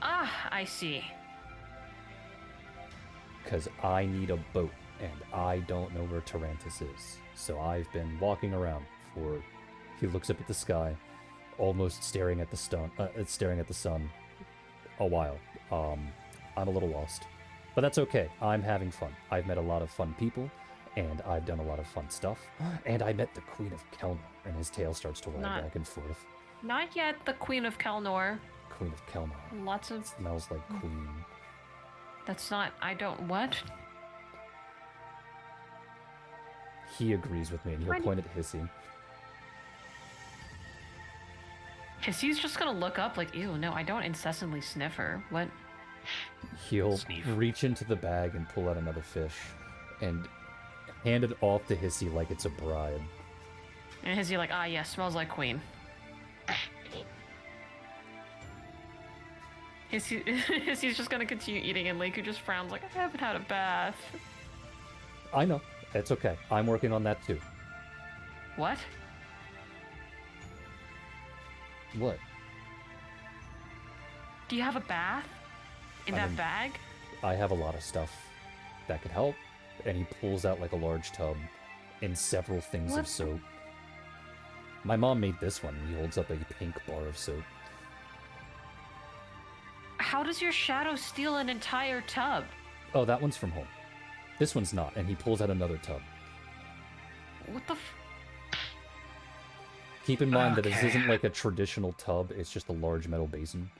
Ah, I see. Because I need a boat, and I don't know where Tarantus is. So I've been walking around for... He looks up at the sky, almost staring at the sun a while. I'm a little lost. But that's okay. I'm having fun. I've met a lot of fun people, and I've done a lot of fun stuff. And I met the Queen of Kelnor, and his tail starts to wag Not- back and forth. Not yet the Queen of Kelnor. Queen of Kelnor. Lots of... Smells like queen. That's not... I don't... What? He agrees with me, and he'll Fine. point at Hissy. Hissy's just gonna look up like, ew, no, I don't incessantly sniff her. What? He'll Sneef. reach into the bag and pull out another fish, and hand it off to Hissy like it's a bribe. And Hissy like, ah, yeah, smells like queen. Hissy's just gonna continue eating, and Leiku just frowns like, I haven't had a bath. I know. It's okay. I'm working on that too. What? What? Do you have a bath? In I that mean- bag? I have a lot of stuff that could help. And he pulls out like a large tub and several things What? of soap. My mom made this one. He holds up a pink bar of soap. How does your shadow steal an entire tub? Oh, that one's from home. This one's not. And he pulls out another tub. What the Keep in mind that this Okay. isn't like a traditional tub. It's just a large metal basin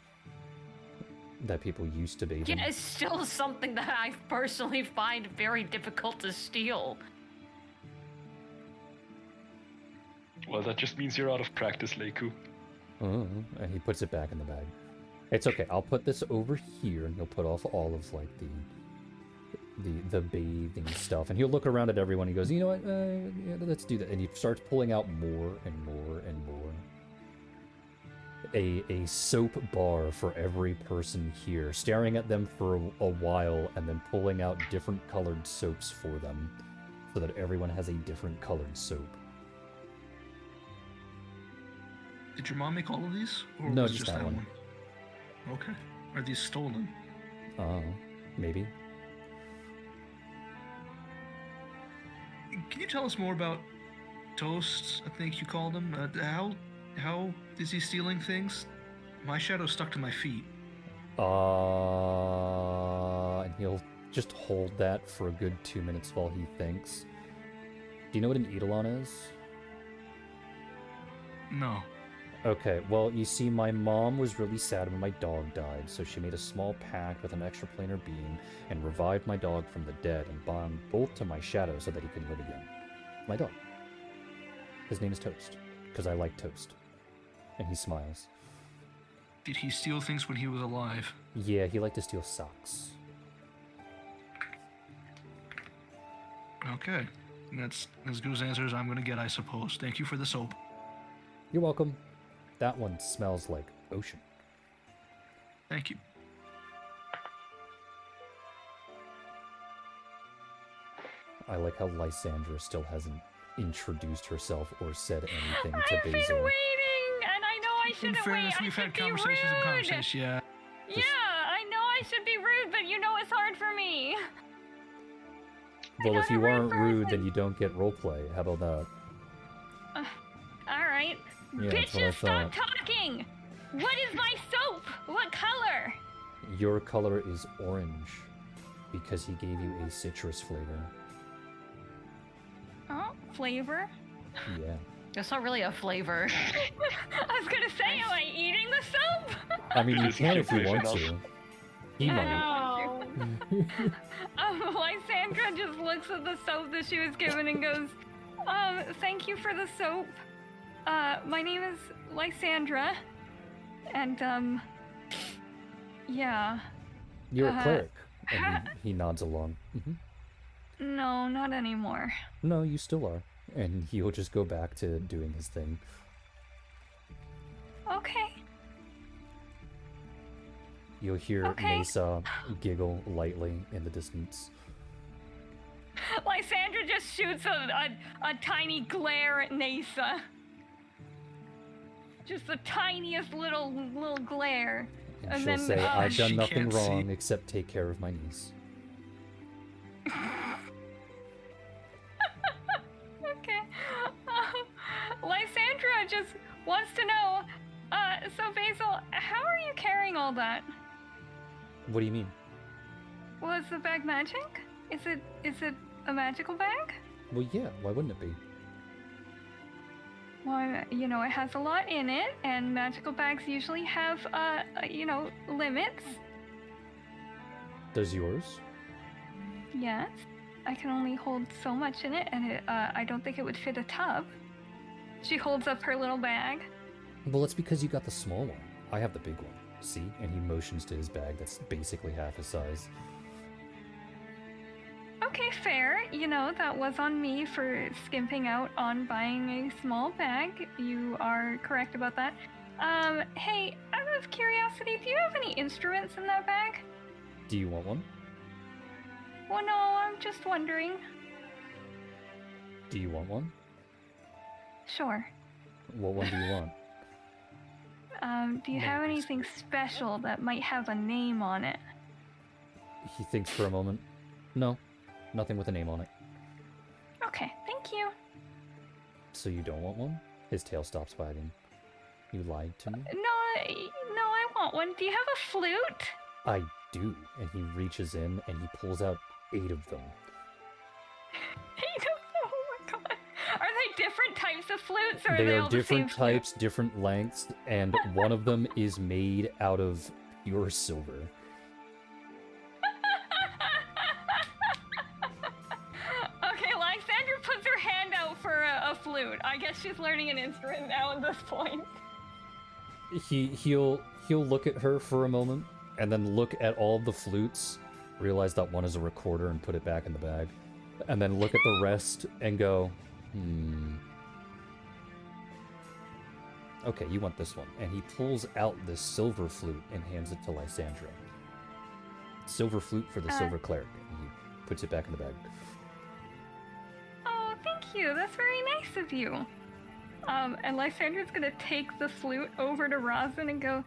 that people used to bathe in. Yeah, it's still something that I personally find very difficult to steal. Well, that just means you're out of practice, Leiku. And he puts it back in the bag. It's okay. I'll put this over here, and he'll put off all of like the bathing stuff, and he'll look around at everyone. He goes, you know what? Yeah, let's do that. And he starts pulling out more and more and more. A soap bar for every person here, staring at them for a while, and then pulling out different colored soaps for them, so that everyone has a different colored soap. Did your mom make all of these? Or No, was it just that one. Okay. Are these stolen? Maybe. Can you tell us more about Toasts, I think you called him? How is he stealing things? My shadow stuck to my feet. And he'll just hold that for a good 2 minutes while he thinks. Do you know what an eidolon is? No. Okay, well, you see, my mom was really sad when my dog died, so she made a small pact with an extraplanar being and revived my dog from the dead and bound both to my shadow so that he could live again. My dog. His name is Toast, because I like toast. And he smiles. Did he steal things when he was alive? Yeah, he liked to steal socks. Okay. That's as good as answer as I'm gonna get, I suppose. Thank you for the soap. You're welcome. That one smells like ocean. Thank you. I like how Lysandra still hasn't introduced herself or said anything to I've been Basil. waiting, and I know I In shouldn't fairness, wait. we've I had should be conversations and rude. conversations, yeah. Yeah, I know I should be rude, but you know it's hard for me. Well, if not a you rude aren't rude, person. then you don't get roleplay. How about that? All right. Yeah, that's what I Bitches, stop thought. talking. What is my soap? What color? Your color is orange because he gave you a citrus flavor. Oh, flavor. Yeah. It's not really a flavor. I was gonna say, am I eating the soap? I mean, you Just can if you keep want enough. to. He might. No. Lysandra just looks at the soap that she was given and goes, thank you for the soap. My name is Lysandra. And, yeah. You're a cleric. And he nods along. No, not anymore. No, you still are. And he'll just go back to doing his thing. Okay. You'll hear Okay. Mesa giggle lightly in the distance. Lysandra just shoots a tiny glare at Nasa. Just the tiniest little glare. And And she'll then, say, I've done She nothing can't see. wrong except take care of my niece. Okay. Lysandra just wants to know, so Basil, how are you carrying all that? What do you mean? Was the bag magic? Is it a magical bag? Well, yeah, why wouldn't it be? Well, you know, it has a lot in it, and magical bags usually have, limits. Does yours? Yes. I can only hold so much in it, and I don't think it would fit a tub. She holds up her little bag. Well, it's because you got the small one. I have the big one. See? And he motions to his bag that's basically half his size. Okay, fair. You know, that was on me for skimping out on buying a small bag. You are correct about that. Hey, out of curiosity, do you have any instruments in that bag? Do you want one? Well, no, I'm just wondering. Do you want one? Sure. What one do you want? Do you have anything special that might have a name on it? He thinks for a moment. No, nothing with a name on it. Okay, thank you. So you don't want one? His tail stops wagging. You lied to me? No, I want one. Do you have a flute? I do. And he reaches in and he pulls out 8 of them. Oh my god. Are they different types of flutes, or are They they are all the same different flute? types, different lengths, and one of them is made out of pure silver. Okay, Lysandra puts her hand out for a flute. I guess she's learning an instrument now at this point. He'll look at her for a moment, and then look at all the flutes, realize that one is a recorder and put it back in the bag, and then look at the rest and go, okay, you want this one. And he pulls out this silver flute and hands it to Lysandra. Silver flute for the silver cleric. And he puts it back in the bag. Oh, thank you. That's very nice of you. And Lysandra's gonna take the flute over to Rosin and go.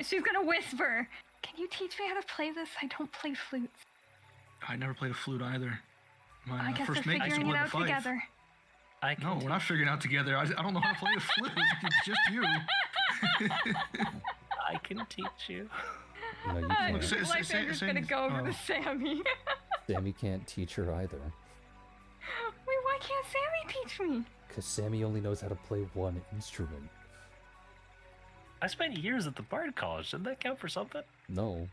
She's gonna whisper, "Can you teach me how to play this? I don't play flutes." I never played a flute either. My I guess we're first mate used to figuring it play the out fife. together. I can No, we're not figuring it out together. I don't know how to play the flute. It's just you. I can teach you. No, you Look, can't. Lysandra's gonna go over to Sammy. Sammy can't teach her either. Wait, why can't Sammy teach me? Because Sammy only knows how to play one instrument. I spent years at the Bard College. Didn't that count for something? No.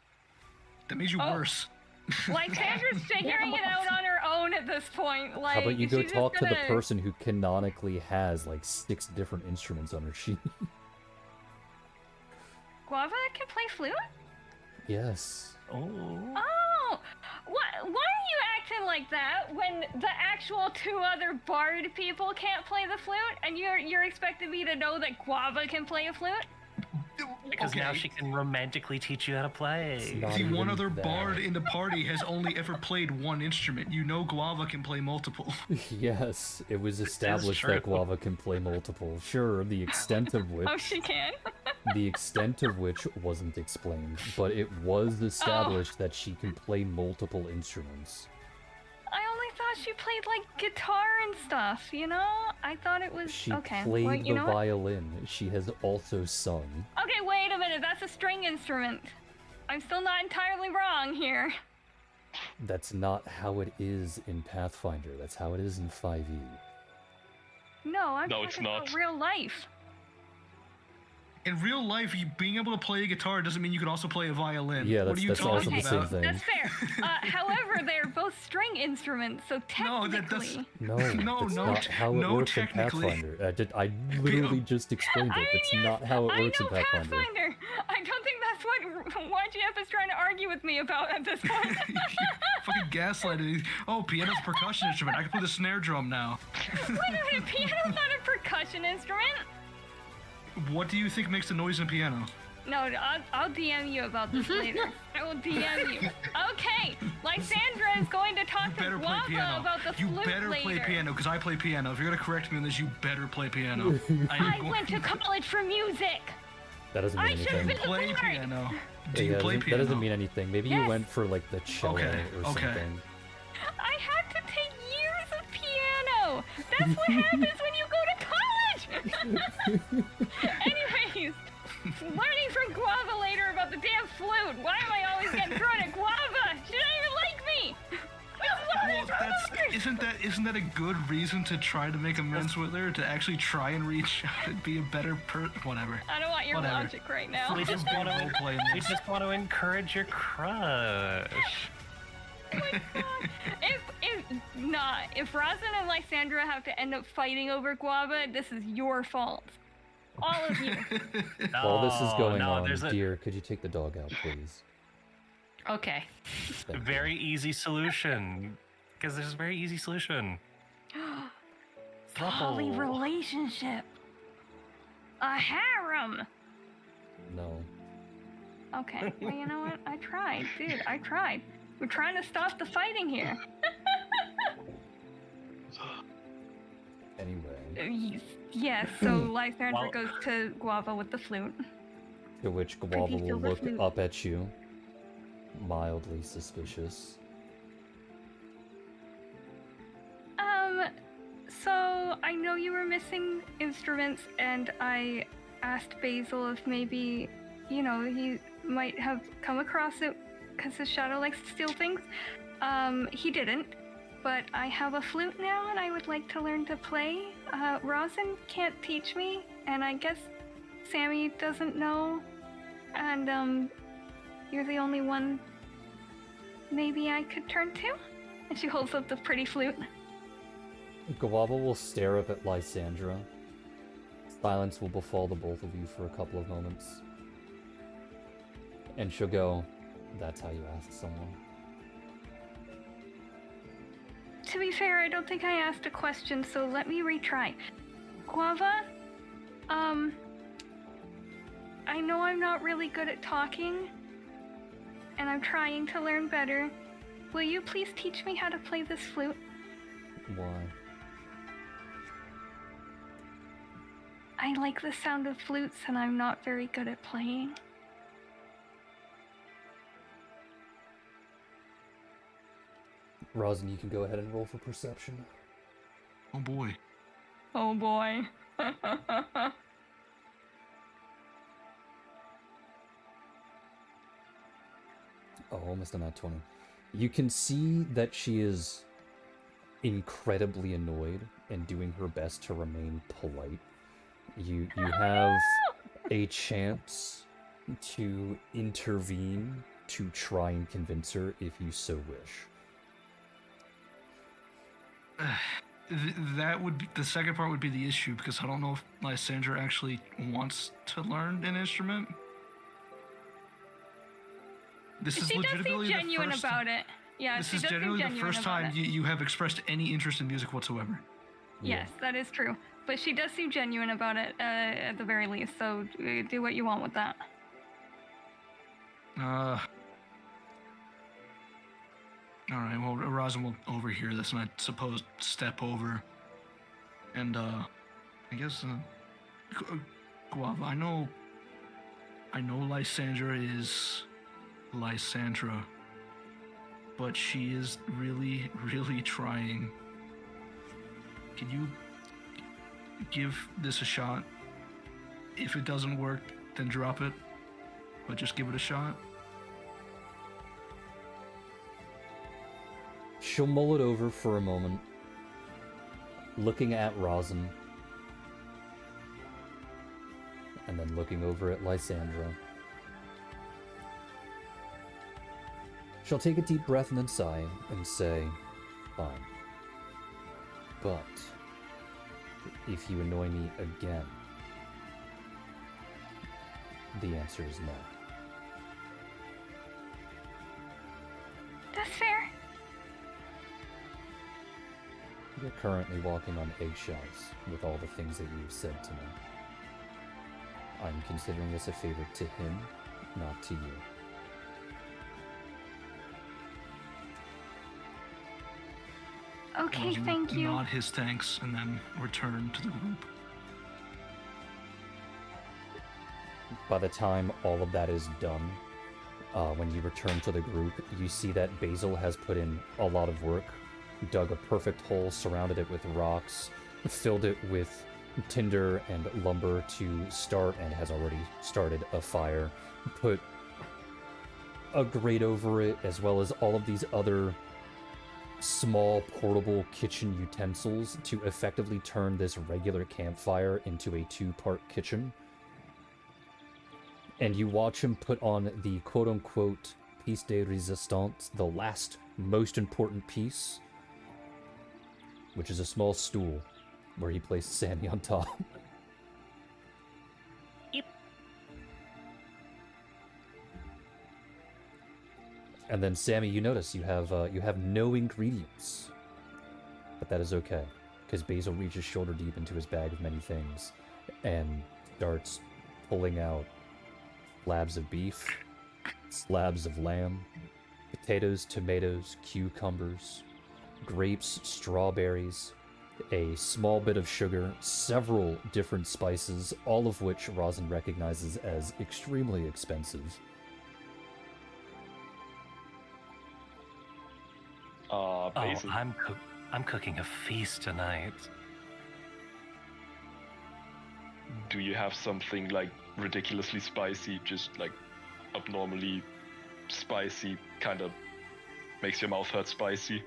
That makes you Oh. worse. Lysandra's figuring it out on her own at this point. Like, How about you go she's talk just to the gonna- person who canonically has like 6 different instruments on her sheet? Guava can play flute? Yes. Oh. Oh! Why are you acting like that when the actual 2 other bard people can't play the flute, and you're expecting me to know that Guava can play a flute? Because now she can romantically teach you how to play. It's not The one even other that. bard in the party has only ever played one instrument. You know Guava can play multiple. Yes, it was established that true. Guava can play multiple. Sure, the extent of which Oh, she can? wasn't explained, but it was established that she can play multiple instruments. I only thought she played, like, guitar and stuff, you know? I thought it was... She okay. played well, you the know what? violin. She has also sung. Okay, wait a minute. That's a string instrument. I'm still not entirely wrong here. That's not how it is in Pathfinder. That's how it is in 5e. No, I'm No, it's talking about not. real life. In real life, being able to play a guitar doesn't mean you can also play a violin. Yeah, what are you that's also talking the same about? thing. That's fair. However, they're both string instruments, so No, technically... that's- No, No, that's no, not how it no, works in technically. Pathfinder. I literally just explained it. That's not how it works in I know Pathfinder. Pathfinder. I don't think that's what YGF is trying to argue with me about at this point. Fucking gaslighting. Oh, piano's a percussion instrument. I can play the snare drum now. Wait a minute, piano's not a percussion instrument? What do you think makes the noise in piano? No, I'll DM you about this later. I will DM you. Okay, Lysandra is going to talk to Better play Guava piano. about the You flute better later. play piano, because I play piano. If you're gonna correct me on this, you better play piano. I went to college for music. That doesn't I mean should've anything. been- play Lord. piano. Do Yeah, you play that piano? doesn't mean anything. Maybe you Yes. went for like the cello Okay, or okay. something. I had to take years of piano. That's what happens when you go to college. Anyways, learning from Guava later about the damn flute. Why am I always getting thrown at Guava? She doesn't even like me. Well, isn't that a good reason to try to make amends with her? To actually try and reach out and be a better whatever. I don't want your Whatever. logic right now. We just want Role play in to. We this. just want to encourage your crush. If Rosin and Lysandra have to end up fighting over Guava, this is your fault. All of you. While this is going on, there's a dear, could you take the dog out, please? Okay. Thank you. very easy solution. Because there's a very easy solution. Poly Thruple. relationship. A harem. No. Okay, well, you know what? I tried, dude. I tried. We're trying to stop the fighting here. Anyway, Yes, so Lysandra Well- goes to Guava with the flute. to which Guava Pretty will silver look flute. up at you, mildly suspicious. So I know you were missing instruments, and I asked Basil if maybe, you know, he might have come across it because his shadow likes to steal things. He didn't, but I have a flute now, and I would like to learn to play. Rosin can't teach me, and I guess Sammy doesn't know, and you're the only one maybe I could turn to. And she holds up the pretty flute. Guava will stare up at Lysandra. Silence will befall the both of you for a couple of moments. And she'll go, "That's how you ask someone." To be fair, I don't think I asked a question, so let me retry. Guava, I know I'm not really good at talking, and I'm trying to learn better. Will you please teach me how to play this flute? Why? I like the sound of flutes, and I'm not very good at playing. Rosin, you can go ahead and roll for perception. Oh boy. Oh boy. Oh, almost a nat 20. You can see that she is incredibly annoyed and doing her best to remain polite. You have a chance to intervene to try and convince her if you so wish. That would be, the second part would be the issue, because I don't know if Lysandra actually wants to learn an instrument. This is She does seem legitimately genuine the first, about it. Yeah, this she is does seem genuinely the genuine first about time it. you have expressed any interest in music whatsoever. Yes, that is true. But she does seem genuine about it, at the very least. So do what you want with that. All right. Well, Razin will overhear this, and I suppose step over, and I guess Guava. I know Lysandra is Lysandra, but she is really, really trying. Can you give this a shot? If it doesn't work, then drop it, but just give it a shot. She'll mull it over for a moment, looking at Razin, and then looking over at Lysandra. She'll take a deep breath and then sigh and say, "Fine. But if you annoy me again, the answer is no." That's fair. You're currently walking on eggshells with all the things that you've said to me. I'm considering this a favor to him, not to you. Okay, Razin will thank you. nod his thanks and then return to the group. By the time all of that is done, when you return to the group, you see that Basil has put in a lot of work, dug a perfect hole, surrounded it with rocks, filled it with tinder and lumber to start, and has already started a fire, put a grate over it, as well as all of these other small portable kitchen utensils to effectively turn this regular campfire into a two-part kitchen. And you watch him put on the quote-unquote piece de resistance, the last most important piece, which is a small stool where he placed Sammy on top. Yep. And then Sammy, you notice you have no ingredients, but that is okay, because Basil reaches shoulder deep into his bag of many things and starts pulling out slabs of beef, slabs of lamb, potatoes, tomatoes, cucumbers, grapes, strawberries, a small bit of sugar, several different spices, all of which Razin recognizes as extremely expensive. Basil. I'm cooking a feast tonight. Do you have something like ridiculously spicy, just like abnormally spicy, kind of makes your mouth hurt spicy?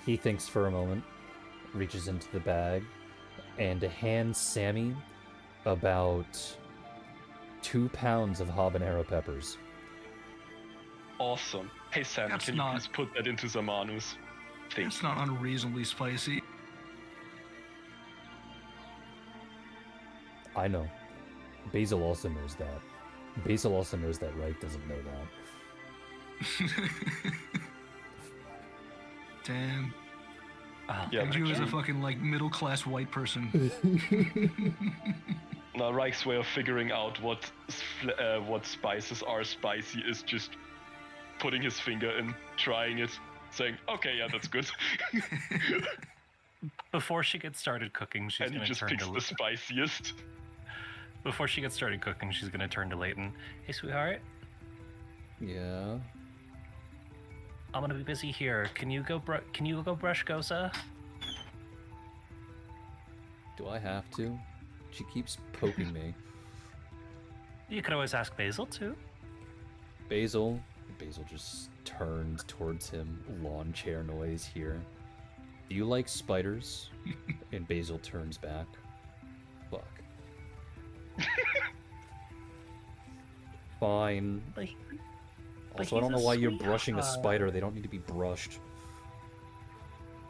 He thinks for a moment, reaches into the bag, and hands Sammy about 2 pounds of habanero peppers. Awesome. Hey Sam, That's can you not- please put that into Zamanus? Thank It's not unreasonably spicy. I know. Basil also knows that. Basil also knows that Reich doesn't know that. Damn. Oh, Yeah, And you as a actually- fucking like middle class white person. Now, Reich's way of figuring out what spices are spicy is just putting his finger in, trying it, saying, "Okay, yeah, that's good," Before she gets started cooking, she's and he gonna just turn picks to the spiciest. Before she gets started cooking, she's gonna turn to Leighton. Hey, sweetheart, Yeah. I'm gonna be busy here. Can you go brush Gosa? Do I have to? She keeps poking me. You could always ask Basil too. Basil Basil just turns towards him. Lawn chair noise here. Do you like spiders? And Basil turns back. Fuck. Fine. Also, I don't know why you're brushing a spider. They don't need to be brushed.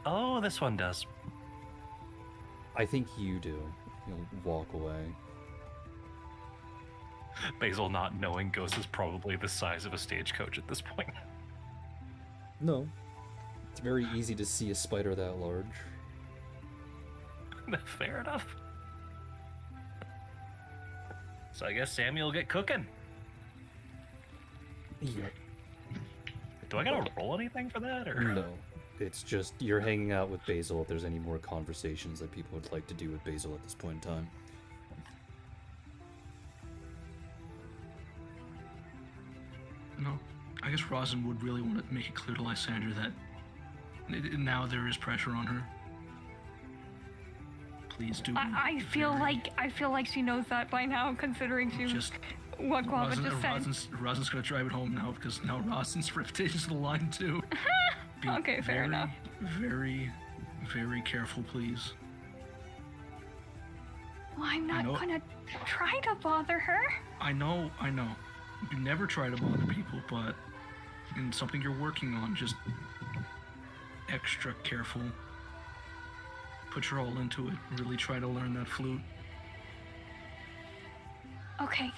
Oh, this one does. I think you do. You'll walk away. Basil, not knowing Ghost is probably the size of a stagecoach at this point. No. It's very easy to see a spider that large. Fair enough. So I guess Samuel will get cooking. Yep. Do I gotta roll anything for that, or? No. It's just you're hanging out with Basil if there's any more conversations that people would like to do with Basil at this point in time. No, I guess Rosin would really want to make it clear to Lysandra that now there is pressure on her. Please do. I feel like she knows that by now, considering she Just what Guava just said. Rosin's gonna drive it home now because now Rosin's reputation's on the line too. Be Okay, fair enough. Very, very careful, please. Well, I'm I not know- gonna try to bother her. I know. You never try to bother people, but in something you're working on, just extra careful. Put your all into it. Really try to learn that flute. Okay.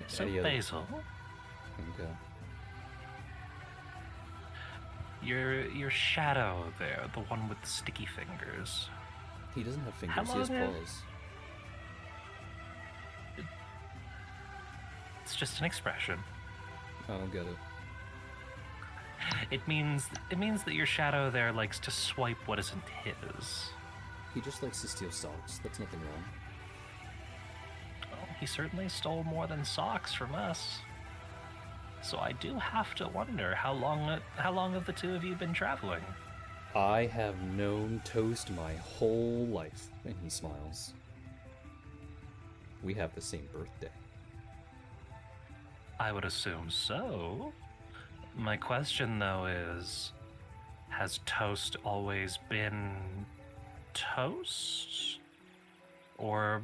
So Any other- Basil, Okay. your shadow there, the one with the sticky fingers. He doesn't have fingers, Hello he has there. paws. It's just an expression. I don't get it. It means that your shadow there likes to swipe what isn't his. He just likes to steal socks. That's nothing wrong. Well, he certainly stole more than socks from us. So I do have to wonder how long have the two of you been traveling? I have known Toast my whole life. And he smiles. We have the same birthday. I would assume so. My question though is, has Toast always been Toast? Or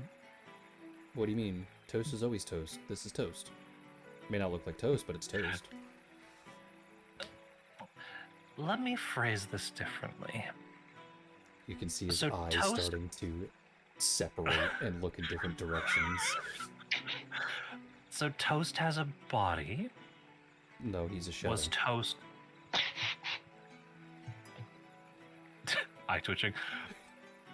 What do you mean? Toast is always toast. This is toast. May not look like toast, but it's toast. let me phrase this differently. You can see his So eyes toast- starting to separate and look in different directions. So Toast has a body. No, he's a shadow. Was Toast eye twitching.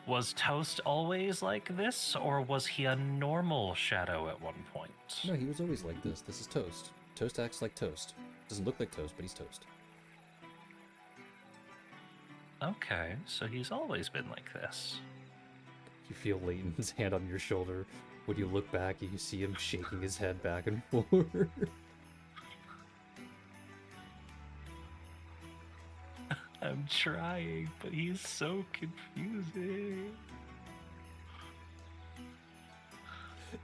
Was Toast always like this, or was he a normal shadow at one point? No, he was always like this. This is Toast. Toast acts like Toast. Doesn't look like Toast, but he's Toast. Okay, so he's always been like this. You feel Leighton's hand on your shoulder. When you look back, you see him shaking his head back and forth. I'm trying, but he's so confusing.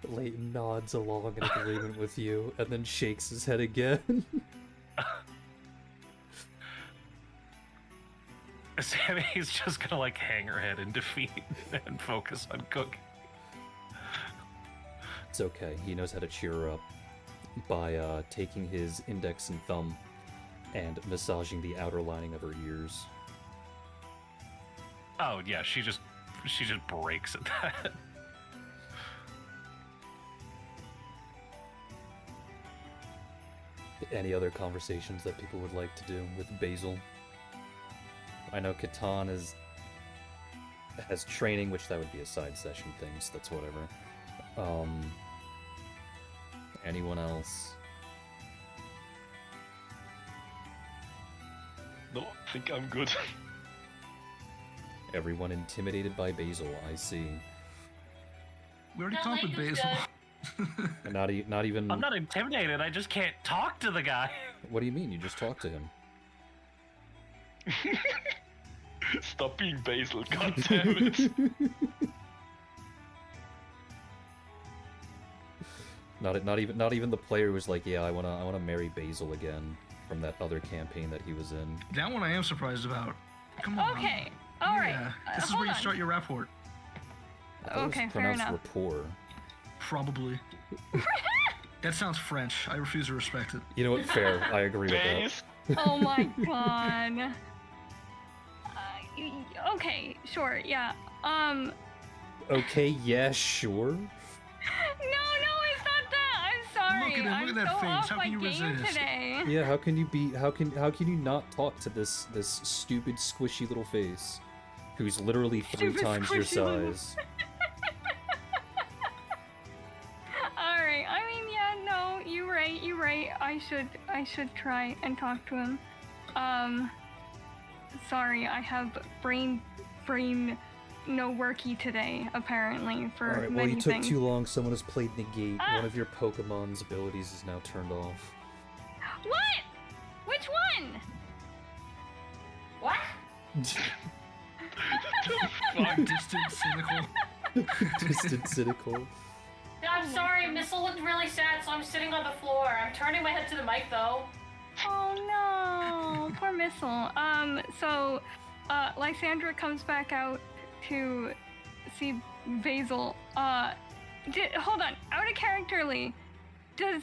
Leighton nods along in agreement with you, and then shakes his head again. Sammy's just gonna like hang her head in defeat and focus on cooking. It's okay. He knows how to cheer her up by taking his index and thumb and massaging the outer lining of her ears. Oh yeah, she just breaks at that. Any other conversations that people would like to do with Basil? I know Catan has training, which that would be a side session thing, so that's whatever. Anyone else? No, I think I'm good. Everyone intimidated by Basil, I see. We already No, talked with Leighton's Basil. good. Not even. I'm not intimidated. I just can't talk to the guy. What do you mean? You just talk to him. Stop being Basil, goddammit. Not even the player was like, yeah, I wanna marry Basil again from that other campaign that he was in. That one I am surprised about. Come on. Okay. All right. Yeah, this is hold where you on. start your rapport. I thought it Okay, was fair pronounced enough. rapport. Probably. That sounds French. I refuse to respect it. You know what? Fair. I agree with that. Base. Oh my god. Okay, sure, yeah. Okay, yeah, sure. No, it's not that. I'm sorry. Look at him, I'm look at that so face. off How my can you game resist? today. Yeah, how can you not talk to this stupid squishy little face, who's literally 3 Stupid, times your squishy little- size? Alright, I mean, yeah, no, you're right. I should try and talk to him. Sorry, I have brain no worky today, apparently, for Alright, well, many you took things. too long. Someone has played Negate. Ah. One of your Pokemon's abilities is now turned off. What? Which one? What? Fuck. Distant, cynical. Distant, cynical. I'm sorry, Missile looked really sad, so I'm sitting on the floor. I'm turning my head to the mic though. Oh no, poor Missile. So, Lysandra comes back out to see Basil. Hold on, out of characterly, do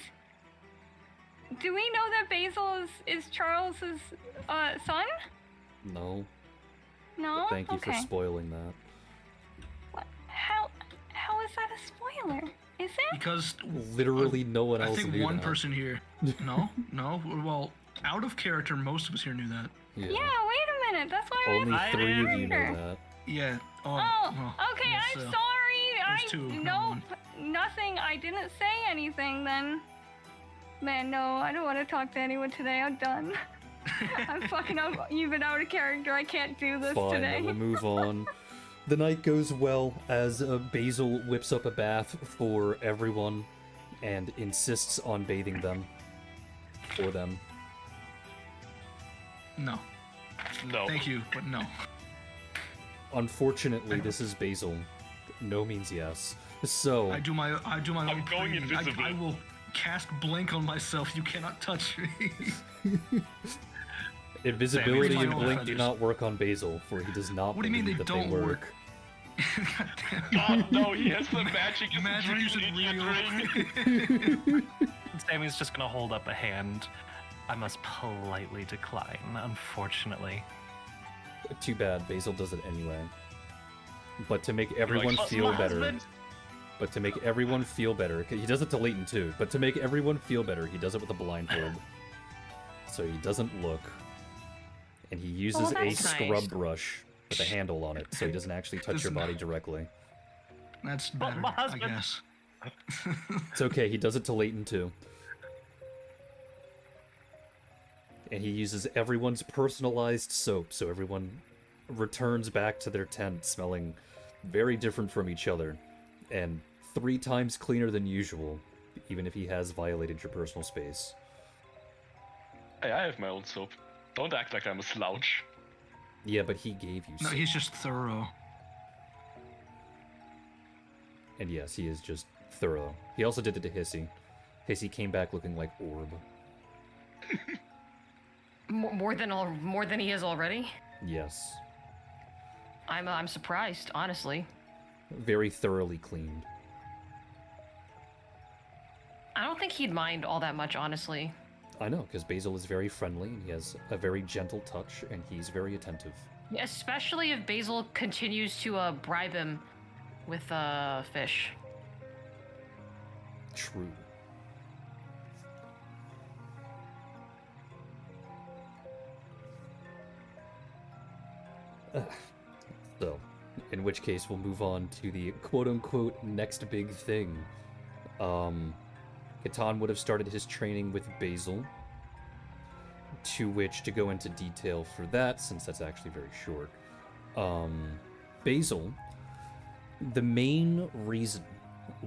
we know that Basil is Charles's son? No. No. Thank you okay. for spoiling that. What? How is that a spoiler? Is it? Because Literally no one I else think knew one that. person here. No. Well, out of character, most of us here knew that. Yeah. Wait a minute. That's why Only I 3 of you know character. that. Yeah. Oh, well, okay. yes, I'm so- sorry. there's two, not nope, one. nothing. I didn't say anything then. Man, no, I don't want to talk to anyone today. I'm done. I'm fucking up, even out of character. I can't do this Fine, today. then we'll move on. The night goes well as Basil whips up a bath for everyone and insists on bathing them. For them. No. No. Thank you, but no. Unfortunately, this is Basil. No means yes. So, I do my own. I'm going cleaning. invisible. I will cast blink on myself. You cannot touch me. invisibility Sammy, and my own blink do feathers. not work on Basil, for he does not What do you mean believe they that don't work. work? God, no, he has the magic. It's Magic a isn't dream, real. Sammy's just gonna hold up a hand. I must politely decline, unfortunately. Too bad, Basil does it anyway. But to make everyone "Plus feel my better... husband." But to make everyone feel better... He does it to Leighton too, but to make everyone feel better, he does it with a blindfold. So he doesn't look. And he uses a that's scrub nice. brush with a handle on it, so he doesn't actually touch your body directly. That's But better, my I husband- guess. It's okay, he does it to Leighton too. And he uses everyone's personalized soap, so everyone returns back to their tent smelling very different from each other, and 3 times cleaner than usual, even if he has violated your personal space. Hey, I have my own soap. Don't act like I'm a slouch. Yeah, but he gave you No, soap. he's just thorough. And yes, he is just thorough. He also did it to Hissy. Hissy came back looking like Orb. More than he is already. Yes. I'm surprised, honestly. Very thoroughly cleaned. I don't think he'd mind all that much, honestly. I know, because Basil is very friendly, and he has a very gentle touch, and he's very attentive. Especially if Basil continues to bribe him with fish. True. So, in which case we'll move on to the quote-unquote next big thing. Catan would have started his training with Basil, to which, to go into detail for that, since that's actually very short, Basil, the main reason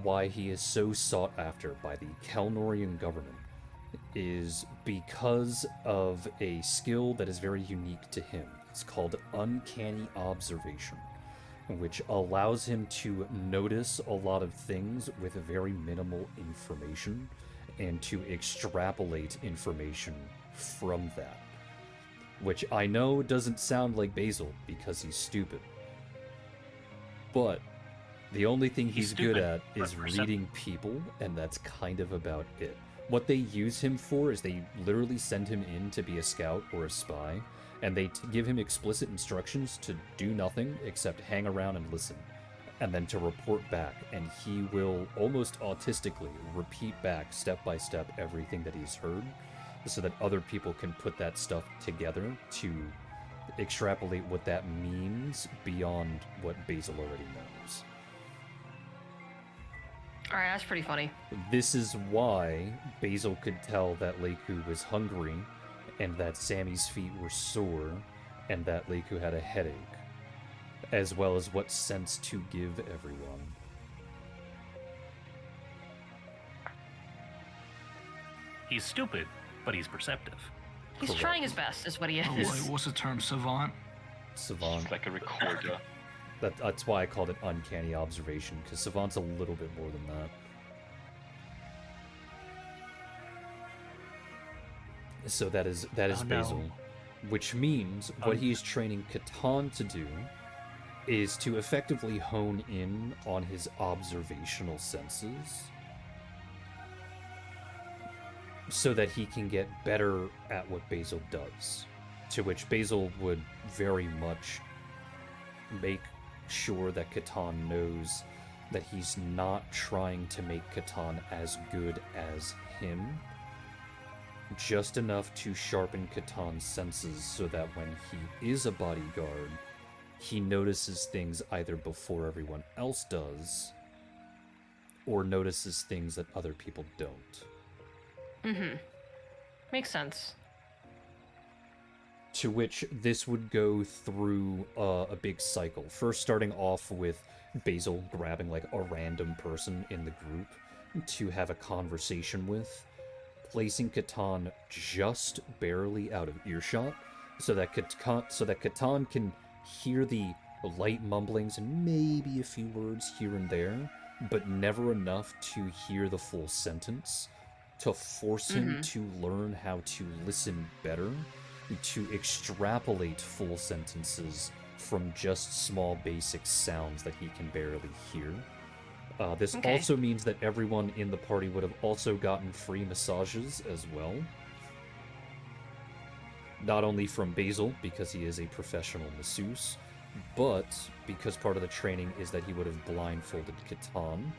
why he is so sought after by the Kalnorian government is because of a skill that is very unique to him. It's called Uncanny Observation, which allows him to notice a lot of things with very minimal information and to extrapolate information from that. Which I know doesn't sound like Basil because he's stupid. But the only thing he's good stupid, at is reading people, and that's kind of about it. What they use him for is they literally send him in to be a scout or a spy, and they give him explicit instructions to do nothing except hang around and listen, and then to report back, and he will almost autistically repeat back step by step everything that he's heard, so that other people can put that stuff together to extrapolate what that means beyond what Basil already knows. Alright, that's pretty funny. This is why Basil could tell that Leiku was hungry, and that Sammy's feet were sore, and that Leiku had a headache, as well as what sense to give everyone. He's stupid, but he's perceptive. He's Correct. trying his best, is what he is. Oh, what's the term? Savant? Savant. It's like a recorder. That's why I called it Uncanny Observation, because Savant's a little bit more than that. So that is Oh, no. Basil. Which means what he is training Catan to do is to effectively hone in on his observational senses so that he can get better at what Basil does. To which Basil would very much make sure that Catan knows that he's not trying to make Catan as good as him, just enough to sharpen Catan's senses so that when he is a bodyguard, he notices things either before everyone else does, or notices things that other people don't. Mm-hmm. Makes sense. To which this would go through a big cycle. First starting off with Basil grabbing like a random person in the group to have a conversation with, placing Catan just barely out of earshot, so that Catan can hear the light mumblings and maybe a few words here and there, but never enough to hear the full sentence, to force him to learn how to listen better, to extrapolate full sentences from just small basic sounds that he can barely hear. This Okay. also means that everyone in the party would have also gotten free massages as well. Not only from Basil, because he is a professional masseuse, but because part of the training is that he would have blindfolded Catan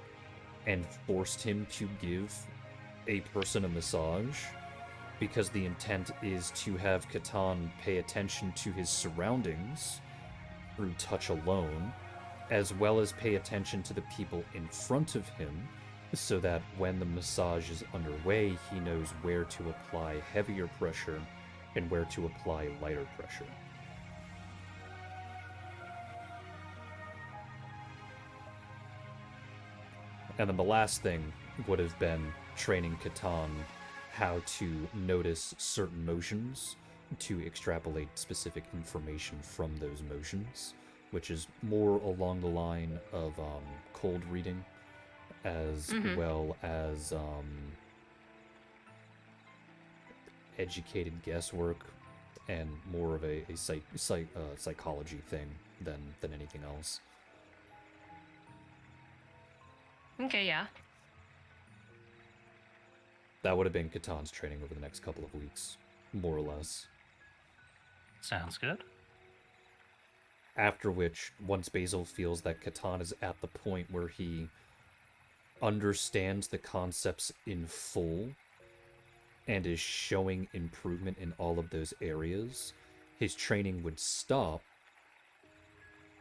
and forced him to give a person a massage, because the intent is to have Catan pay attention to his surroundings through touch alone, as well as pay attention to the people in front of him, so that when the massage is underway, he knows where to apply heavier pressure and where to apply lighter pressure. And then the last thing would have been training Catan how to notice certain motions to extrapolate specific information from those motions, which is more along the line of cold reading, as well as educated guesswork, and more of a psychology thing than anything else. Okay, yeah. That would have been Catan's training over the next couple of weeks, more or less. Sounds good. After which, once Basil feels that Catan is at the point where he understands the concepts in full and is showing improvement in all of those areas, his training would stop,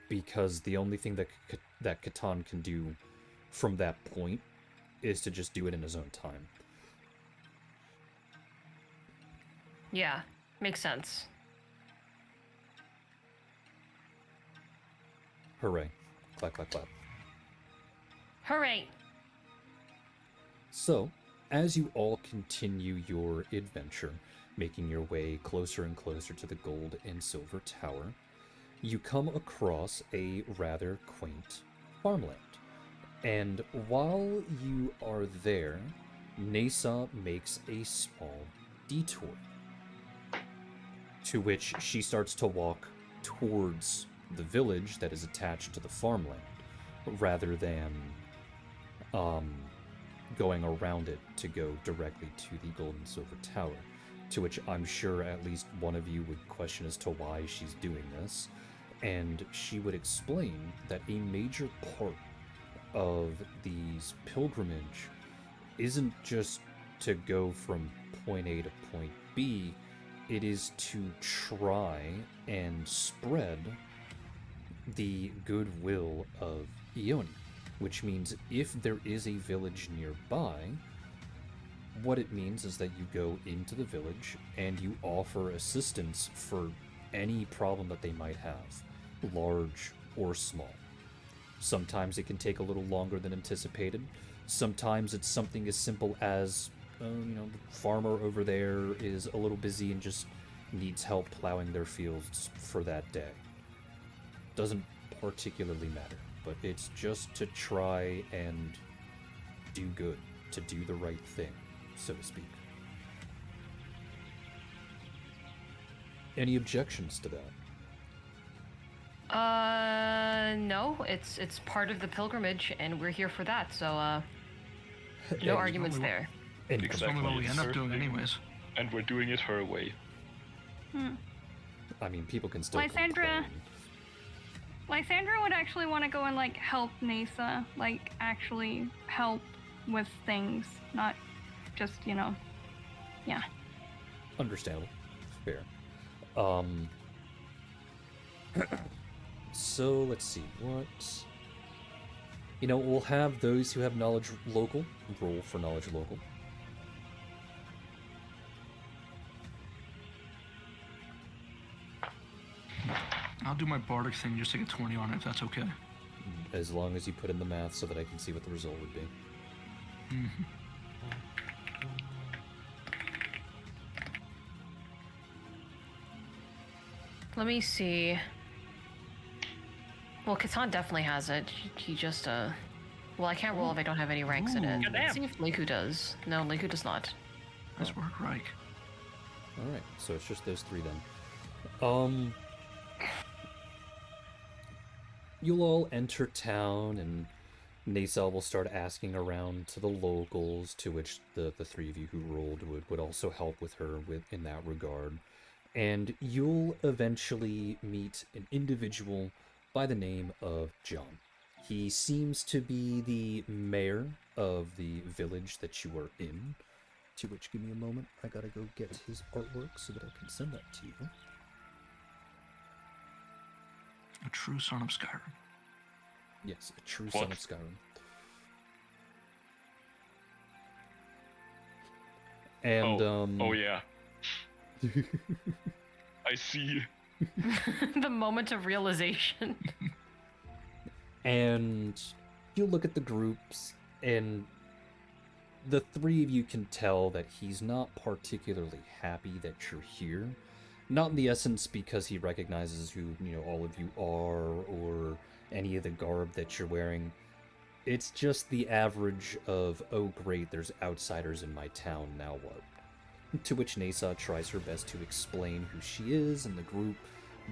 because the only thing that Catan can do from that point is to just do it in his own time. Yeah, makes sense. Hooray. Clap, clap, clap. Hooray! So, as you all continue your adventure, making your way closer and closer to the gold and silver tower, you come across a rather quaint farmland. And while you are there, Nasa makes a small detour, to which she starts to walk towards the village that is attached to the farmland, rather than going around it to go directly to the gold and silver tower. To which I'm sure at least one of you would question as to why she's doing this, and she would explain that a major part of these pilgrimage isn't just to go from point A to point B, it is to try and spread the goodwill of Ioni, which means if there is a village nearby, what it means is that you go into the village and you offer assistance for any problem that they might have, large or small. Sometimes it can take a little longer than anticipated. Sometimes it's something as simple as, the farmer over there is a little busy and just needs help plowing their fields for that day. Doesn't particularly matter, but it's just to try and do good, to do the right thing, so to speak. Any objections to that? No, it's part of the pilgrimage, and we're here for that, so, no arguments there. And That's probably what we end up doing anyways. And we're doing it her way. I mean, people can still Lysandra. complain. Lysandra would actually want to go and help Nasa, actually help with things, not just, yeah. Understandable. Fair. So, let's see, what... we'll have those who have knowledge local roll for knowledge local. I'll do my bardic thing, just take a 20 on it, if that's okay. As long as you put in the math so that I can see what the result would be. Mm-hmm. Let me see. Well, Katan definitely has it. He just, well, I can't roll if I don't have any ranks in it. Let's see if Liku does. No, Liku does not. Nice work, Reich. Alright, so it's just those three then. You'll all enter town, and Nasal will start asking around to the locals, to which the three of you who rolled would also help with her in that regard. And you'll eventually meet an individual by the name of John. He seems to be the mayor of the village that you are in, to which, give me a moment, I gotta go get his artwork so that I can send that to you. A true son of Skyrim. Yes, a true son of Skyrim. And, Oh yeah. I see. The moment of realization. And you look at the groups, and the three of you can tell that he's not particularly happy that you're here. Not in the essence because he recognizes who, all of you are, or any of the garb that you're wearing. It's just the average of, oh great, there's outsiders in my town, now what? To which Nasa tries her best to explain who she is and the group,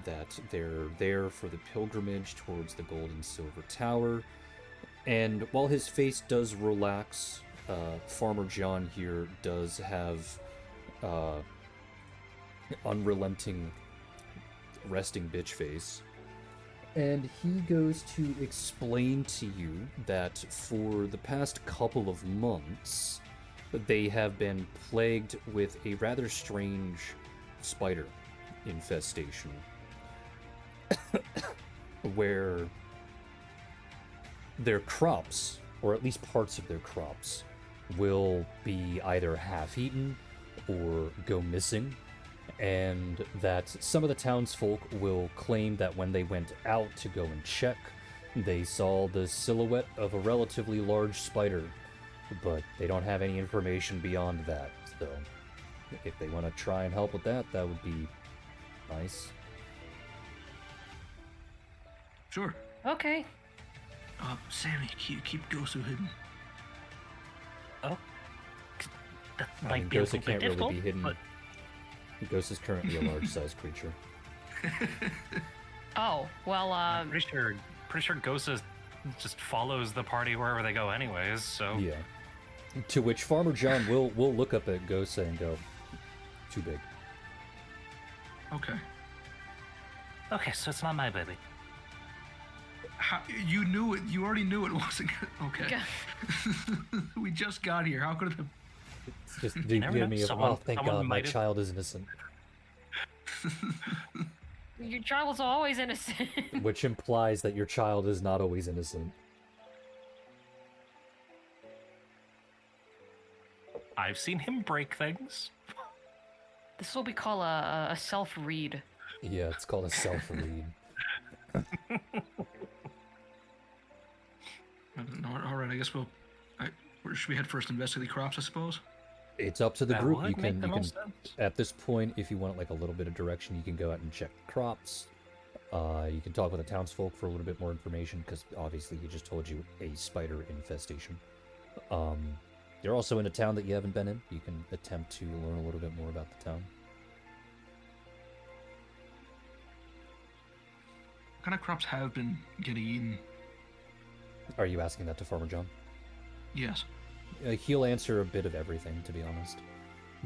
that they're there for the pilgrimage towards the gold and silver tower. And while his face does relax, Farmer John here does have unrelenting resting bitch face. And he goes to explain to you that for the past couple of months, they have been plagued with a rather strange spider infestation. Where their crops, or at least parts of their crops, will be either half-eaten or go missing, and that some of the townsfolk will claim that when they went out to go and check, they saw the silhouette of a relatively large spider but they don't have any information beyond that. So if they want to try and help with that, that would be nice. Sure. Okay. Sammy, keep Gosu hidden. Oh, that I might mean, be a Ghost little bit can't really difficult, be hidden. but Ghost is currently a large-sized creature. Oh, well, I'm pretty sure Ghost just follows the party wherever they go, anyways. So Yeah. To which Farmer John will look up at Gosa and go, too big. Okay. okay, so it's not my baby. How, you knew it. You already knew it wasn't good. Okay. We just got here. How could it have? It's just never give know. me a, Someone- oh, thank someone God, my might have- child is innocent. your child's always innocent. Which implies that your child is not always innocent. I've seen him break things. This is what we call a self-read. Yeah, it's called a self-read. All right. I guess we'll. Should we head first? Investigate the crops, I suppose. It's up to the That group. would You make can the most sense. at this point, if you want like a little bit of direction, you can go out and check the crops. You can talk with the townsfolk for a little bit more information, because obviously he just told you a spider infestation. You're also in a town that you haven't been in. You can attempt to learn a little bit more about the town. What kind of crops have been getting eaten? Are you asking that to Farmer John? Yes. He'll answer a bit of everything, to be honest.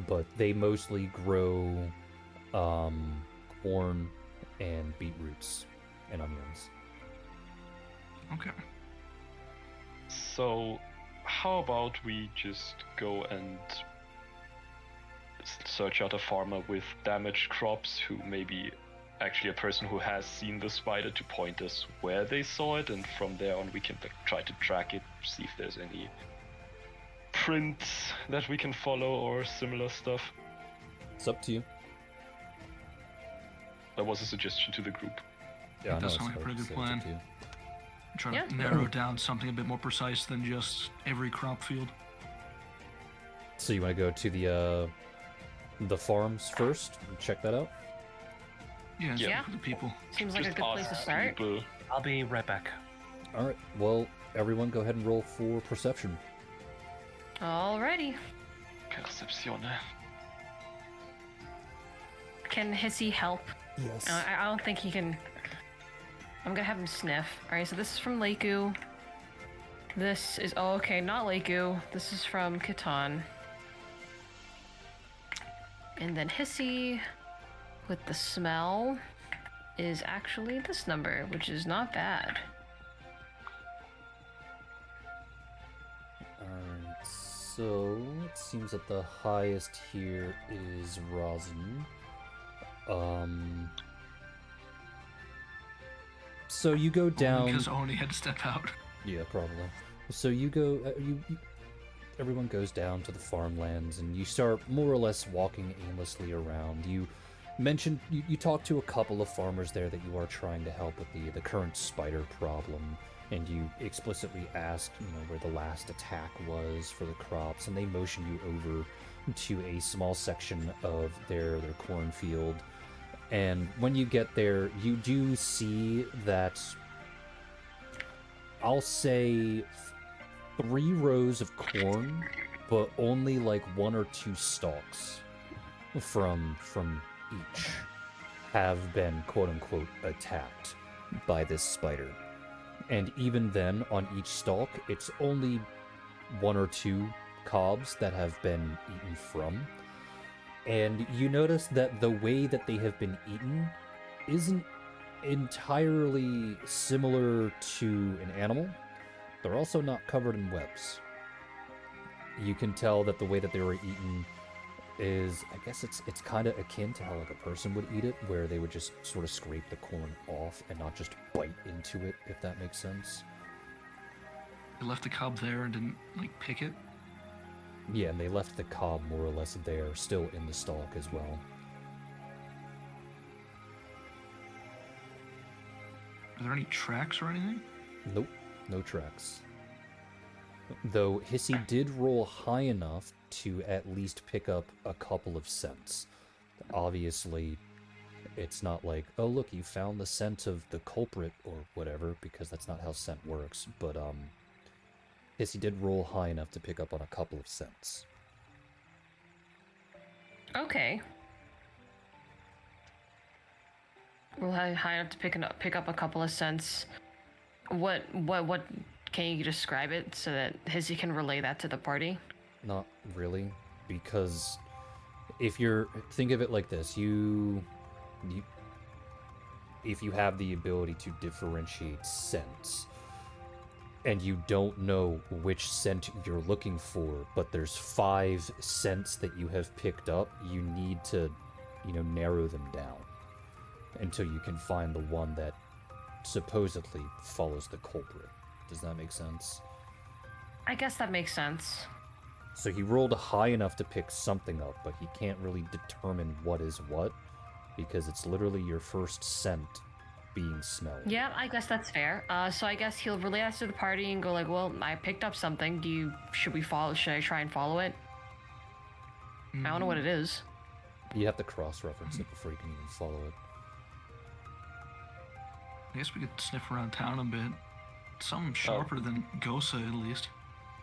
But they mostly grow corn and beetroots and onions. Okay. So, how about we just go and search out a farmer with damaged crops who maybe actually a person who has seen the spider to point us where they saw it, and from there on we can try to track it, see if there's any prints that we can follow or similar stuff. It's up to you. That was a suggestion to the group. Yeah, I know does it's sound like a hard pretty to good say, it's up plan. to you. Try Yeah. to narrow down something a bit more precise than just every crop field. So you want to go to the farms first and check that out? Yeah. Yeah. For the people. Seems like a Just good place to ask start. people. I'll be right back. All right. Well, everyone, go ahead and roll for perception. Alrighty. Perception. Can Hissy help? Yes. I don't think he can. I'm gonna have him sniff. Alright, so this is from Leiku. This is. Oh, okay, not Leiku. This is from Catan. And then Hissy, with the smell, is actually this number, which is not bad. Alright, so it seems that the highest here is rosin. So you go down. Because Oni had to step out. Yeah, probably. So you go. Everyone goes down to the farmlands, and you start more or less walking aimlessly around. You mentioned you talk to a couple of farmers there that you are trying to help with the current spider problem, and you explicitly ask, where the last attack was for the crops, and they motion you over to a small section of their cornfield. And when you get there, you do see that, I'll say, 3 rows of corn, but only like 1 or 2 stalks from each have been quote-unquote attacked by this spider. And even then, on each stalk, it's only 1 or 2 cobs that have been eaten from. And you notice that the way that they have been eaten isn't entirely similar to an animal. They're also not covered in webs. You can tell that the way that they were eaten is, I guess it's kind of akin to how like a person would eat it, where they would just sort of scrape the corn off and not just bite into it, if that makes sense. They left the cob there and didn't pick it. Yeah, and they left the cob more or less there, still in the stalk as well. Are there any tracks or anything? Nope, no tracks. Though Hissy did roll high enough to at least pick up a couple of scents. Obviously, it's not like, oh look, you found the scent of the culprit or whatever, because that's not how scent works, but Hissy did roll high enough to pick up on a couple of scents. Okay. Well, high enough to pick up a couple of scents. What can you describe it so that Hissy can relay that to the party? Not really, because if you're, think of it like this, if you have the ability to differentiate scents, and you don't know which scent you're looking for, but there's 5 scents that you have picked up, you need to, narrow them down until you can find the one that supposedly follows the culprit. Does that make sense? I guess that makes sense. So he rolled high enough to pick something up, but he can't really determine what is what, because it's literally your first scent being smelled. Yeah, I guess that's fair. So I guess he'll relay that to the party and go like, well, I picked up something. Should I try and follow it? I don't know what it is. You have to cross-reference it before you can even follow it. I guess we could sniff around town a bit. Something sharper than Gosa, at least.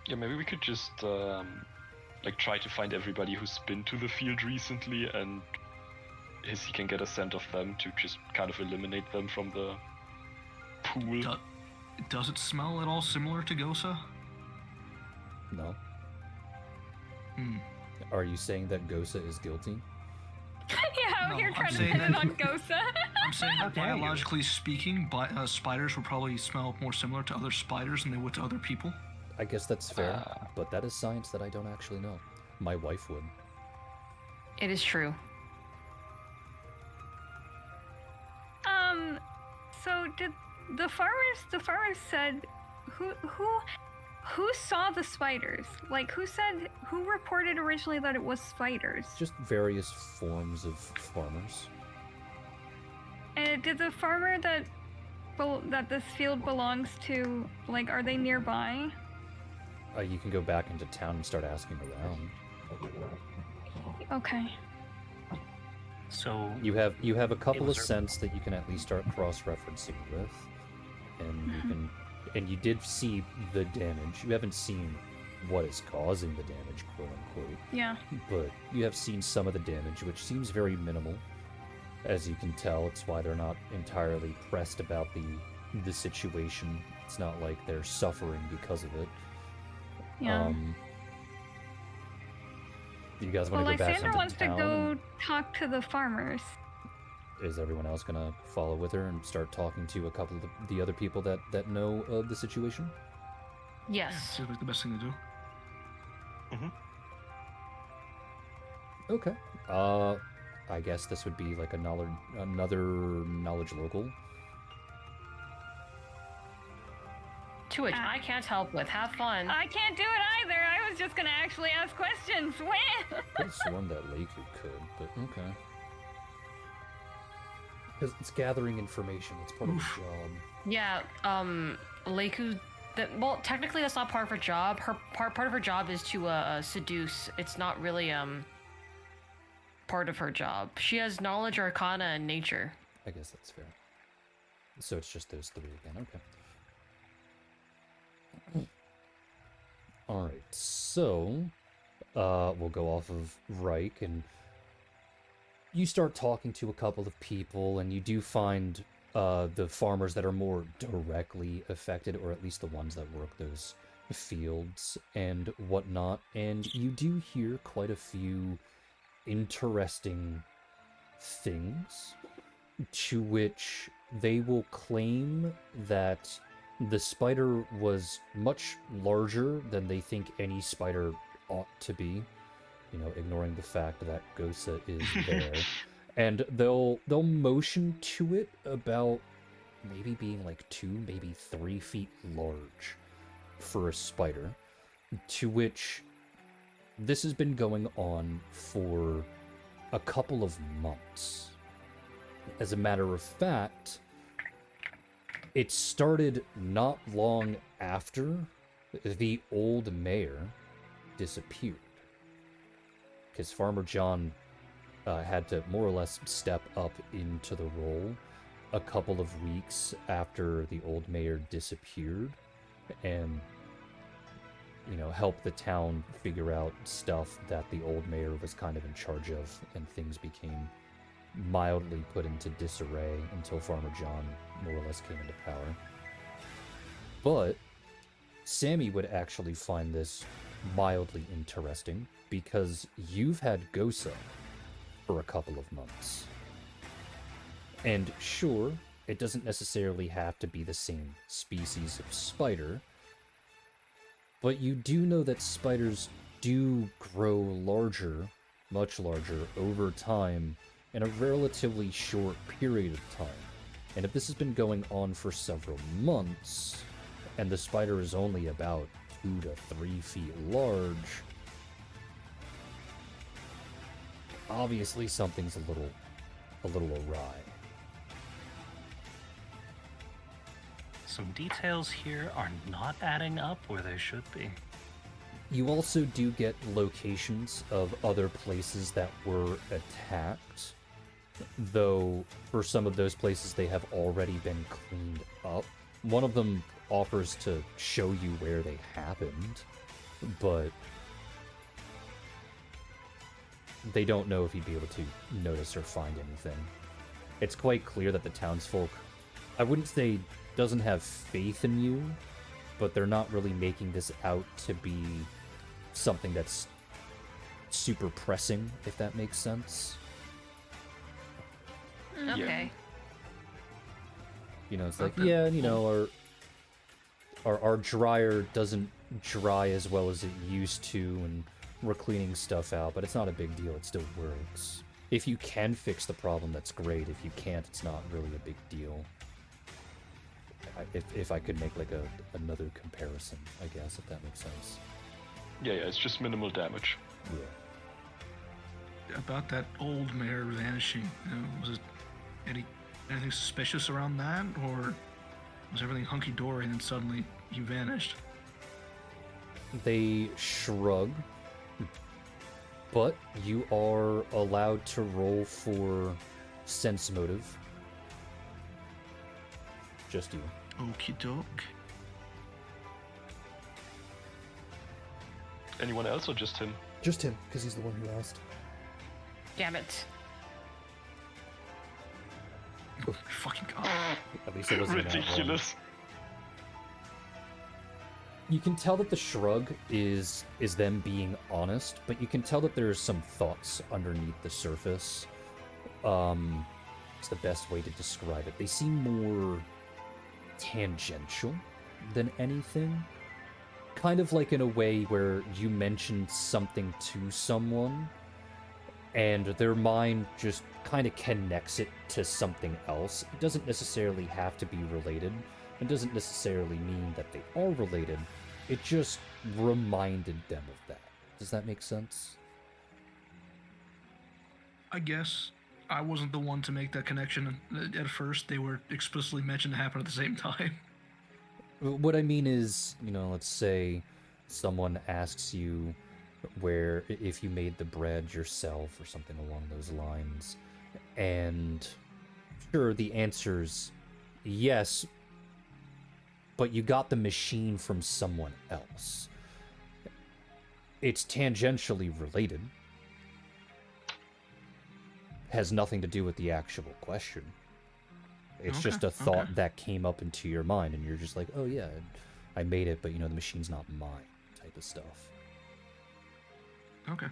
Yeah, maybe we could just try to find everybody who's been to the field recently, and Hissy can get a scent of them to just kind of eliminate them from the pool. Does it smell at all similar to Gosa? No. Are you saying that Gosa is guilty? Yeah, No, you're I'm trying to saying pin it that- on Gosa. I'm saying that dare you. biologically speaking, spiders would probably smell more similar to other spiders than they would to other people. I guess that's fair, but that is science that I don't actually know. My wife would. It is true. So did the farmers said who saw the spiders? Like who reported originally that it was spiders? Just various forms of farmers. And did the farmer that this field belongs to, like, are they nearby? You can go back into town and start asking around. Okay. So You have a couple of was there- scents that you can at least start cross-referencing with, and and you did see the damage. You haven't seen what is causing the damage, quote unquote, Yeah. but you have seen some of the damage, which seems very minimal. As you can tell, it's why they're not entirely pressed about the situation. It's not like they're suffering because of it. Yeah. You guys Well, want to go back Lysander into wants to town? go talk to the farmers. Is everyone else gonna follow with her and start talking to a couple of the other people that know of the situation? Yes. Seems like the best thing to do. Okay. I guess this would be like another knowledge local. To which I can't help with. Have fun. I can't do it either. I was just gonna actually ask questions. Could have sworn that Leiku could, but okay. Because it's gathering information. It's part of the job. Yeah, Leiku. Well, technically that's not part of her job. Her part of her job is to seduce. It's not really part of her job. She has knowledge, arcana, and nature. I guess that's fair. So it's just those 3 again. Okay. All right. So we'll go off of Reich, and you start talking to a couple of people, and you do find the farmers that are more directly affected, or at least the ones that work those fields and whatnot. And you do hear quite a few interesting things, to which they will claim that the spider was much larger than they think any spider ought to be, ignoring the fact that Gosa is there. And they'll motion to it about maybe being like 2, maybe 3 feet large for a spider, to which this has been going on for a couple of months. As a matter of fact, it started not long after the old mayor disappeared. Because Farmer John had to more or less step up into the role a couple of weeks after the old mayor disappeared and, help the town figure out stuff that the old mayor was kind of in charge of, and things became mildly put into disarray until Farmer John more or less came into power. But Sammy would actually find this mildly interesting because you've had Gosa for a couple of months. And sure, it doesn't necessarily have to be the same species of spider, but you do know that spiders do grow larger, much larger, over time in a relatively short period of time. And if this has been going on for several months, and the spider is only about 2 to 3 feet large, obviously something's a little awry. Some details here are not adding up where they should be. You also do get locations of other places that were attacked, though for some of those places they have already been cleaned up. One of them offers to show you where they happened, but they don't know if you'd be able to notice or find anything. It's quite clear that the townsfolk, I wouldn't say doesn't have faith in you, but they're not really making this out to be something that's super pressing, if that makes sense. Okay. It's like, Okay. yeah, our dryer doesn't dry as well as it used to, and we're cleaning stuff out, but it's not a big deal. It still works. If you can fix the problem, that's great. If you can't, it's not really a big deal. If I could make like another comparison, I guess, if that makes sense. Yeah, it's just minimal damage. Yeah. About that old mayor vanishing, was it anything suspicious around that, or was everything hunky-dory and then suddenly he vanished? They shrug, but you are allowed to roll for sense motive. Just you. Okie doke. Anyone else or just him? Just him, because he's the one who asked. Damn it. Fucking God. At least it wasn't Ridiculous. You can tell that the shrug is them being honest, but you can tell that there's some thoughts underneath the surface. It's the best way to describe it. They seem more tangential than anything. Kind of like in a way where you mentioned something to someone, and their mind just kind of connects it to something else. It doesn't necessarily have to be related. It doesn't necessarily mean that they are related. It just reminded them of that. Does that make sense? I guess I wasn't the one to make that connection at first. They were explicitly mentioned to happen at the same time. What I mean is, let's say someone asks you where if you made the bread yourself or something along those lines, and sure, the answer's yes, but you got the machine from someone else. It's tangentially related. Has nothing to do with the actual question. It's just a thought that came up into your mind, and you're just like, oh yeah, I made it, but the machine's not mine, type of stuff. Okay.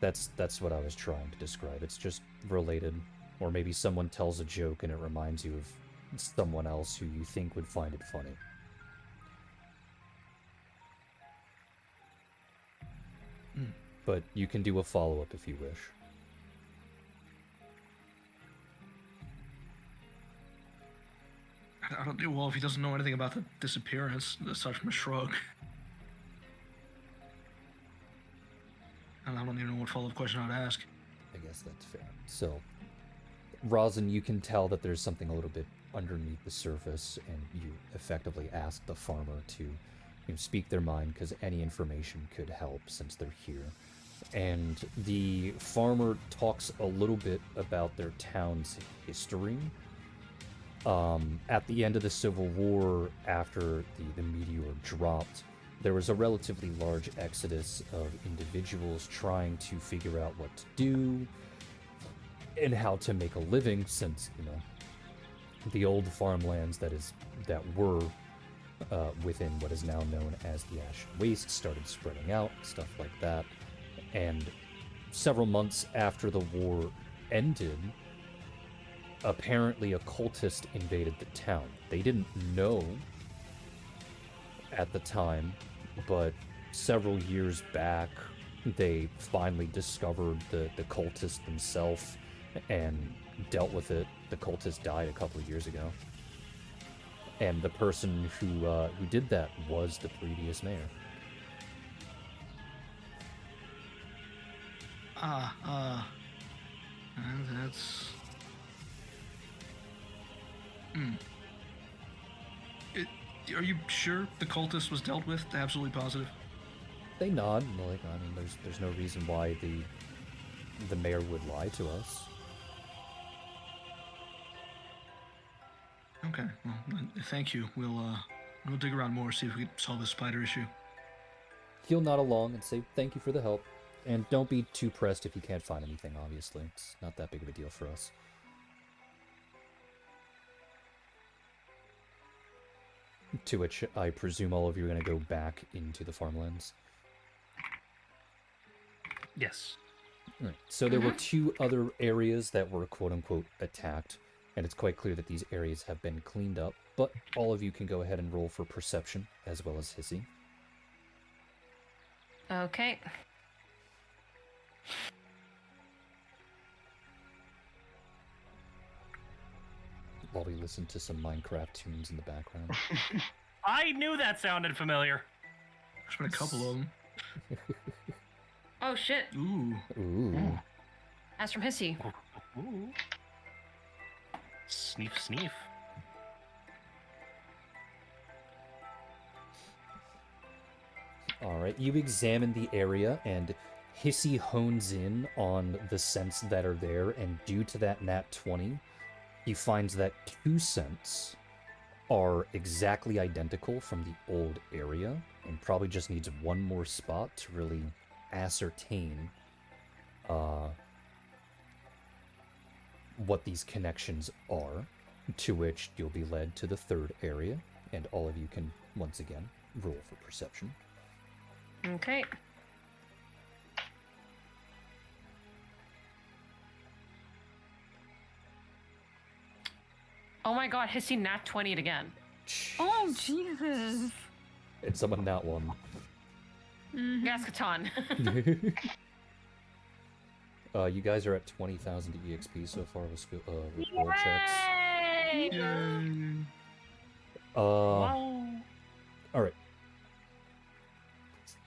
That's what I was trying to describe. It's just related. Or maybe someone tells a joke and it reminds you of someone else who you think would find it funny. But you can do a follow-up if you wish. I don't do well if he doesn't know anything about the disappearance, aside from a shrug. And I don't even know what follow-up question I'd ask. I guess that's fair. So, Rosin, you can tell that there's something a little bit underneath the surface, and you effectively ask the farmer to speak their mind, because any information could help since they're here. And the farmer talks a little bit about their town's history. At the end of the Civil War, after the meteor dropped, there was a relatively large exodus of individuals trying to figure out what to do and how to make a living, since, the old farmlands that were within what is now known as the Ashen Waste started spreading out, stuff like that. And several months after the war ended, apparently a cultist invaded the town. They didn't know at the time, but several years back, they finally discovered the cultist themselves and dealt with it. The cultist died a couple of years ago. And the person who did that was the previous mayor. That's... Are you sure the cultist was dealt with? Absolutely positive? They nod, like, there's no reason why the mayor would lie to us. Okay, well, thank you. We'll dig around more, see if we can solve this spider issue. He'll nod along and say thank you for the help. And don't be too pressed if you can't find anything, obviously. It's not that big of a deal for us. To which I presume all of you are going to go back into the farmlands. Yes. All right. So there were two other areas that were quote-unquote attacked, and it's quite clear that these areas have been cleaned up, but all of you can go ahead and roll for perception, as well as Hissy. Okay. While we listen to some Minecraft tunes in the background. I knew that sounded familiar. There's been a couple of them. Oh shit. Ooh. Ooh. That's from Hissy. Ooh. Sneef, sneef. Alright, you examine the area, and Hissy hones in on the scents that are there, and due to that nat 20, he finds that 2 scents are exactly identical from the old area, and probably just needs one more spot to really ascertain what these connections are, to which you'll be led to the 3rd area, and all of you can, once again, roll for perception. Okay. Oh my god, Hissy nat 20'd again. Oh, Jesus. And someone nat 1. Gaskatan. You guys are at 20,000 EXP so far with roll checks. Yay! Wow. Alright.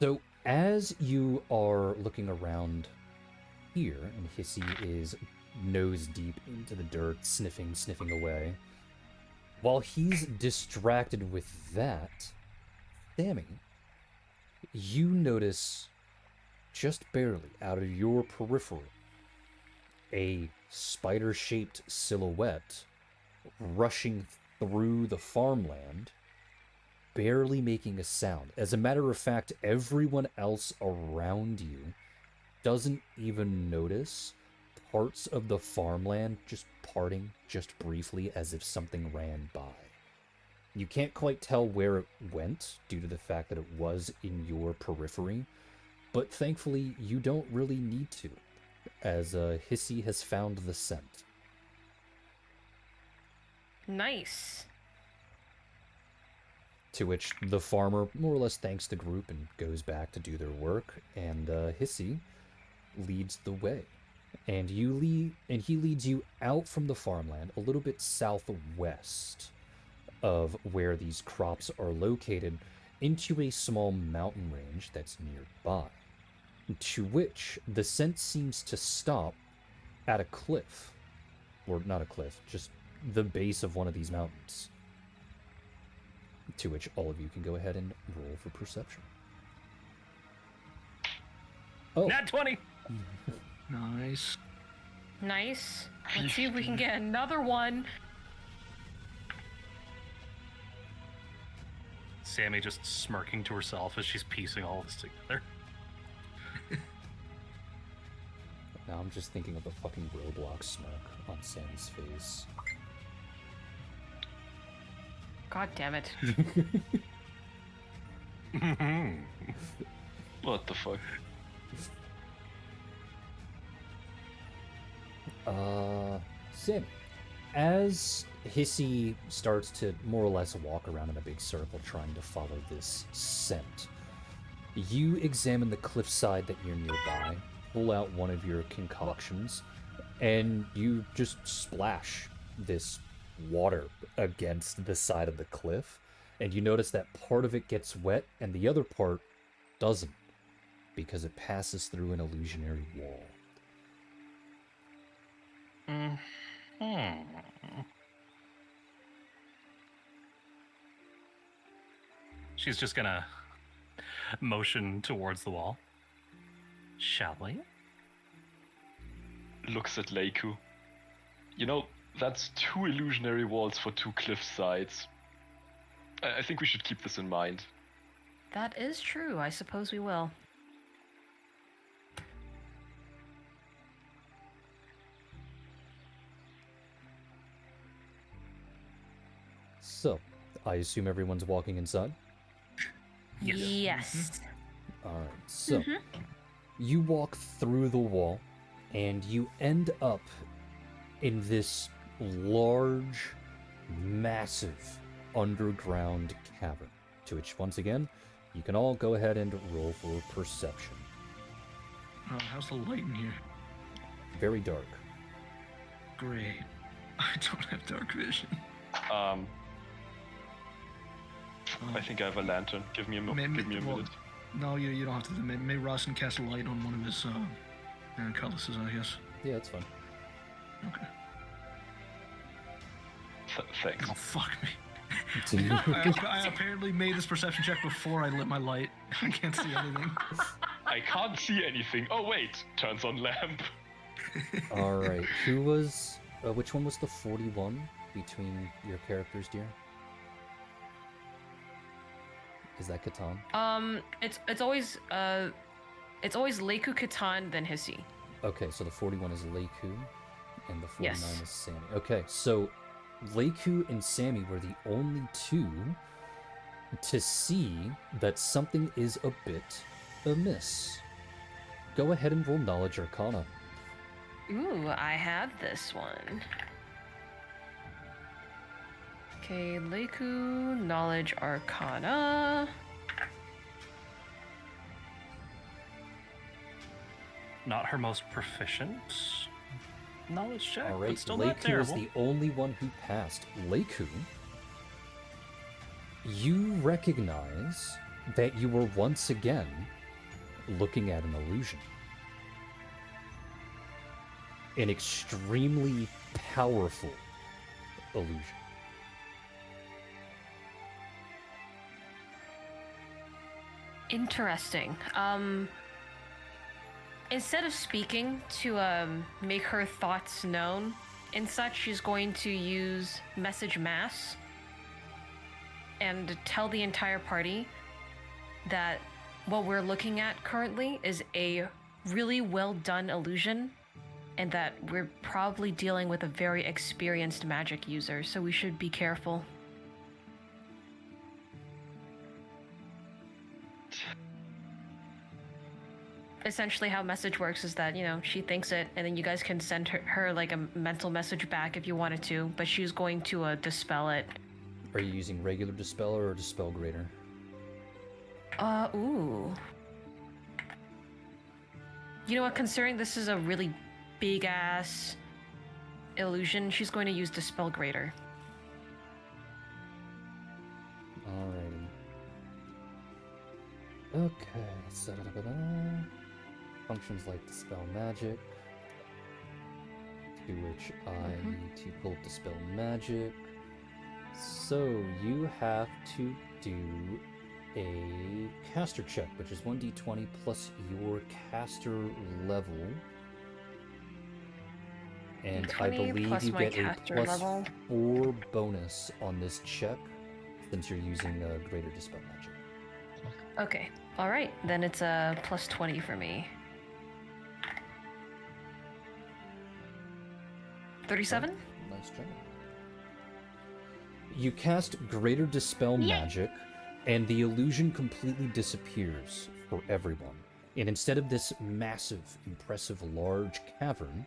So, as you are looking around here, and Hissy is nose deep into the dirt, sniffing away, while he's distracted with that, Sammy, you notice, just barely out of your peripheral, a spider-shaped silhouette rushing through the farmland, barely making a sound. As a matter of fact, everyone else around you doesn't even notice parts of the farmland just parting just briefly as if something ran by. You can't quite tell where it went due to the fact that it was in your periphery, but thankfully you don't really need to, as Hissy has found the scent. Nice. To which the farmer more or less thanks the group and goes back to do their work, and Hissy leads the way. And he leads you out from the farmland a little bit southwest of where these crops are located into a small mountain range that's nearby, to which the scent seems to stop at a cliff. Or not a cliff, just the base of one of these mountains. To which all of you can go ahead and roll for perception. Oh, Nat 20! Nice. Nice. Let's see if we can get another one. Sammy just smirking to herself as she's piecing all this together. now I'm just thinking of the fucking Roblox smirk on Sammy's face. God damn it. What the fuck? Sim, as Hissy starts to more or less walk around in a big circle trying to follow this scent, you examine the cliffside that you're nearby, pull out one of your concoctions, and you just splash this water against the side of the cliff, and you notice that part of it gets wet and the other part doesn't, because it passes through an illusionary wall. She's just gonna motion towards the wall. Shall we? Looks at Leiku. You know, that's 2 illusionary walls for 2 cliff sides. I think we should keep this in mind. That is true. I suppose we will. So, I assume everyone's walking inside? Yes. Yes. Alright, so you walk through the wall and you end up in this large, massive underground cavern. To which, once again, you can all go ahead and roll for perception. How's the light in here? Very dark. Great. I don't have dark vision. I think I have a lantern. Give me a Well, minute. No, you don't have to. Maybe Ross can cast a light on one of his cutlasses, I guess. Yeah, that's fine. Okay. Thanks. Oh, fuck me. I apparently made this perception check before I lit my light. I can't see anything. I can't see anything. Oh wait, turns on lamp. Alright, who was... which one was the 41 between your characters, dear? Is that Catan? It's always Leiku, Catan, then Hissy. Okay, so the 41 is Leiku, and the 49 Yes. is Sammy. Okay, so Leiku and Sammy were the only two to see that something is a bit amiss. Go ahead and roll Knowledge Arcana. Ooh, I have this one. Okay, Leiku, Knowledge Arcana. Not her most proficient knowledge check, Alright, but still not Leiku is terrible. the only one who passed. Leiku, you recognize that you were once again looking at an illusion. An extremely powerful illusion. Interesting. Instead of speaking to make her thoughts known and such, she's going to use message mass and tell the entire party that what we're looking at currently is a really well done illusion, and that we're probably dealing with a very experienced magic user, so we should be careful. Essentially how message works is that, you know, she thinks it, and then you guys can send her like a mental message back if you wanted to, but she's going to dispel it. Are you using regular Dispeller or Dispel Greater? Ooh. You know what, considering this is a really big-ass illusion, she's going to use Dispel Greater. Alrighty. Okay, so functions like Dispel Magic, to which I need to pull up Dispel Magic. So you have to do a caster check, which is 1d20 plus your caster level. And I D20 believe plus you my get a caster plus level. 4 bonus on this check since you're using a greater dispel magic. Okay. All right. Then it's a plus 20 for me. 37? Nice job. You cast Greater Dispel Magic, and the illusion completely disappears for everyone. And instead of this massive, impressive, large cavern,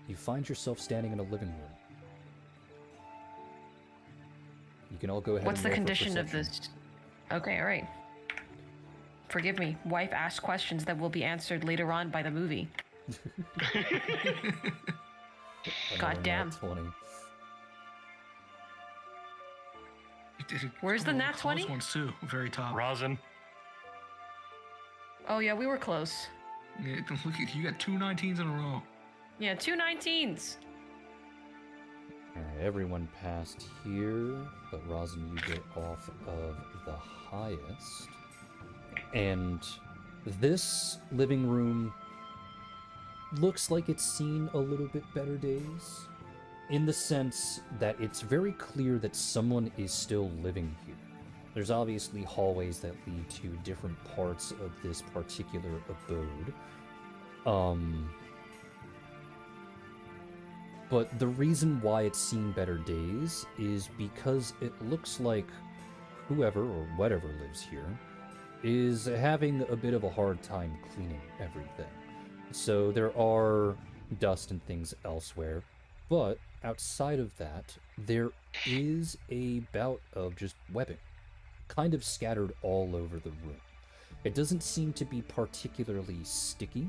you find yourself standing in a living room. You can all go ahead What's and the roll for condition of perception. this? Okay, all right. Forgive me. Wife asked questions that will be answered later on by the movie. God damn. 20. Where's the nat 20? Close ones too, very top. Rosin. Oh, yeah, we were close. Yeah, look at you got 2 19s in a row. Yeah, 2 19s. Alright, everyone passed here, but Rosin, you get off of the highest. And this living room looks like it's seen a little bit better days, in the sense that it's very clear that someone is still living here. There's obviously hallways that lead to different parts of this particular abode. But the reason why it's seen better days is because it looks like whoever or whatever lives here is having a bit of a hard time cleaning everything. So there are dust and things elsewhere, but outside of that, there is a bout of just webbing, kind of scattered all over the room. It doesn't seem to be particularly sticky,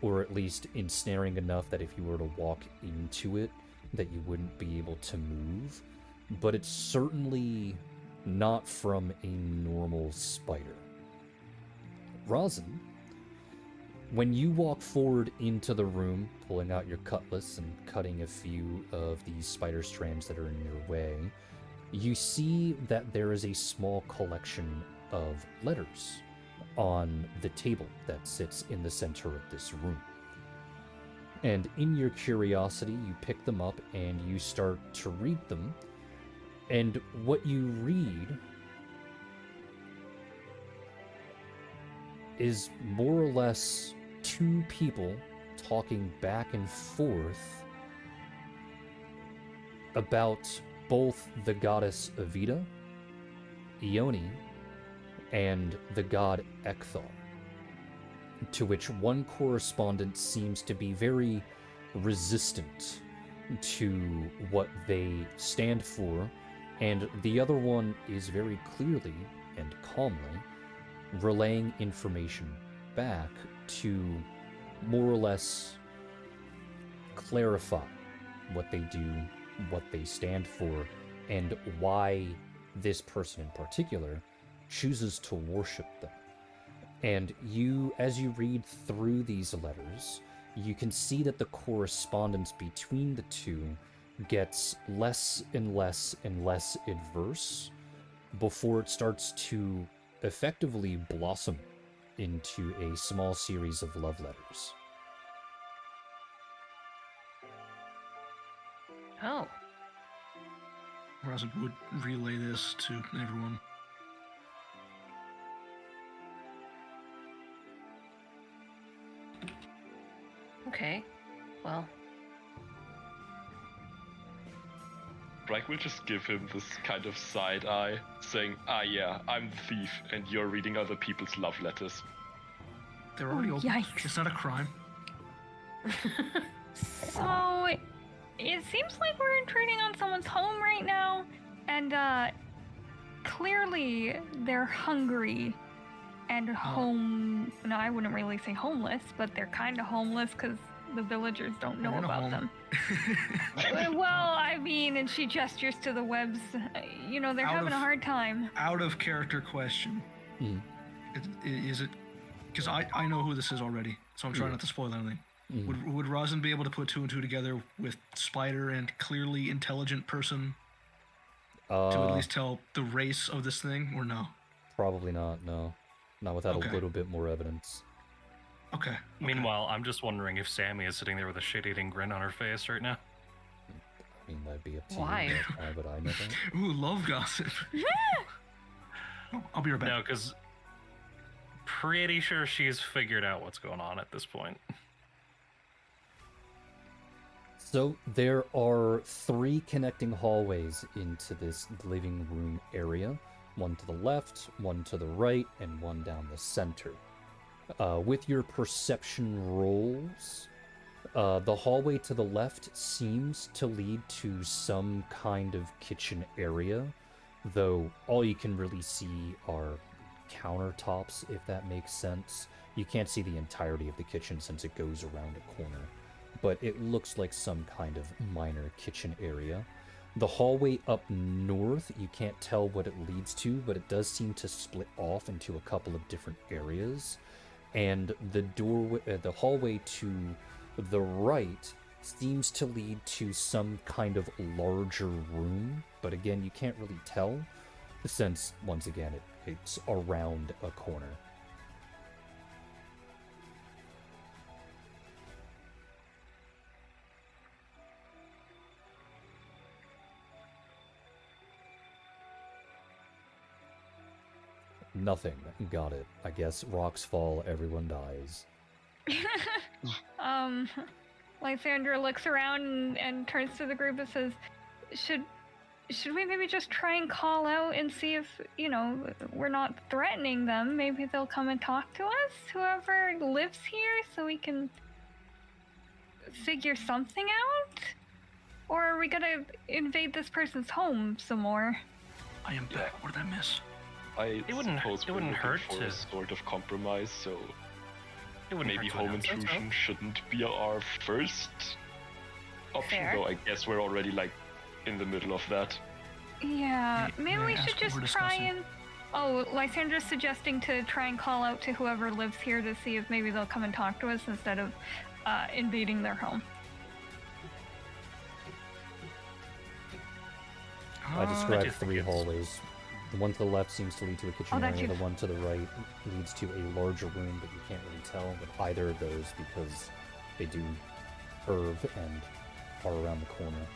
or at least ensnaring enough that if you were to walk into it, that you wouldn't be able to move, but it's certainly not from a normal spider. Rosin, when you walk forward into the room, pulling out your cutlass and cutting a few of these spider strands that are in your way, you see that there is a small collection of letters on the table that sits in the center of this room. And in your curiosity, you pick them up and you start to read them. And what you read is more or less two people talking back and forth about both the goddess Evita, Ione, and the god Ekthar, to which one correspondent seems to be very resistant to what they stand for, and the other one is very clearly and calmly relaying information back to more or less clarify what they do, what they stand for, and why this person in particular chooses to worship them. And you, as you read through these letters, you can see that the correspondence between the two gets less and less and less adverse before it starts to effectively blossom into a small series of love letters. Oh. Rosin would relay this to everyone. Okay. Well. Drake will just give him this kind of side eye, saying, "Ah, yeah, I'm the thief, and you're reading other people's love letters." They're already open. Yikes. It's not a crime. So, it seems like we're intruding on someone's home right now, and clearly they're hungry and home. No, I wouldn't really say homeless, but they're kind of homeless because the villagers don't know They're in a about home. them. Well, I mean, and she gestures to the webs. You know, they're Out having a of- hard time. Out of character question. Is it? Because I know who this is already, so I'm trying Yeah. not to spoil anything. Would Rosin be able to put two and two together with spider and clearly intelligent person to at least tell the race of this thing, or no? Probably not, no. Not without a little bit more evidence. Okay. Meanwhile, I'm just wondering if Sammy is sitting there with a shit-eating grin on her face right now. I mean, that'd be up to Why? you. Why would I know that? Ooh, love gossip. I'll be right back. No, because pretty sure she's figured out what's going on at this point. So there are 3 connecting hallways into this living room area. One to the left, one to the right, and one down the center. With your perception rolls, the hallway to the left seems to lead to some kind of kitchen area, though all you can really see are countertops, if that makes sense. You can't see the entirety of the kitchen since it goes around a corner, but it looks like some kind of minor kitchen area. The hallway up north, you can't tell what it leads to, but it does seem to split off into a couple of different areas. And the hallway to the right seems to lead to some kind of larger room, but again, you can't really tell, since, once again, it's around a corner. Nothing. Got it. I guess rocks fall, everyone dies. Lysandra looks around and turns to the group and says, should we maybe just try and call out and see if, we're not threatening them? Maybe they'll come and talk to us, whoever lives here, so we can figure something out? Or are we gonna invade this person's home some more? I am back. What did I miss? It wouldn't hurt for to a sort of compromise, so it wouldn't maybe hurt to home announce it, intrusion shouldn't be our first option, Fair. though I guess we're already like in the middle of that. Yeah, May maybe I we ask should what we're just try discussing? and... Oh, Lysandra's suggesting to try and call out to whoever lives here to see if maybe they'll come and talk to us instead of invading their home. I described just think 3 it's- hallways. The one to the left seems to lead to a kitchen Oh, that's area. you. The one to the right leads to a larger room, but you can't really tell with either of those because they do curve and are around the corner.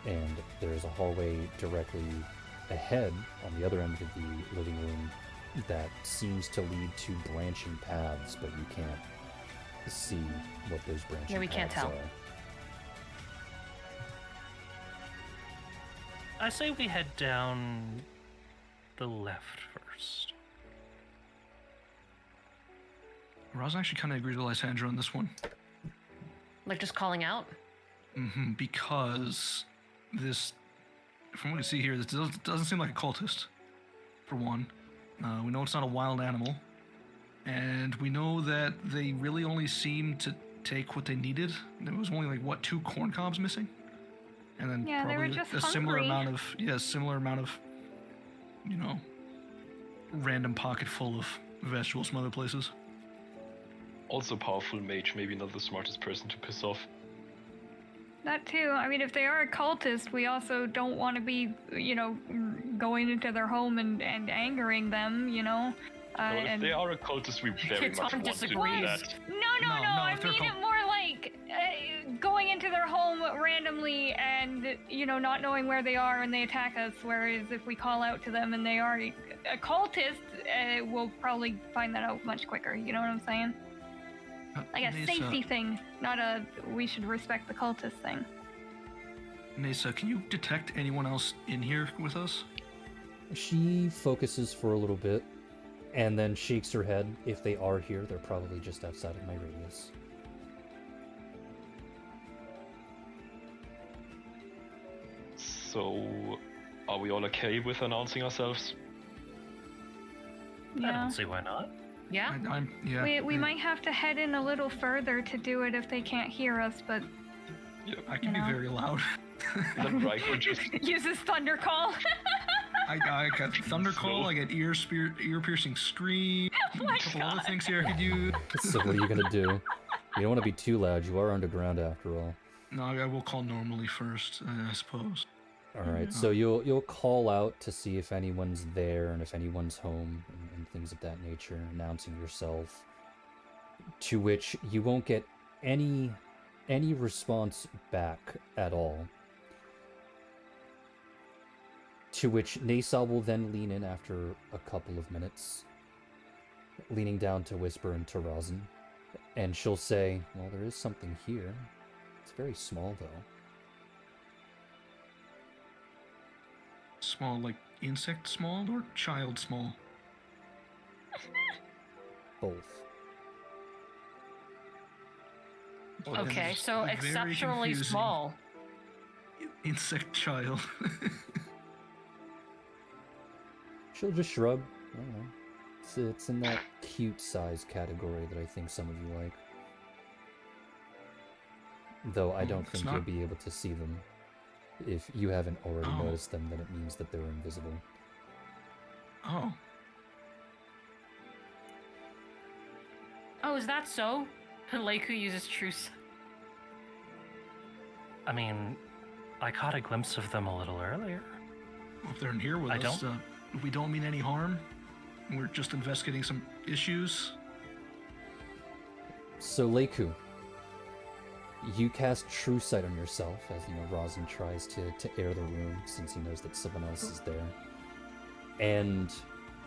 And there's a hallway directly ahead on the other end of the living room that seems to lead to branching paths, but you can't see what those branching Yeah, we can't paths tell. are. I say we head down the left first. Roz actually kind of agrees with Lysandra on this one. Like just calling out? Because this, from what we see here, this doesn't seem like a cultist, for one. We know it's not a wild animal. And we know that they really only seem to take what they needed. There was only like, 2 corn cobs missing? And then Yeah, they were probably just a similar hungry. amount of, random pocket full of vegetables from other places. Also powerful mage, maybe not the smartest person to piss off. That too. I mean, if they are a cultist, we also don't want to be, going into their home and angering them, Well, if and they are a cultist, we very Tom much want to do disagrees. that. No, No, I if they're mean it more like going into their home randomly and, not knowing where they are and they attack us, whereas if we call out to them and they are a cultist, we'll probably find that out much quicker, you know what I'm saying? Like a Nasa, safety thing, not a we should respect the cultist thing. Nasa, can you detect anyone else in here with us? She focuses for a little bit and then shakes her head. If they are here, they're probably just outside of my radius. So, are we all okay with announcing ourselves? I Yeah. don't see why not. Yeah? We might have to head in a little further to do it if they can't hear us, but I can you know. be very loud. Then Ryko just uses thunder call. I got thunder call. I got ear piercing scream. Oh my a couple other God. things here I could use. So what are you gonna do? You don't want to be too loud. You are underground after all. No, I will call normally first, I suppose. All right, so you'll call out to see if anyone's there and if anyone's home and things of that nature, announcing yourself. To which you won't get any response back at all. To which Nasa will then lean in after a couple of minutes, leaning down to whisper into Rosin, and she'll say, "Well, there is something here. It's very small, though." Small, like insect small or child small? Both. Well, that Okay, is so very exceptionally confusing. small. Insect child. She'll just shrug. I don't know. It's in that cute size category that I think some of you like. Though I don't It's think not- you'll be able to see them. If you haven't already Oh. noticed them, then it means that they're invisible. Oh. Oh, is that so? Leiku uses truce. I mean, I caught a glimpse of them a little earlier. Well, if they're in here with I us, we don't mean any harm. We're just investigating some issues. So, Leiku, you cast True Sight on yourself, as you know, Rosin tries to air the room since he knows that someone else is there. And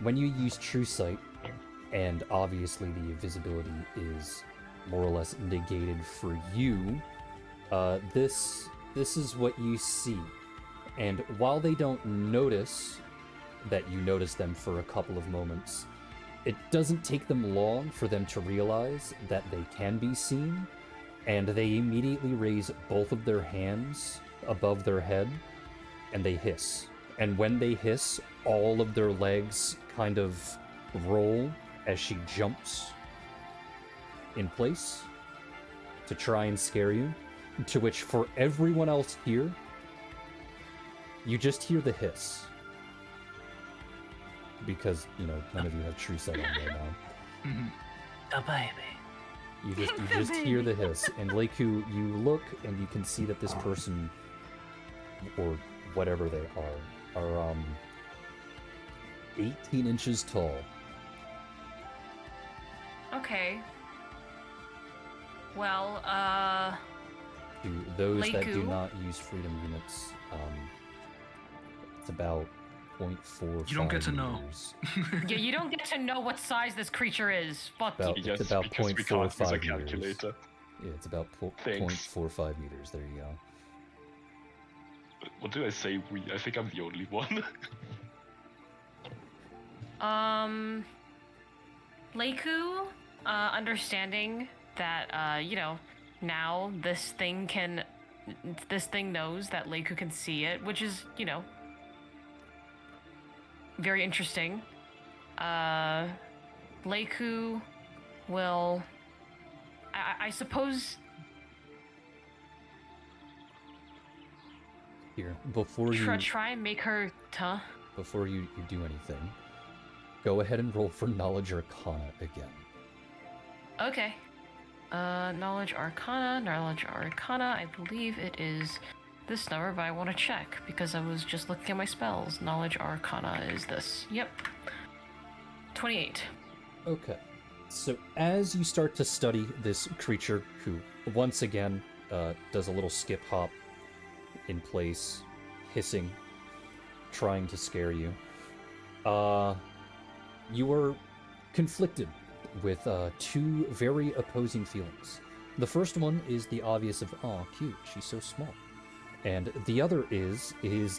when you use True Sight, and obviously the invisibility is more or less negated for you, this is what you see. And while they don't notice that you notice them for a couple of moments, it doesn't take them long for them to realize that they can be seen, and they immediately raise both of their hands above their head, and they hiss. And when they hiss, all of their legs kind of roll as she jumps in place to try and scare you, to which for everyone else here, you just hear the hiss. Because, you know, none of you have True Sight on right now. The baby. You just hear the hiss, and Leiku, you look and you can see that this person, or whatever they are 18 inches tall. Okay. Well, To those that do Leiku? not use freedom units, it's about 0.45 You don't get to know. meters. yeah, you don't get to know what size this creature is. Fuck About- you. It's about because we can't use a 0.45 meters. calculator. Yeah, it's about Thanks. 0.45 meters. There you go. What do I say? I think I'm the only one. Leiku, understanding that, you know, now this thing knows that Leiku can see it, which is, you know, very interesting. Leiku will, I suppose, Here, before you try and make her, before you do anything, go ahead and roll for Knowledge Arcana again. Okay. Knowledge Arcana, I believe it is this number, but I want to check because I was just looking at my spells. Knowledge Arcana is this. Yep. 28. Okay. So as you start to study this creature, who once again does a little skip hop in place, hissing, trying to scare you, you are conflicted with two very opposing feelings. The first one is the obvious of, "Aw, cute, she's so small." And the other is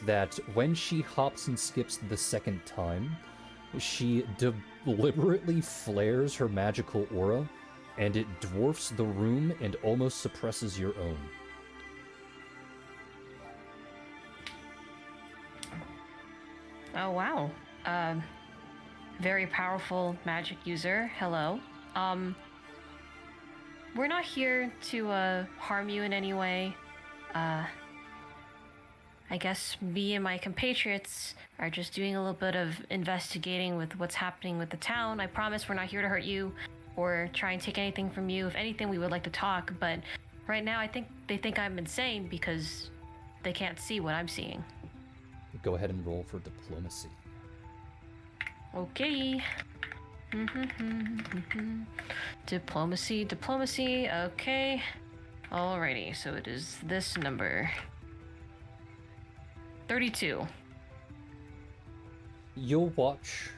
that when she hops and skips the second time, she deliberately flares her magical aura, and it dwarfs the room and almost suppresses your own. Oh, wow. Very powerful magic user. Hello. We're not here to harm you in any way. I guess me and my compatriots are just doing a little bit of investigating with what's happening with the town. I promise we're not here to hurt you. or try and take anything from you. If anything, we would like to talk, but right now I think they think I'm insane because they can't see what I'm seeing. Go ahead and roll for diplomacy. Okay. Diplomacy, okay. Alrighty, so it is this number. 32. You'll watch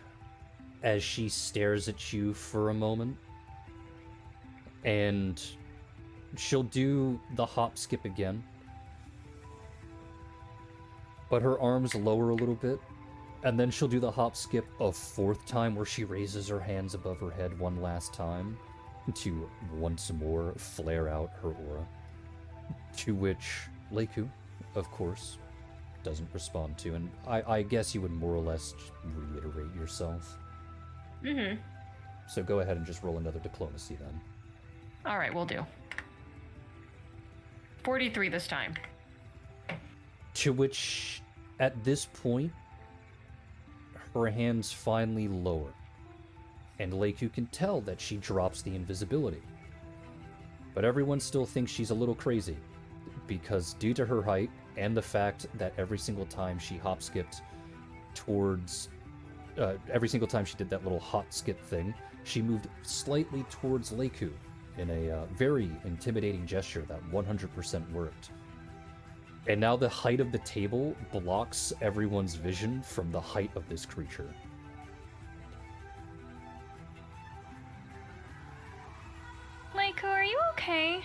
as she stares at you for a moment, and she'll do the hop skip again, but her arms lower a little bit, and then she'll do the hop skip a fourth time where she raises her hands above her head one last time to once more flare out her aura, to which Leiku, of course, doesn't respond to, and I guess you would more or less reiterate yourself. Mm-hmm. So go ahead and just roll another diplomacy then. Alright, we'll do. 43 this time. To which, at this point, her hands finally lower, and Leiku can tell that she drops the invisibility. But everyone still thinks she's a little crazy, because due to her height, and the fact that every single time she hop skipped towards... every single time she did that little hot skip thing, she moved slightly towards Leiku in a very intimidating gesture that 100% worked. And now the height of the table blocks everyone's vision from the height of this creature. Leiku, are you okay?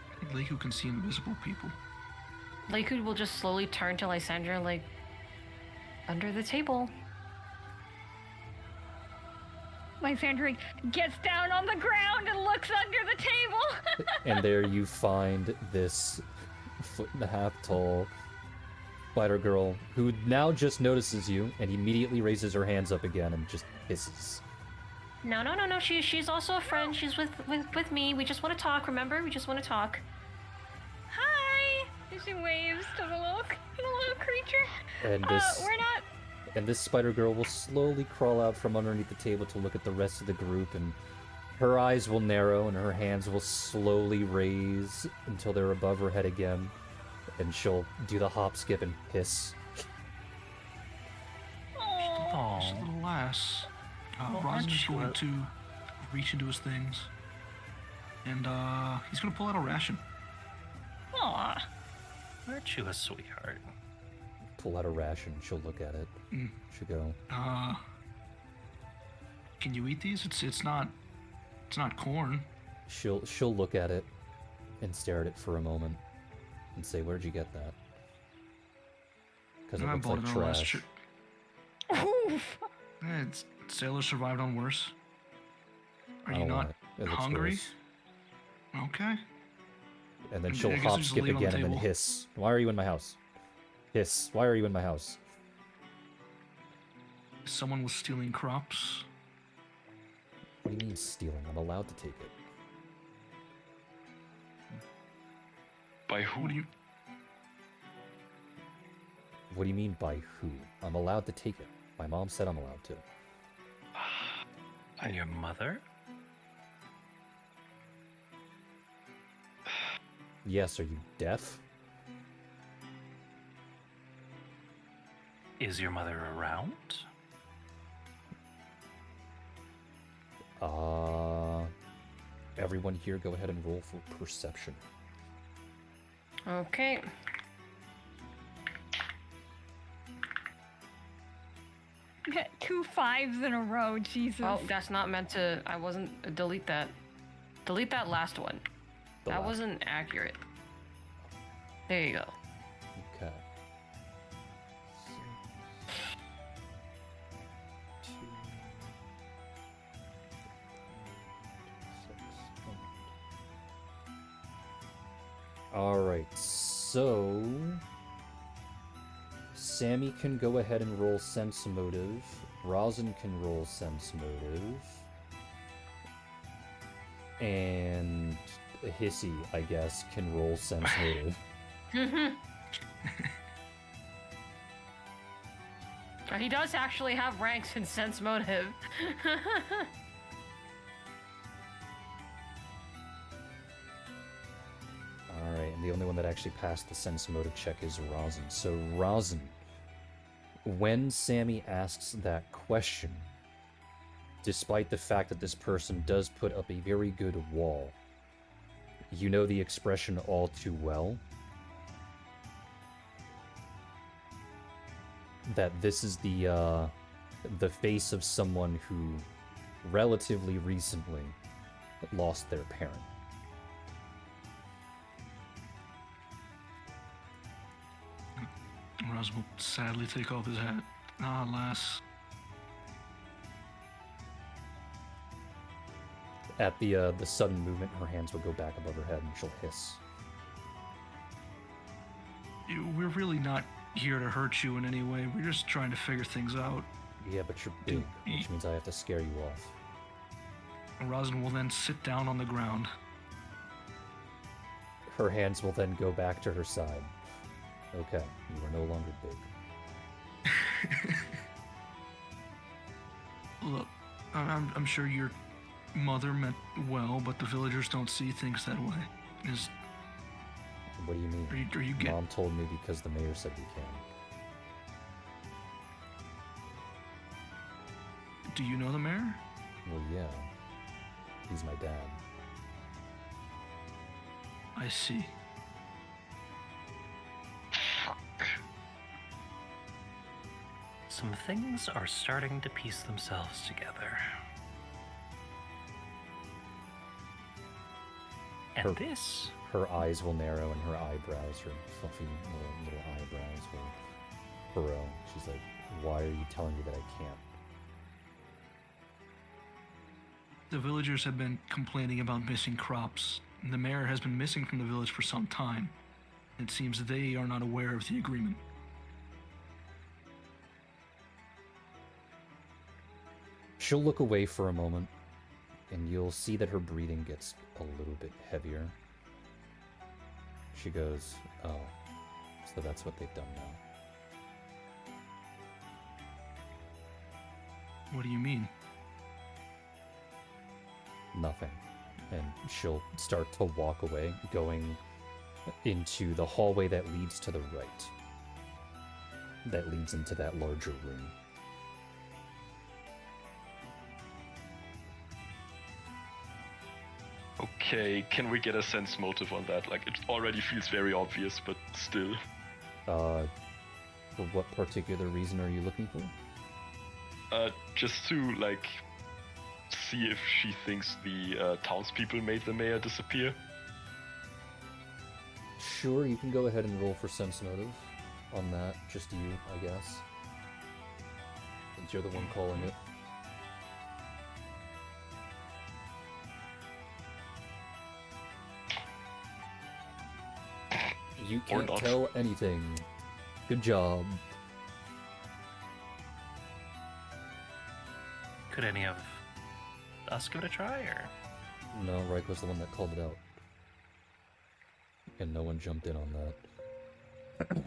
I think Leiku can see invisible people. Leiku will just slowly turn to Lysandra, like, under the table. Lysandra gets down on the ground and looks under the table. And there you find this 1.5 foot tall spider girl who now just notices you and immediately raises her hands up again and just hisses. No. She's also a friend. She's with me. We just want to talk, remember? We just want to talk. Hi! And she waves to the little creature. And this We're not... And this spider girl will slowly crawl out from underneath the table to look at the rest of the group, and her eyes will narrow and her hands will slowly raise until they're above her head again, and she'll do the hop, skip, and hiss. Aww. Just a little lass. Well, Rosin aren't is you going a- to reach into his things, and he's going to pull out a ration. Aw. Aren't you a sweetheart? Pull out a ration, she'll look at it. She'll go, Can you eat these? It's not corn. she'll look at it and stare at it for a moment and say, "Where'd you get that?" Because it I looks bought like it on the last trash. trip. Oof. Sailors survived on worse. Are I you don't not want it. It looks hungry? gross. Okay. And then I she'll guess hop, we just skip leave it on the again, and then table. hiss. Why are you in my house? Hiss. Why are you in my house? Someone was stealing crops. What do you mean stealing? I'm allowed to take it. By who? What do you? What do you mean by who? I'm allowed to take it. My mom said I'm allowed to. And your mother? Yes, are you deaf? Is your mother around? Everyone here, go ahead and roll for perception. Okay. Get 2 5s in a row, Jesus. Oh, that's not meant to... I wasn't... Delete that. Delete that last one. The That last- wasn't accurate. There you go. Okay. Alright, so Sammy can go ahead and roll sense motive. Rosin can roll sense motive. And Hissy, I guess, can roll sense motive. He does actually have ranks in sense motive. Alright, and the only one that actually passed the sense motive check is Rosin. So, Rosin, when Sammy asks that question, despite the fact that this person does put up a very good wall, you know the expression all too well. That this is the face of someone who relatively recently lost their parent. Raz will sadly take off his hat. Ah, lass. At the sudden movement, her hands will go back above her head and she'll hiss. We're really not here to hurt you in any way. We're just trying to figure things out. Yeah, but you're big, which means I have to scare you off. Rosin will then sit down on the ground. Her hands will then go back to her side. Okay, you are no longer big. Look, I'm sure your mother meant well, but the villagers don't see things that way. What do you mean? Are you Mom told me because the mayor said we can. Do you know the mayor? Well, yeah. He's my dad. I see. Some things are starting to piece themselves together. And this... Her eyes will narrow and her eyebrows, her fluffy little eyebrows will furrow. She's like, why are you telling me that I can't? The villagers have been complaining about missing crops. The mayor has been missing from the village for some time. It seems they are not aware of the agreement. She'll look away for a moment, and you'll see that her breathing gets a little bit heavier. She goes, oh, so that's what they've done now. What do you mean? Nothing. And she'll start to walk away, going into the hallway that leads to the right. That leads into that larger room. Okay, can we get a sense motive on that? Like, it already feels very obvious, but still. For what particular reason are you looking for? Just to, like, see if she thinks the townspeople made the mayor disappear. Sure, you can go ahead and roll for sense motive on that. Just you, I guess. Since you're the one calling it. You can't tell anything. Good job. Could any of us give it a try, or? No, Reich was the one that called it out. And no one jumped in on that.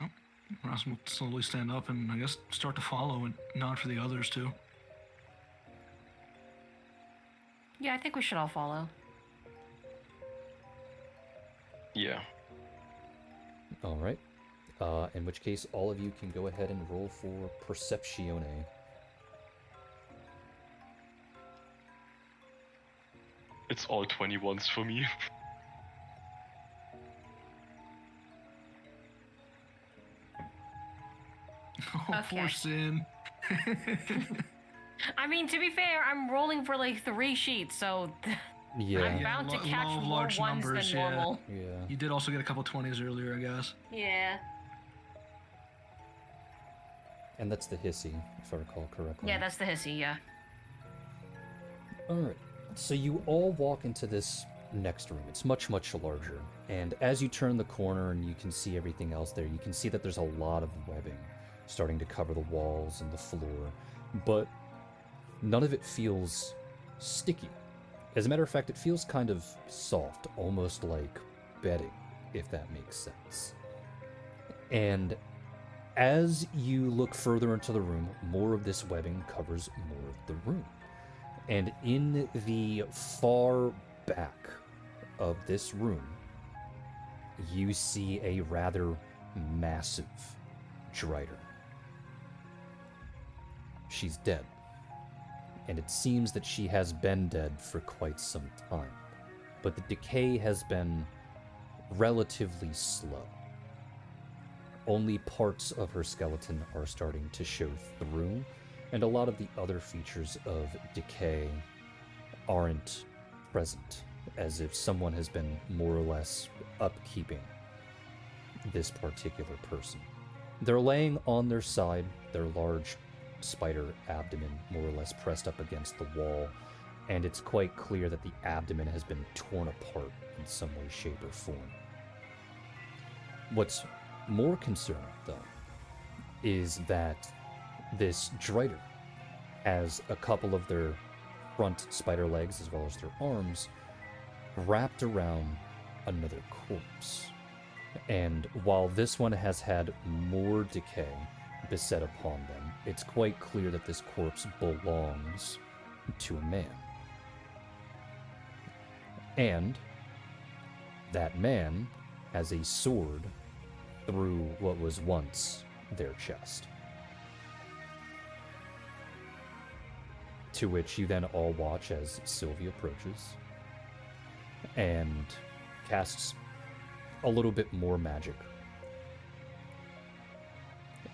Oh, Ross will slowly stand up and I guess start to follow and nod for the others too. Yeah, I think we should all follow. Yeah. Alright. In which case, all of you can go ahead and roll for Perceptione. It's all 21s for me. Oh, Okay. poor Sin. I mean, to be fair, I'm rolling for like 3 sheets, so Yeah. I'm bound to catch law of more large ones numbers, than normal. Yeah. You did also get a couple 20s earlier, I guess. Yeah. And that's the hissy, if I recall correctly. Yeah, that's the hissy, yeah. Alright, so you all walk into this next room. It's much, much larger. And as you turn the corner and you can see everything else there, you can see that there's a lot of webbing starting to cover the walls and the floor. But none of it feels sticky. As a matter of fact, it feels kind of soft, almost like bedding, if that makes sense. And as you look further into the room, more of this webbing covers more of the room. And in the far back of this room, you see a rather massive Drider. She's dead, and it seems that she has been dead for quite some time, but the decay has been relatively slow. Only parts of her skeleton are starting to show through, and a lot of the other features of decay aren't present, as if someone has been more or less upkeeping this particular person. They're laying on their side, their large spider abdomen more or less pressed up against the wall, and it's quite clear that the abdomen has been torn apart in some way, shape, or form. What's more concerning, though, is that this Drider has a couple of their front spider legs as well as their arms wrapped around another corpse. And while this one has had more decay beset upon them, it's quite clear that this corpse belongs to a man. And that man has a sword through what was once their chest. To which you then all watch as Sylvia approaches and casts a little bit more magic.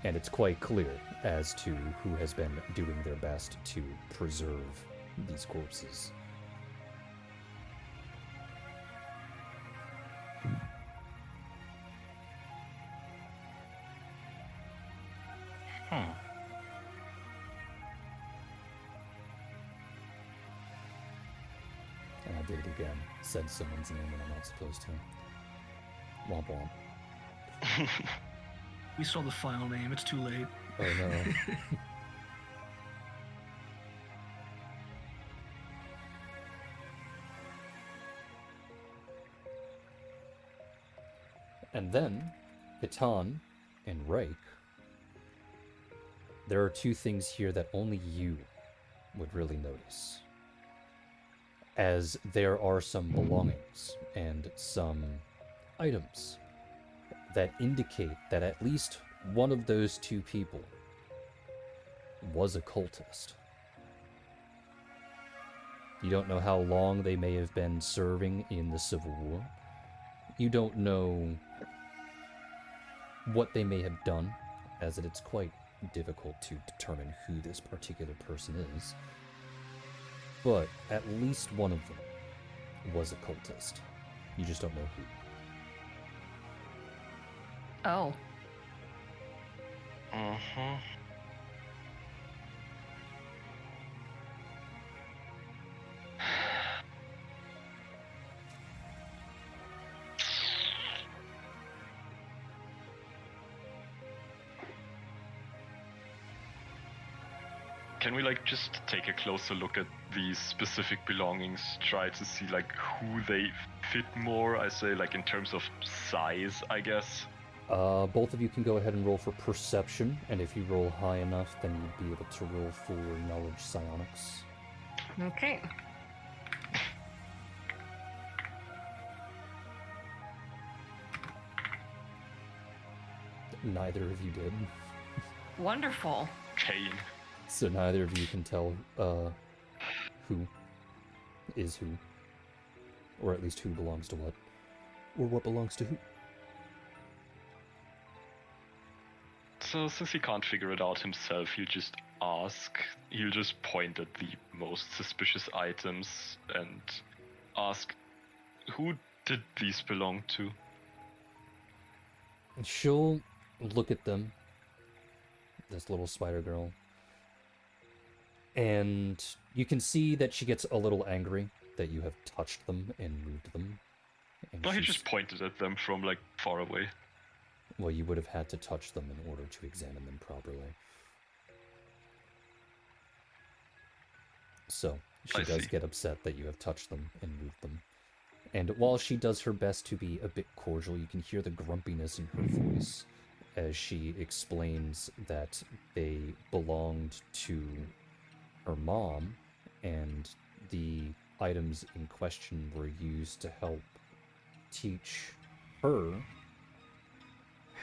And it's quite clear as to who has been doing their best to preserve these corpses. And I did it again. Said someone's name when I'm not supposed to. Womp womp. We saw the file name. It's too late. Oh no. And then, Hitan and Rake, there are two things here that only you would really notice. As there are some belongings and some items that indicate that at least one of those two people was a cultist. You don't know how long they may have been serving in the Civil War. You don't know what they may have done, as it's quite difficult to determine who this particular person is. But at least one of them was a cultist. You just don't know who. Oh. Mm-hmm. Can we just take a closer look at these specific belongings, try to see who they fit more? I say in terms of size, I guess. Both of you can go ahead and roll for perception, and if you roll high enough, then you'd be able to roll for knowledge psionics. Okay. Neither of you did. Wonderful. Pain. So neither of you can tell who is who. Or at least who belongs to what. Or what belongs to who. So since he can't figure it out himself, he'll just ask. He'll just point at the most suspicious items and ask, who did these belong to? And she'll look at them, this little spider girl, and you can see that she gets a little angry that you have touched them and moved them. And No, he just pointed at them from far away. Well, you would have had to touch them in order to examine them properly. So, she does get upset that you have touched them and moved them. And while she does her best to be a bit cordial, you can hear the grumpiness in her voice as she explains that they belonged to her mom, and the items in question were used to help teach her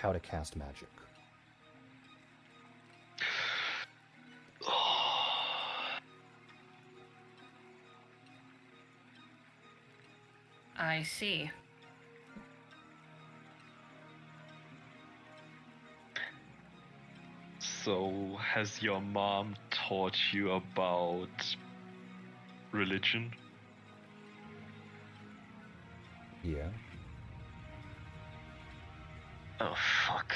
how to cast magic. I see. So, has your mom taught you about religion? Yeah. Oh, fuck.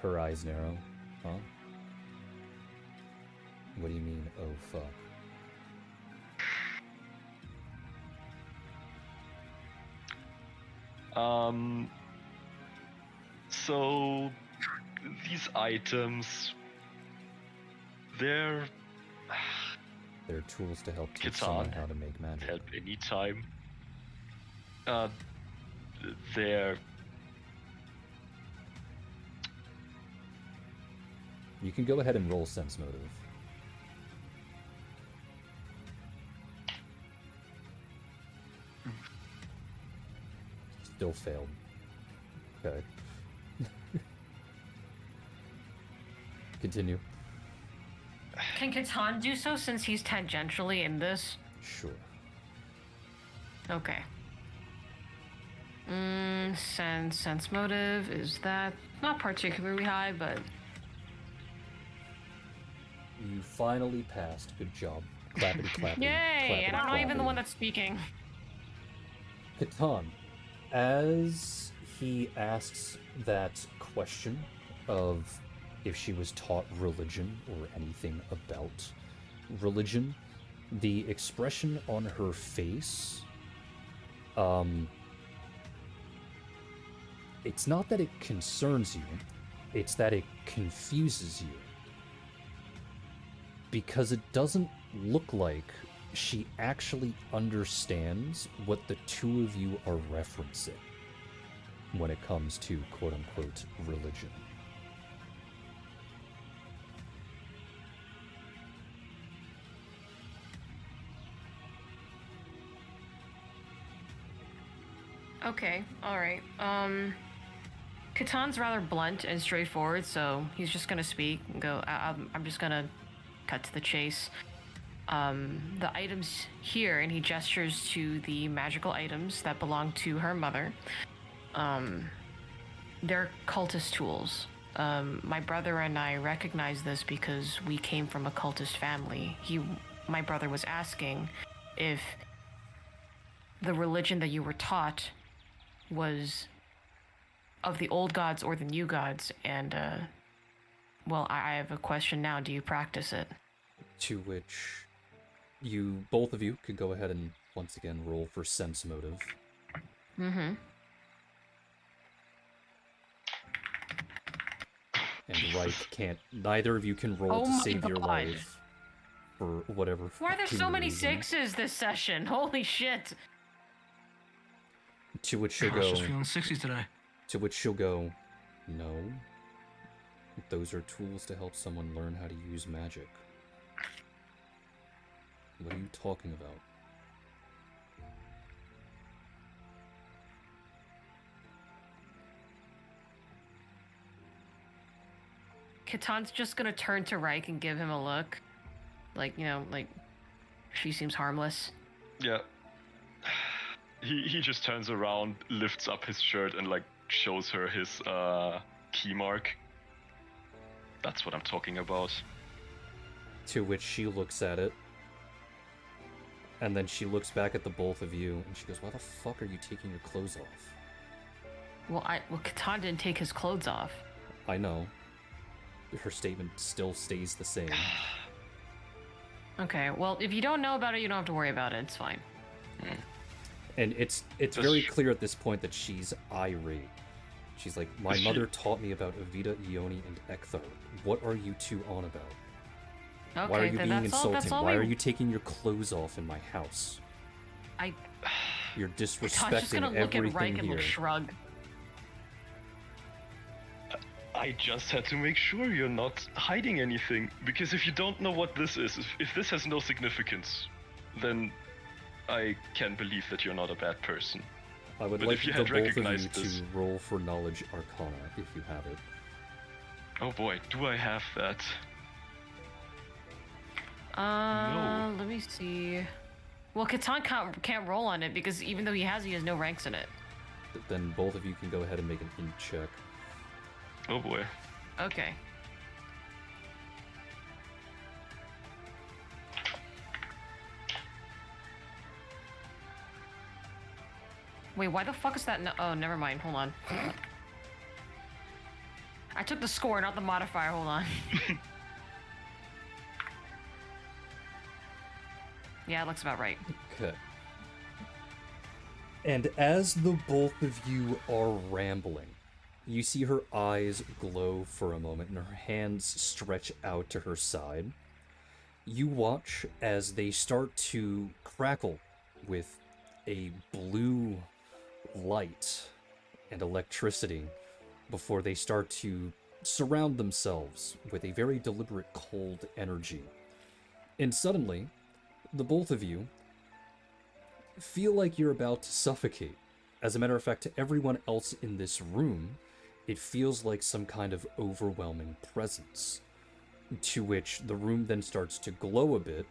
Her eyes narrow. Huh? What do you mean, oh fuck? So these items, they're They're tools to help teach Kitan, someone how to make magic. help anytime. They're You can go ahead and roll sense motive. Still failed. Okay. Continue. Can Catan do so since he's tangentially in this? Sure. Okay. Sense motive is that not particularly high, but You finally passed. Good job. Clappity clappity. yay! And I'm not even the clappity. one that's speaking. Catan, as he asks that question of if she was taught religion or anything about religion, the expression on her face, it's not that it concerns you, it's that it confuses you. Because it doesn't look like she actually understands what the two of you are referencing when it comes to quote-unquote religion. Okay, alright. Catan's rather blunt and straightforward, so he's just gonna speak and go, I'm just gonna cut to the chase. The items here, and he gestures to the magical items that belong to her mother. They're cultist tools. My brother and I recognize this because we came from a cultist family. My brother was asking if the religion that you were taught was of the old gods or the new gods, and well, I have a question now. Do you practice it? To which both of you could go ahead and once again roll for sense motive. Mm-hmm. And Reich can't, neither of you can roll Oh to my save your God. life for whatever Why are there so fucking many reason. sixes this session? Holy shit. To which she'll I was go, just feeling 60s today. to which she'll go, no. Those are tools to help someone learn how to use magic. What are you talking about? Catan's just gonna turn to Reich and give him a look. Like, like, she seems harmless. Yeah. He just turns around, lifts up his shirt, and like shows her his key mark. That's what I'm talking about. To which she looks at it. And then she looks back at the both of you and she goes, why the fuck are you taking your clothes off? Well, Catan didn't take his clothes off. I know. Her statement still stays the same. Okay, well, if you don't know about it, you don't have to worry about it. It's fine. And it's very clear at this point that she's irate. She's like, my mother taught me about Evita, Ione, and Ekthar. What are you two on about? Okay, Why are you then being that's insulting? all Why are you taking your clothes off in my house? I... You're Catan's just disrespecting gonna look at Reich everything and here. shrug. I just had to make sure you're not hiding anything, because if you don't know what this is, if this has no significance, then I can believe that you're not a bad person. I would But like if you the had both of you recognized to this- roll for Knowledge Arcana, if you have it. Oh boy, do I have that? Let me see. Well, Catan can't roll on it because even though he has no ranks in it. Then both of you can go ahead and make an int check. Oh boy. Okay. Wait, why the fuck is that? Oh, never mind. Hold on. I took the score, not the modifier. Hold on. Yeah, it looks about right. Okay. And as the both of you are rambling, you see her eyes glow for a moment and her hands stretch out to her side. You watch as they start to crackle with a blue light and electricity before they start to surround themselves with a very deliberate cold energy. And suddenly, the both of you feel like you're about to suffocate. As a matter of fact, to everyone else in this room, it feels like some kind of overwhelming presence, to which the room then starts to glow a bit,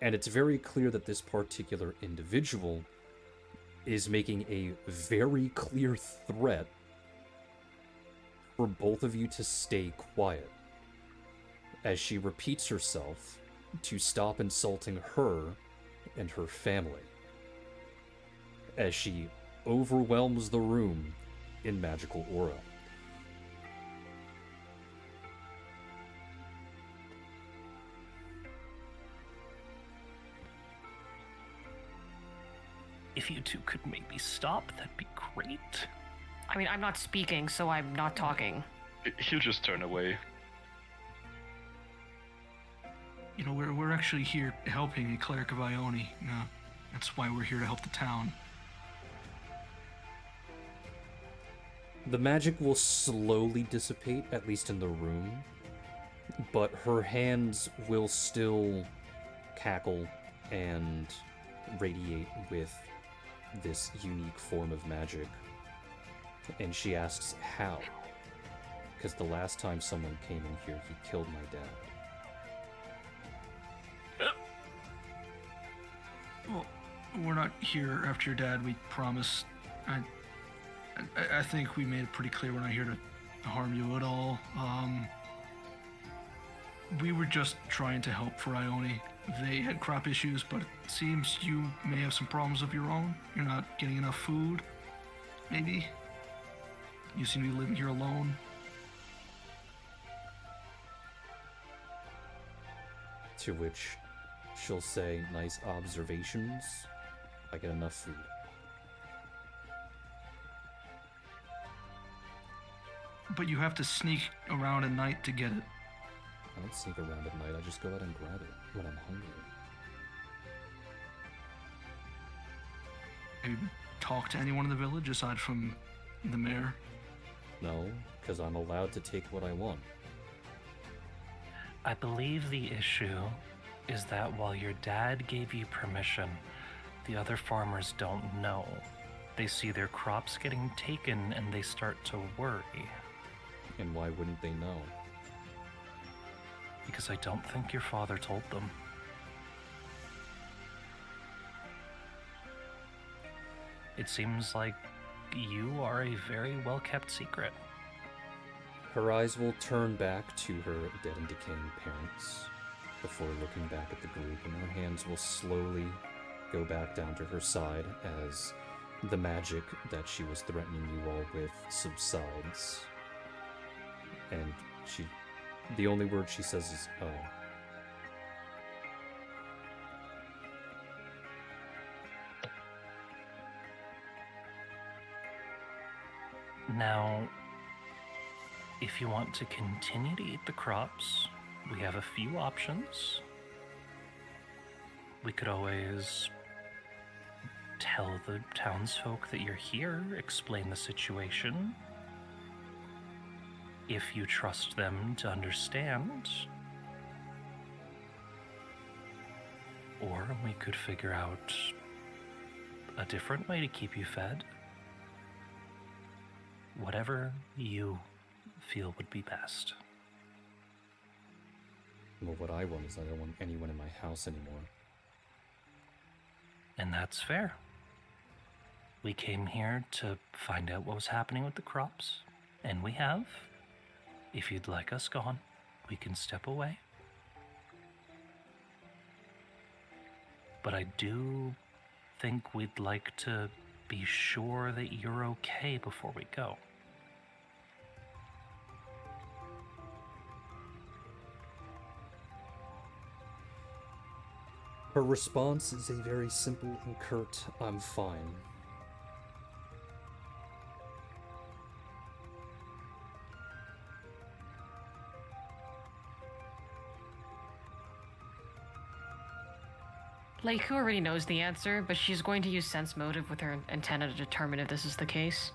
and it's very clear that this particular individual is making a very clear threat for both of you to stay quiet, as she repeats herself to stop insulting her and her family, as she overwhelms the room in magical aura. If you two could maybe stop, that'd be great. I mean, I'm not speaking, so I'm not talking. He'll just turn away. You know, we're actually here helping a cleric of Ione. That's why we're here to help the town. The magic will slowly dissipate, at least in the room, but her hands will still cackle and radiate with this unique form of magic. And she asks how, because the last time someone came in here, he killed my dad. Well, we're not here after your dad, we promise. I think we made it pretty clear we're not here to harm you at all. We were just trying to help for Ione. They had crop issues, but it seems you may have some problems of your own. You're not getting enough food, maybe. You seem to be living here alone. To which she'll say, "Nice observations. I get enough food." But you have to sneak around at night to get it. I don't sneak around at night, I just go out and grab it when I'm hungry. Have you talked to anyone in the village aside from the mayor? No, because I'm allowed to take what I want. I believe the issue is that while your dad gave you permission, the other farmers don't know. They see their crops getting taken and they start to worry. And why wouldn't they know? Because I don't think your father told them. It seems like you are a very well-kept secret. Her eyes will turn back to her dead and decaying parents before looking back at the group, and her hands will slowly go back down to her side as the magic that she was threatening you all with subsides. And the only word she says is, "Oh." Now, if you want to continue to eat the crops, we have a few options. We could always tell the townsfolk that you're here, explain the situation. if you trust them to understand. Or we could figure out a different way to keep you fed. Whatever you feel would be best. Well, what I want is I don't want anyone in my house anymore. And that's fair. We came here to find out what was happening with the crops, and we have. If you'd like us gone, we can step away. But I do think we'd like to be sure that you're okay before we go. Her response is a very simple and curt, "I'm fine." Leiku already knows the answer, but she's going to use sense motive with her antenna to determine if this is the case.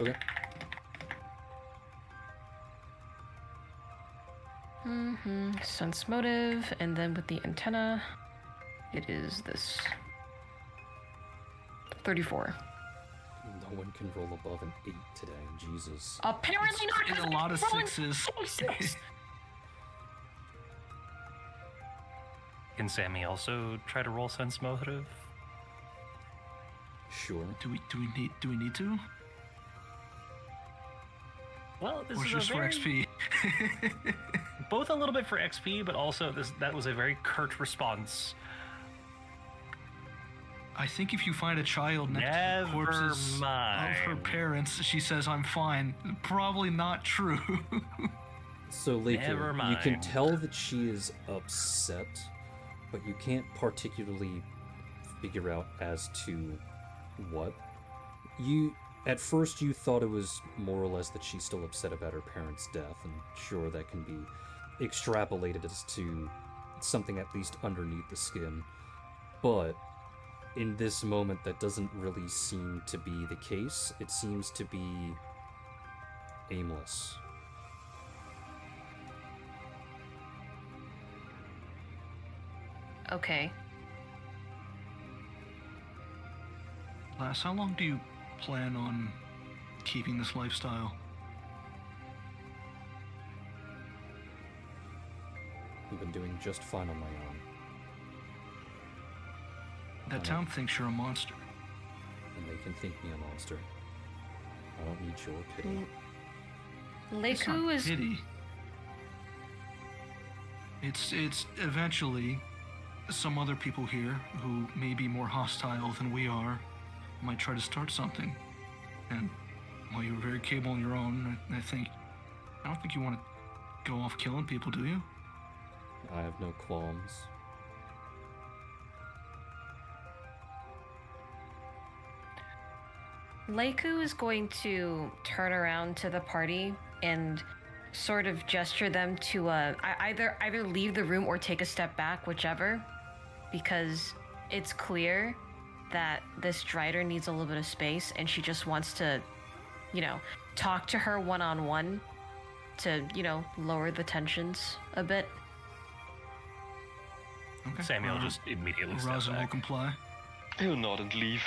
Okay. Sense motive, and then with the antenna, it is this. 34. No one can roll above an 8 today, Jesus. Apparently not. It's a lot of rolling sixes. six. Can Sammy also try to roll sense motive? Sure. Do we need to? Well, this Or is just a for very, XP? both a little bit for XP, but also that was a very curt response. I think if you find a child next to Never the corpses of her mind. parents, she says, "I'm fine." Probably not true. So, Never Leiku, you can mind. tell that she is upset, but you can't particularly figure out as to what. At first, you thought it was more or less that she's still upset about her parents' death, and sure, that can be extrapolated as to something at least underneath the skin. But in this moment, that doesn't really seem to be the case. It seems to be aimless. Okay. Lass, how long do you plan on keeping this lifestyle? I've been doing just fine on my own. That town thinks you're a monster. And they can think me a monster. I don't need your pity. It's not Leiku is. pity. It's eventually some other people here who may be more hostile than we are might try to start something. And while you're very capable on your own, I don't think you want to go off killing people, do you? I have no qualms. Leiku is going to turn around to the party and sort of gesture them to either leave the room or take a step back, whichever, because it's clear that this Drider needs a little bit of space, and she just wants to, talk to her one-on-one to, lower the tensions a bit. Okay. Samuel just immediately steps Raza will back. comply. He'll nod and leave.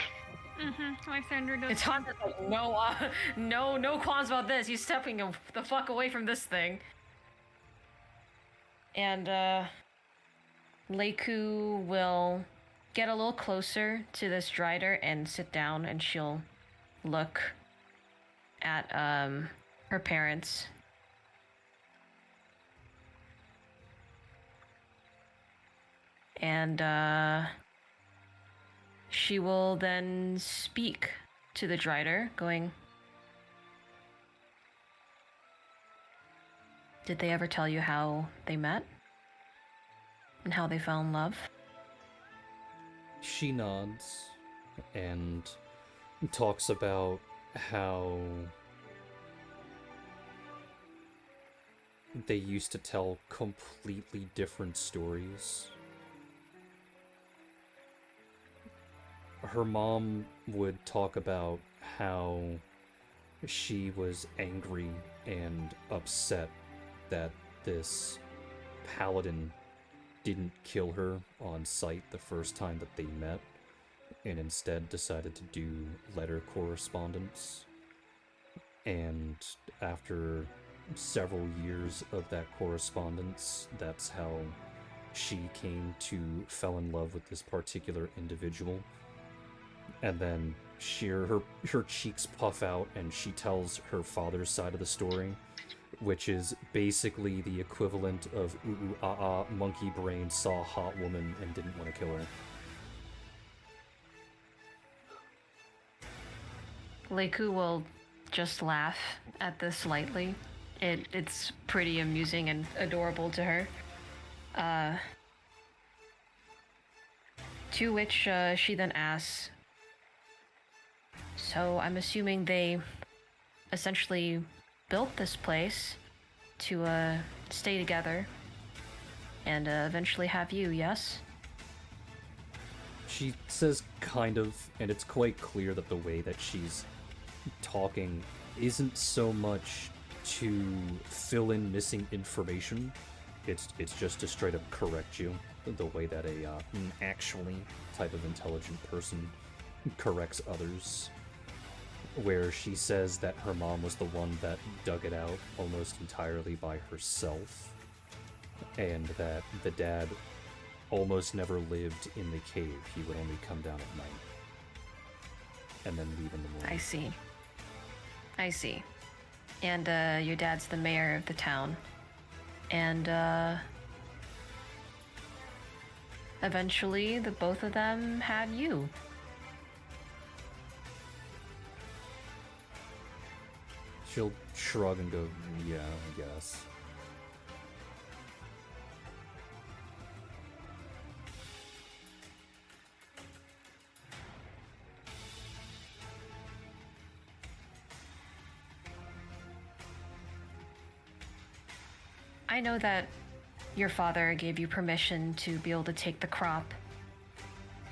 Lysander does. It's hard to like, no qualms about this. He's stepping the fuck away from this thing. And Leiku will get a little closer to this Drider and sit down, and she'll look at her parents. And she will then speak to the Drider, going, "Did they ever tell you how they met? And how they fell in love?" She nods and talks about how they used to tell completely different stories. Her mom would talk about how she was angry and upset that this paladin didn't kill her on sight the first time that they met, and instead decided to do letter correspondence. And after several years of that correspondence, that's how she came to fell in love with this particular individual. And then her cheeks puff out and she tells her father's side of the story, which is basically the equivalent of ooh ooh ah ah, monkey brain saw a hot woman and didn't want to kill her. Leiku will just laugh at this lightly. It's pretty amusing and adorable to her. To which she then asks, so I'm assuming they essentially built this place to stay together and eventually have you, yes? She says kind of, and it's quite clear that the way that she's talking isn't so much to fill in missing information. It's just to straight up correct you, the way that a actually type of intelligent person corrects others. Where she says that her mom was the one that dug it out almost entirely by herself, and that the dad almost never lived in the cave. He would only come down at night and then leave in the morning. I see. And your dad's the mayor of the town. And eventually the both of them had you. She'll shrug and go, yeah, I guess. I know that your father gave you permission to be able to take the crop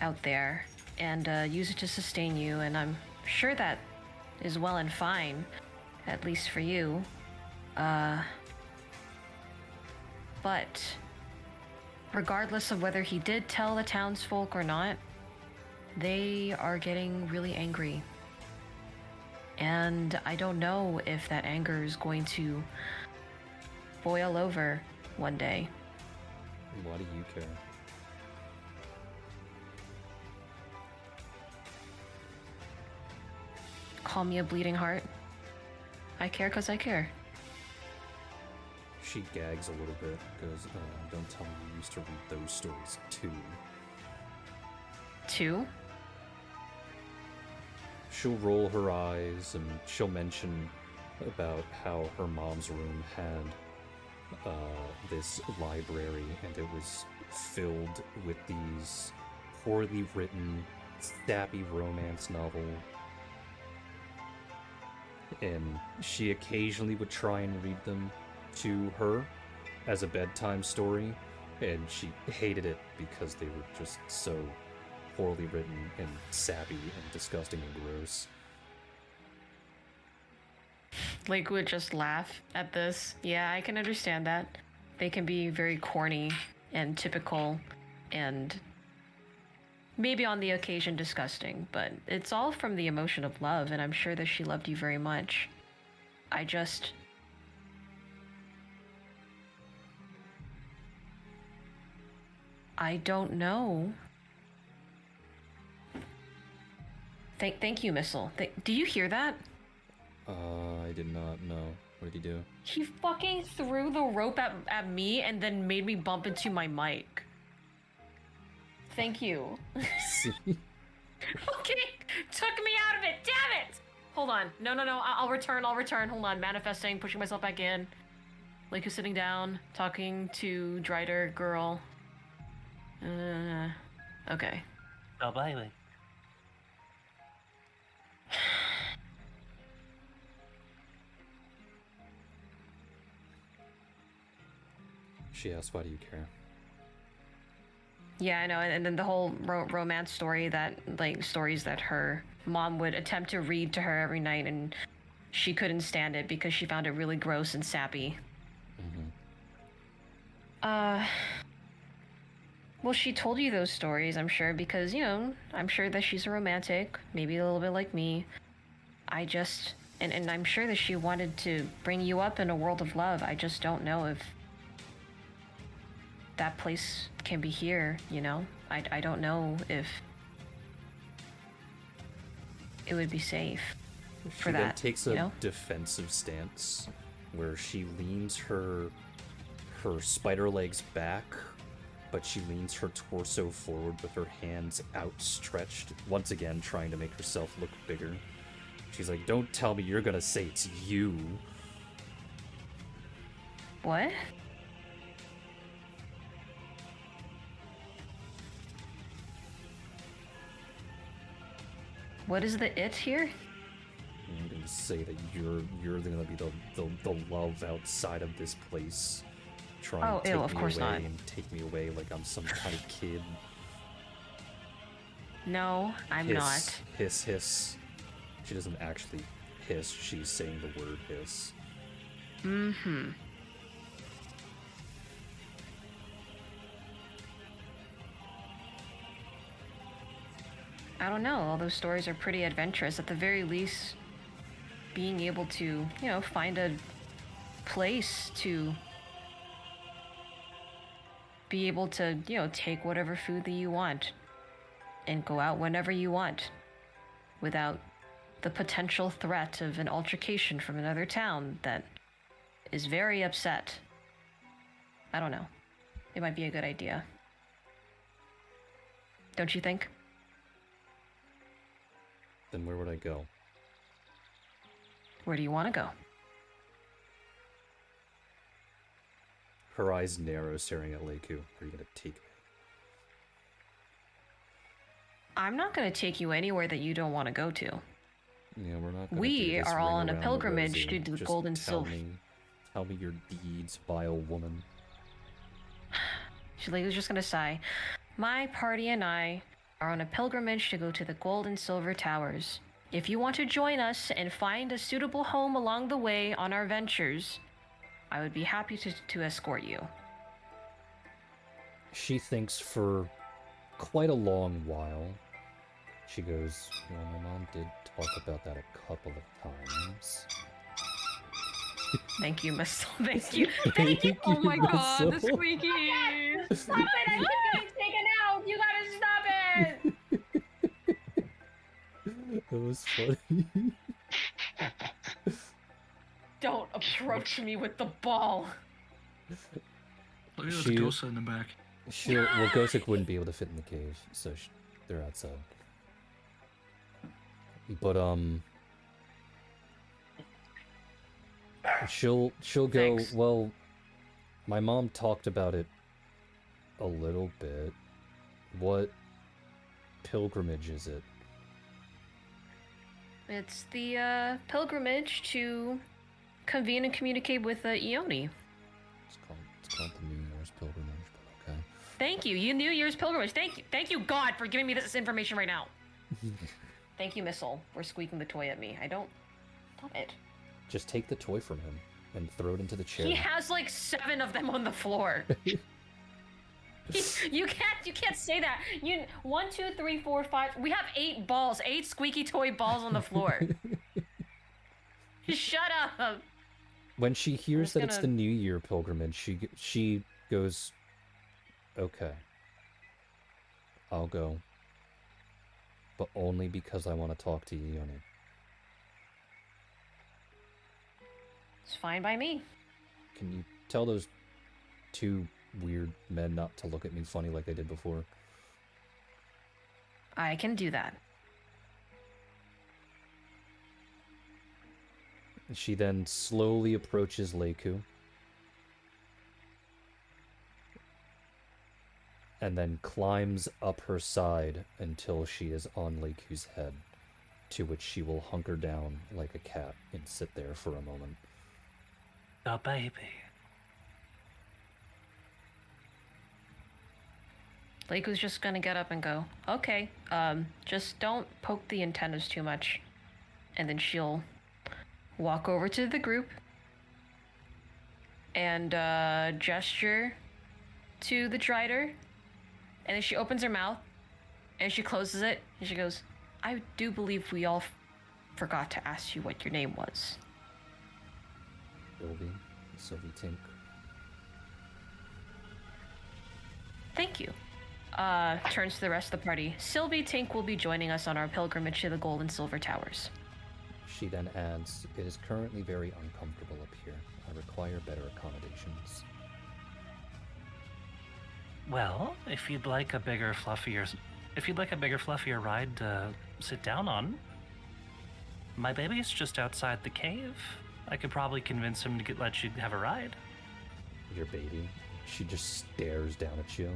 out there and use it to sustain you, and I'm sure that is well and fine, at least for you. But regardless of whether he did tell the townsfolk or not, they are getting really angry. And I don't know if that anger is going to boil over one day. Why do you care? Call me a bleeding heart. I care because I care. She gags a little bit, goes, don't tell me you used to read those stories too. Two? She'll roll her eyes and she'll mention about how her mom's room had this library, and it was filled with these poorly written, sappy romance novel. And she occasionally would try and read them to her as a bedtime story, and she hated it because they were just so poorly written and sappy and disgusting and gross. Lake would just laugh at this. Yeah, I can understand that. They can be very corny and typical and maybe on the occasion disgusting, but it's all from the emotion of love, and I'm sure that she loved you very much. I don't know. Thank you, Missile. Do you hear that? I did not know. What did he do? He fucking threw the rope at me and then made me bump into my mic. Thank you. See? Okay, took me out of it. Damn it! Hold on. No. I'll return. Hold on. Manifesting, pushing myself back in. Lake is sitting down, talking to Drider girl. Okay. Oh, bye. She asked, why do you care? Yeah, I know, and then the whole romance story that, like, stories that her mom would attempt to read to her every night, and she couldn't stand it because she found it really gross and sappy. Well, she told you those stories, I'm sure, because, I'm sure that she's a romantic, maybe a little bit like me. I just, and I'm sure that she wanted to bring you up in a world of love. I just don't know if that place can be here, I don't know if it would be safe for she that. then takes a defensive stance where she leans her spider legs back, but she leans her torso forward with her hands outstretched, once again trying to make herself look bigger. She's like, don't tell me you're gonna say it's you. What? What is the it here? I'm gonna say that you're gonna be the love outside of this place. Trying to take of me course away not. and take me away like I'm some kind of kid. No, I'm Hiss, not. Hiss, hiss. She doesn't actually hiss, she's saying the word hiss. Mm-hmm. I don't know, all those stories are pretty adventurous. At the very least, being able to, find a place to be able to, take whatever food that you want and go out whenever you want without the potential threat of an altercation from another town that is very upset. I don't know. It might be a good idea. Don't you think? Then where would I go? Where do you want to go? Her eyes narrow, staring at Leiku. Are you gonna take me? I'm not going to take you anywhere that you don't want to go to. Yeah, we're not gonna We do this are all ring on a around pilgrimage the rosy. to the Just gold and tell silver. Tell me your deeds, vile woman. She was just going to sigh. My party and I are on a pilgrimage to go to the gold and silver towers. If you want to join us and find a suitable home along the way on our ventures, I would be happy to escort you. She thinks for quite a long while. She goes, well, my mom did talk about that a couple of times. Thank you, Miss. Thank you. Thank you. Oh my god, the Missile. squeaky! Stop it! I keep getting taken out. You gotta stop it. That was funny. Don't approach me with the ball. Look at She- the ghost in the back. Well, Gosek wouldn't be able to fit in the cave, so they're outside. But she'll go. Thanks. Well, my mom talked about it a little bit. What pilgrimage is it? It's the pilgrimage to convene and communicate with Ione. It's called the New Year's pilgrimage, but okay. Thank you. You New Year's pilgrimage. Thank you, God, for giving me this information right now. Thank you, Missile, for squeaking the toy at me. I don't. Stop it. Just take the toy from him and throw it into the chair. He has like 7 of them on the floor. You can't say that. 1, 2, 3, 4, 5. We have 8 balls, 8 squeaky toy balls on the floor. Shut up. When she hears just that it's gonna- the New Year pilgrimage, she goes, okay, I'll go, but only because I want to talk to Ione. It's fine by me. Can you tell those 2 weird men not to look at me funny like they did before? I can do that. She then slowly approaches Leiku. And then climbs up her side until she is on Leiku's head, to which she will hunker down like a cat and sit there for a moment. The baby. Leiku's just gonna get up and go, okay, just don't poke the antennas too much. And then she'll walk over to the group and gesture to the Drider, and then she opens her mouth and she closes it and she goes, I do believe we all forgot to ask you what your name was. Sylvie Tink. Thank you. Turns to the rest of the party. Sylvie Tink will be joining us on our pilgrimage to the Gold and Silver Towers. She then adds, it is currently very uncomfortable up here. I require better accommodations. Well, if you'd like a bigger, fluffier ride to sit down on, my baby's just outside the cave. I could probably convince him to let you have a ride. Your baby, she just stares down at you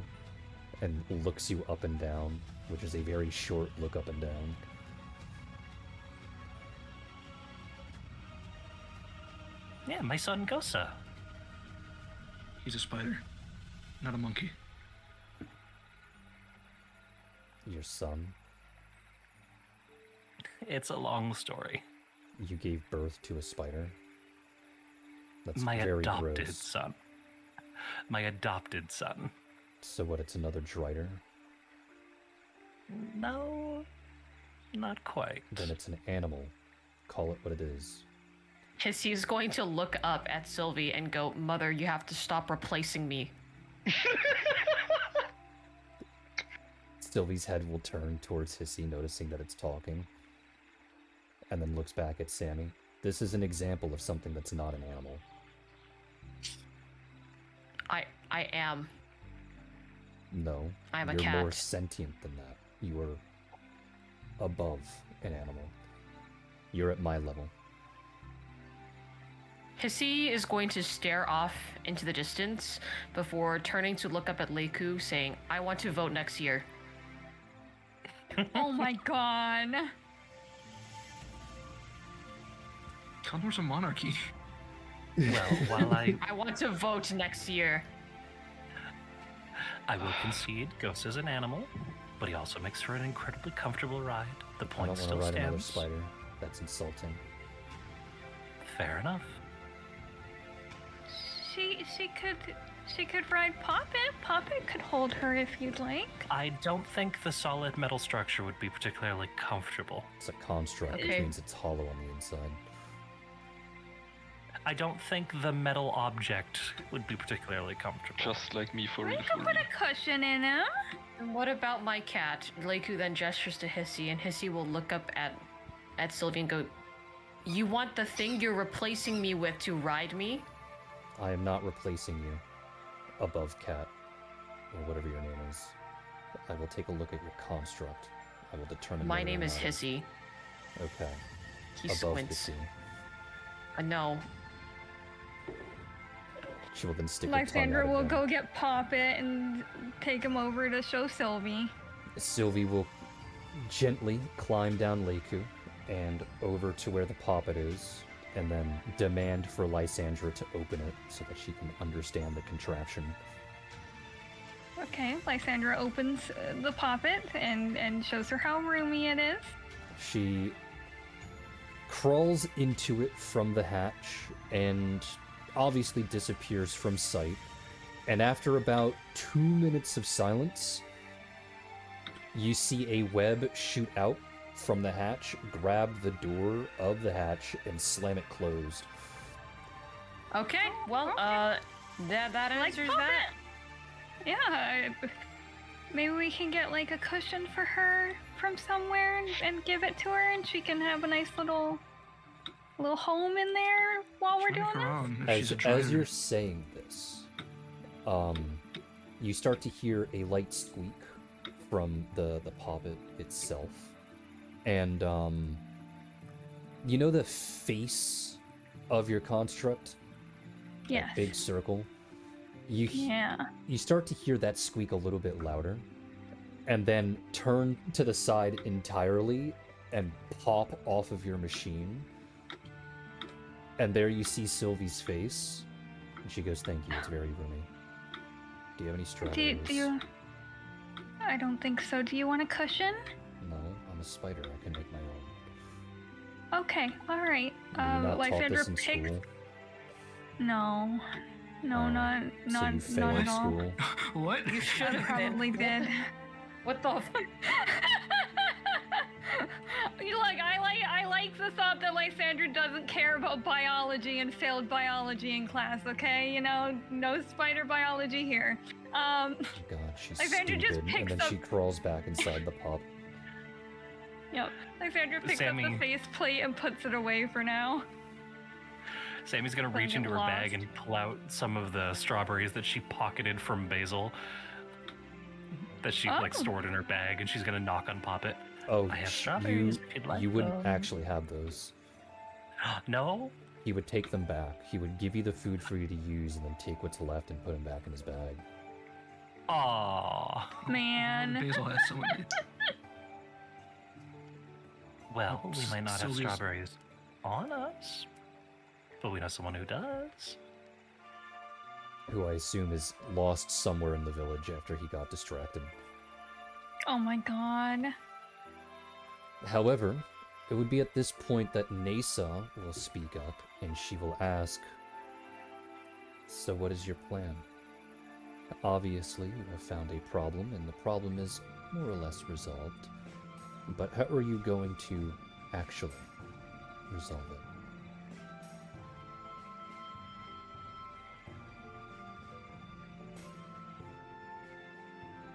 and looks you up and down, which is a very short look up and down. Yeah, my son Gosa. He's a spider, not a monkey. Your son, It's a long story. you gave birth to a spider? That's My very adopted gross. son. My adopted son. So what, it's another Drider? No, not quite. Then it's an animal. Call it what it is. Hissy's going to look up at Sylvie and go, Mother, you have to stop replacing me. Sylvie's head will turn towards Hissy, noticing that it's talking, and then looks back at Sammy. This is an example of something that's not an animal. I am. No. I'm a you're cat. more sentient than that. You are above an animal. You're at my level. Hissy is going to stare off into the distance before turning to look up at Leiku, saying, I want to vote next year. Oh my god. Condor's a monarchy. Well, while I want to vote next year. I will concede Ghost is an animal, but he also makes for an incredibly comfortable ride. The I point don't want still to ride another stands. spider. That's insulting. Fair enough. She could ride Poppet. Poppet could hold her if you'd like. I don't think the solid metal structure would be particularly comfortable. It's a construct, which Okay. means it's hollow on the inside. I don't think the metal object would be particularly comfortable. Just like me for We real. could put a cushion in him. And what about my cat? Leiku then gestures to Hissy, and Hissy will look up at Sylvie and go, You want the thing you're replacing me with to ride me? I am not replacing you. Above cat, or whatever your name is. I will take a look at your construct. I will determine My whether name or is not Hissy. Okay. He Above squints. Hissy. No. She will then stick her tongue out Lysandra will again. go get Poppet and take him over to show Sylvie. Sylvie will gently climb down Leiku and over to where the poppet is, and then demand for Lysandra to open it so that she can understand the contraption. Okay, Lysandra opens the Poppet and shows her how roomy it is. She crawls into it from the hatch and obviously disappears from sight. And after about 2 minutes of silence, you see a web shoot out from the hatch, grab the door of the hatch, and slam it closed. Okay, well, that Like answers Poppet. that. Yeah, maybe we can get like a cushion for her from somewhere and give it to her, and she can have a nice little home in there while we're doing Drag her this. on if As, she's a as driver. you're saying this, you start to hear a light squeak from the poppet itself. And, you know the face of your construct? Yes. That big circle? Yeah. You start to hear that squeak a little bit louder, and then turn to the side entirely and pop off of your machine. And there you see Sylvie's face, and she goes, "Thank you, it's very roomy. Do you have any strawberries?" Do you? I don't think so. Do you want a cushion? No, I'm a spider. I can make my own. Okay, all right. Were you not taught Lysandra this in picks. school? No, Oh, not So not you not failed at all. school. What? You should I have probably been. did. What the? I like the thought that Lysandra doesn't care about biology and failed biology in class. Okay, you know, no spider biology here. Oh God, she's Lysandra just stupid. And picks then up. she crawls back inside the pup. Yep. Lysandra picks Sammy- up the faceplate and puts it away for now. Sammy's gonna Don't reach get into her bag lost. and pull out some of the strawberries that she pocketed from Basil. That she like Oh. stored in her bag, and she's gonna knock on Poppet. Oh, I have strawberries if you'd like you wouldn't them. actually have those. No? He would take them back. He would give you the food for you to use and then take what's left and put them back in his bag. Aww. Man. Basil has some. Well, we might not have Sylvia's- strawberries on us, but we know someone who does. Who I assume is lost somewhere in the village after he got distracted. Oh my god. However, it would be at this point that Nasa will speak up and she will ask, "So what is your plan? Obviously, you have found a problem and the problem is more or less resolved. But how are you going to actually resolve it?"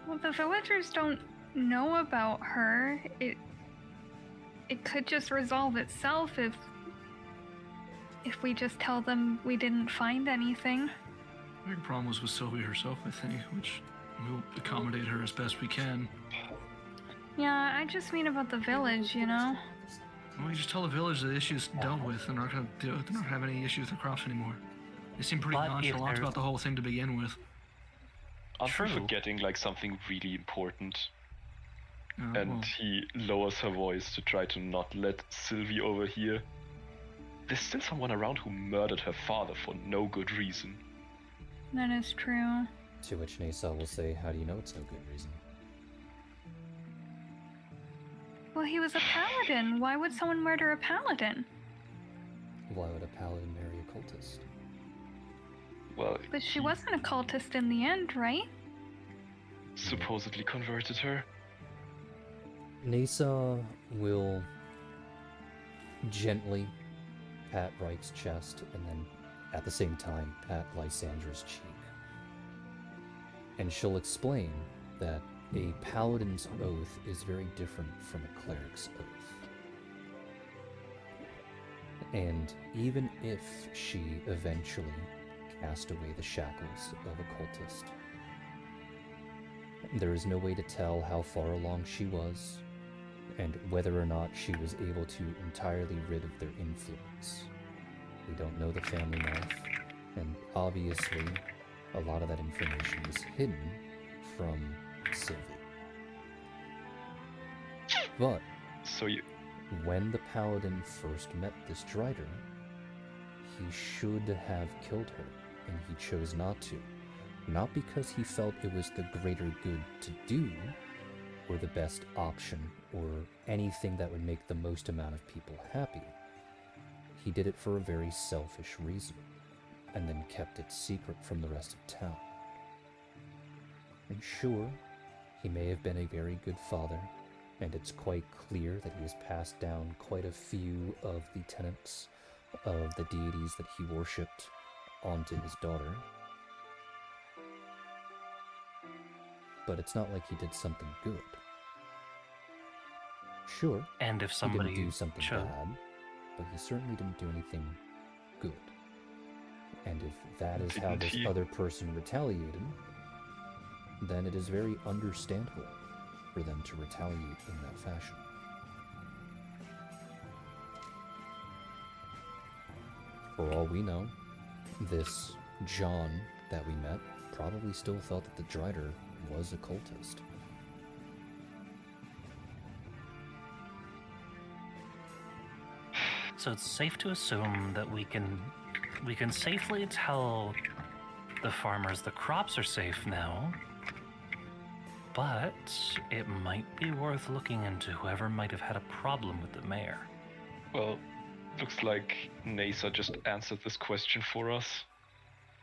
Well, the villagers don't know about her. It could just resolve itself if we just tell them we didn't find anything. I think the problem was with Sylvia herself, I think, which we'll accommodate her as best we can. Yeah, I just mean about the village, you know? Well, we just tell the village the issue's dealt with, and they're not gonna have any issue with the crops anymore. They seem pretty But if nonchalant there's- about the whole thing to begin with. Aren't we True. forgetting like something really important? Uh, And well, he lowers her voice to try to not let Sylvie overhear. There's still someone around who murdered her father for no good reason. That is true. To which Nasa will say, "How do you know it's no good reason?" Well, he was a paladin. Why would someone murder a paladin? Why would a paladin marry a cultist? Well, But she he wasn't a cultist in the end, right? supposedly converted her. Nasa will gently pat Reich's chest and then at the same time pat Lysandra's cheek. And she'll explain that a paladin's oath is very different from a cleric's oath. And even if she eventually cast away the shackles of a cultist, there is no way to tell how far along she was, and whether or not she was able to entirely rid of their influence. We don't know the family knife, and obviously, a lot of that information was hidden from Sylvie. But So you. when the paladin first met this Drider, he should have killed her, and he chose not to. Not because he felt it was the greater good to do, or the best option, or anything that would make the most amount of people happy. He did it for a very selfish reason, and then kept it secret from the rest of town. And sure, he may have been a very good father, and it's quite clear that he has passed down quite a few of the tenets of the deities that he worshipped onto his daughter. But it's not like he did something good. Sure, And if he somebody didn't do something chose, bad, but he certainly didn't do anything good. And if that is how Didn't this he? other person retaliated, then it is very understandable for them to retaliate in that fashion. For all we know, this John that we met probably still felt that the Drider was a cultist. so it's safe to assume that we can safely tell the farmers the crops are safe now. But it might be worth looking into whoever might have had a problem with the mayor. Well, looks like Nasa just answered this question for us.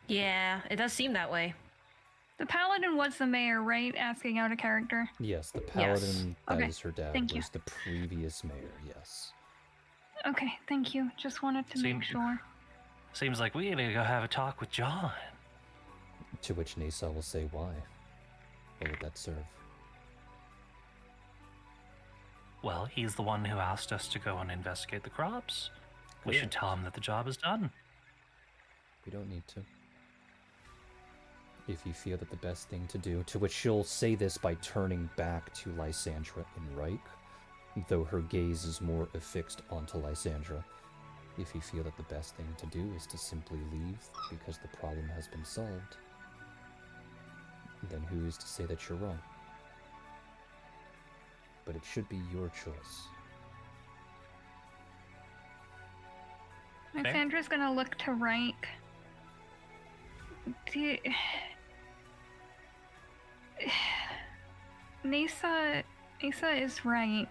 Yeah, it does seem that way. The paladin was the mayor, right? Asking out a character. Yes, the paladin that Okay, is her dad thank you. was the previous mayor, yes. Okay, thank you. Just wanted to make sure. Seems like we need to go have a talk with John. To which Nasa will say why. What would that serve? Well, he's the one who asked us to go and investigate the crops. We should tell him that the job is done. We don't need to. If you feel that the best thing to do, to which she'll say this by turning back to Lysandra and Reich, though her gaze is more affixed onto Lysandra. If you feel that the best thing to do is to simply leave because the problem has been solved, then who is to say that you're wrong? But it should be your choice. Sandra's gonna look to Reich. Nasa is right.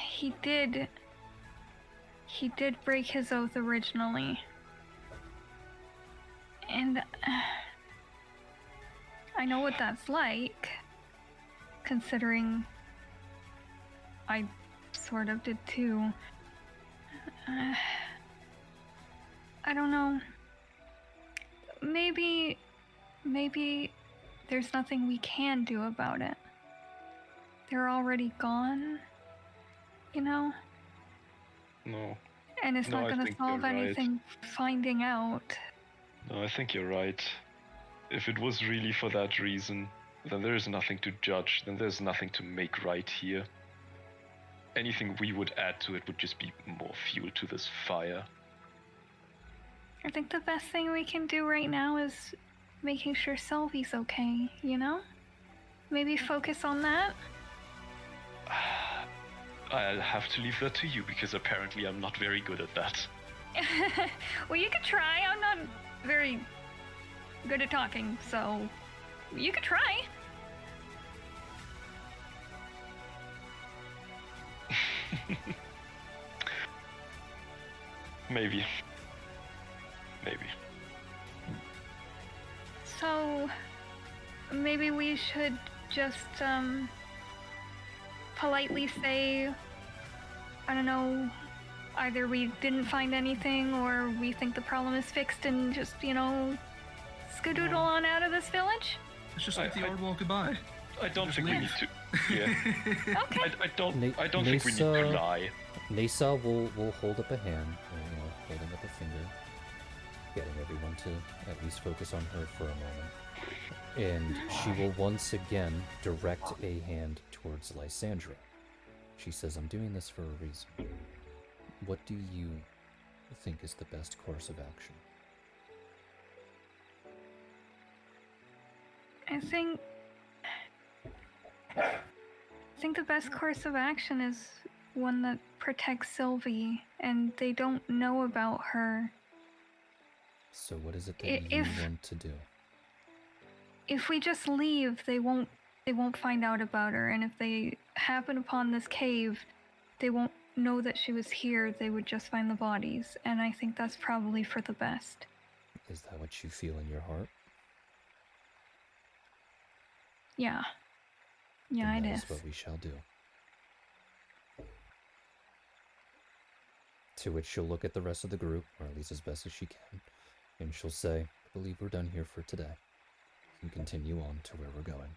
He did break his oath originally. And I know what that's like, considering I sort of did too. I don't know. Maybe there's nothing we can do about it. They're already gone, you know? No. And it's No, not I gonna think solve you're right. anything finding out. No, I think you're right. If it was really for that reason, then there is nothing to judge, then there's nothing to make right here. Anything we would add to it would just be more fuel to this fire. I think the best thing we can do right now is making sure Sylvie's okay, you know? Maybe focus on that? I'll have to leave that to you, because apparently I'm not very good at that. Well, you could try. I'm not very good at talking, so you could try. Maybe. So, maybe we should just, politely say, I don't know, either we didn't find anything or we think the problem is fixed and just, skedoodle on out of this village? It's just like the old goodbye. I don't Just think we leave. need to. Yeah. Okay. I don't think we need to lie. Nasa will hold up a hand, holding up a finger, getting everyone to at least focus on her for a moment. And she will once again direct a hand towards Lysandra. She says, I'm doing this for a reason. What do you think is the best course of action? I think the best course of action is one that protects Sylvie, and they don't know about her. So what is it that you want to do? If we just leave, they won't find out about her, and if they happen upon this cave, they won't know that she was here. They would just find the bodies, and I think that's probably for the best. Is that what you feel in your heart? Yeah. Yeah, Then it that is. is what we shall do. To which she'll look at the rest of the group, or at least as best as she can, and she'll say, I believe we're done here for today. And continue on to where we're going.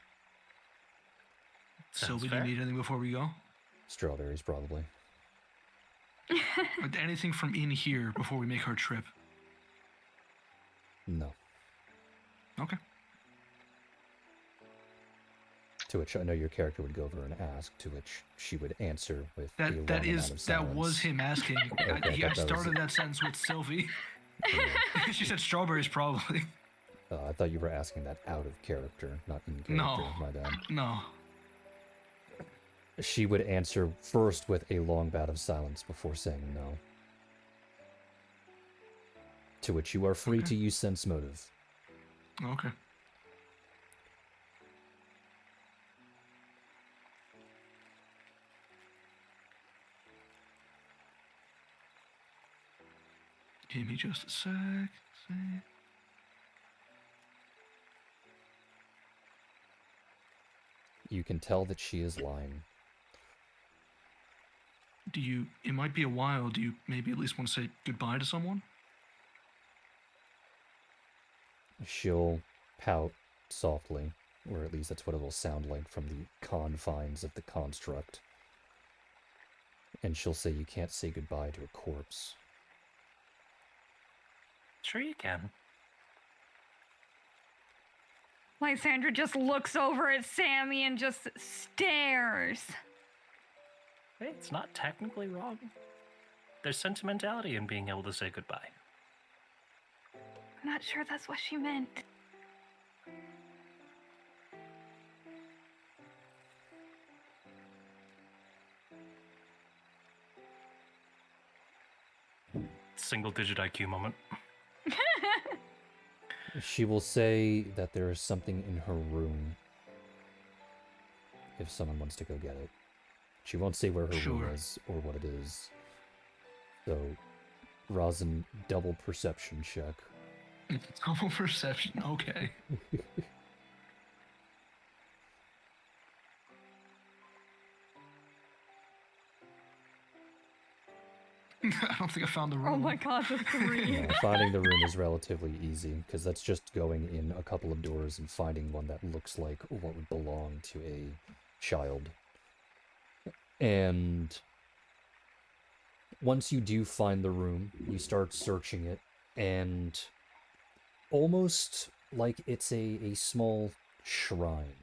Sylvie, do you need anything before we go? Strawberries, probably. Anything from in here before we make our trip? No. Okay. To which I know your character would go over and ask, to which she would answer with a long That amount of silence. was him asking. Okay, I started that sentence with Sylvie. Yeah. She said strawberries, probably. I thought you were asking that out of character, not in character. No. My bad. No. She would answer first with a long bout of silence before saying no. To which you are free to use sense motive. Okay. Give me just a sec. You can tell that she is lying. It might be a while, do you maybe at least want to say goodbye to someone? She'll pout softly, or at least that's what it will sound like from the confines of the construct. And she'll say you can't say goodbye to a corpse. Sure you can. Lysandra just looks over at Sammy and just stares. Hey, it's not technically wrong. There's sentimentality in being able to say goodbye. I'm not sure that's what she meant. Single-digit IQ moment. She will say that there is something in her room if someone wants to go get it. She won't say where her room is or what it is. So, Rosin, double perception check. Double perception, okay. I don't think I found the room. Oh my god, the 3. No, finding the room is relatively easy, because that's just going in a couple of doors and finding one that looks like what would belong to a child. And once you do find the room, you start searching it, and almost like it's a small shrine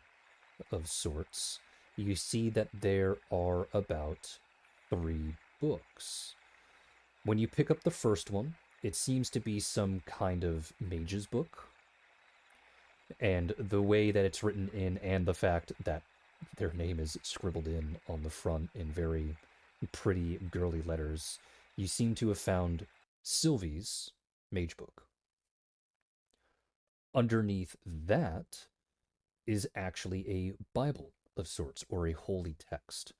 of sorts, you see that there are about 3 books. When you pick up the first one, it seems to be some kind of mage's book. And the way that it's written in, and the fact that their name is scribbled in on the front in very pretty girly letters, you seem to have found Sylvie's mage book. Underneath that is actually a Bible of sorts, or a holy text,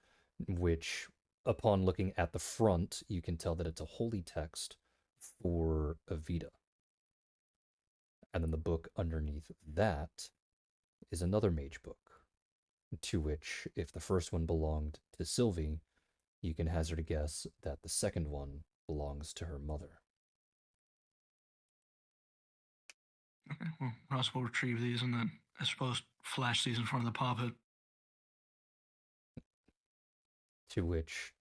which, upon looking at the front, you can tell that it's a holy text for Avita. And then the book underneath that is another mage book, to which, if the first one belonged to Sylvie, you can hazard a guess that the second one belongs to her mother. Okay, well, Ross will retrieve these and then, I suppose, flash these in front of the puppet. To which,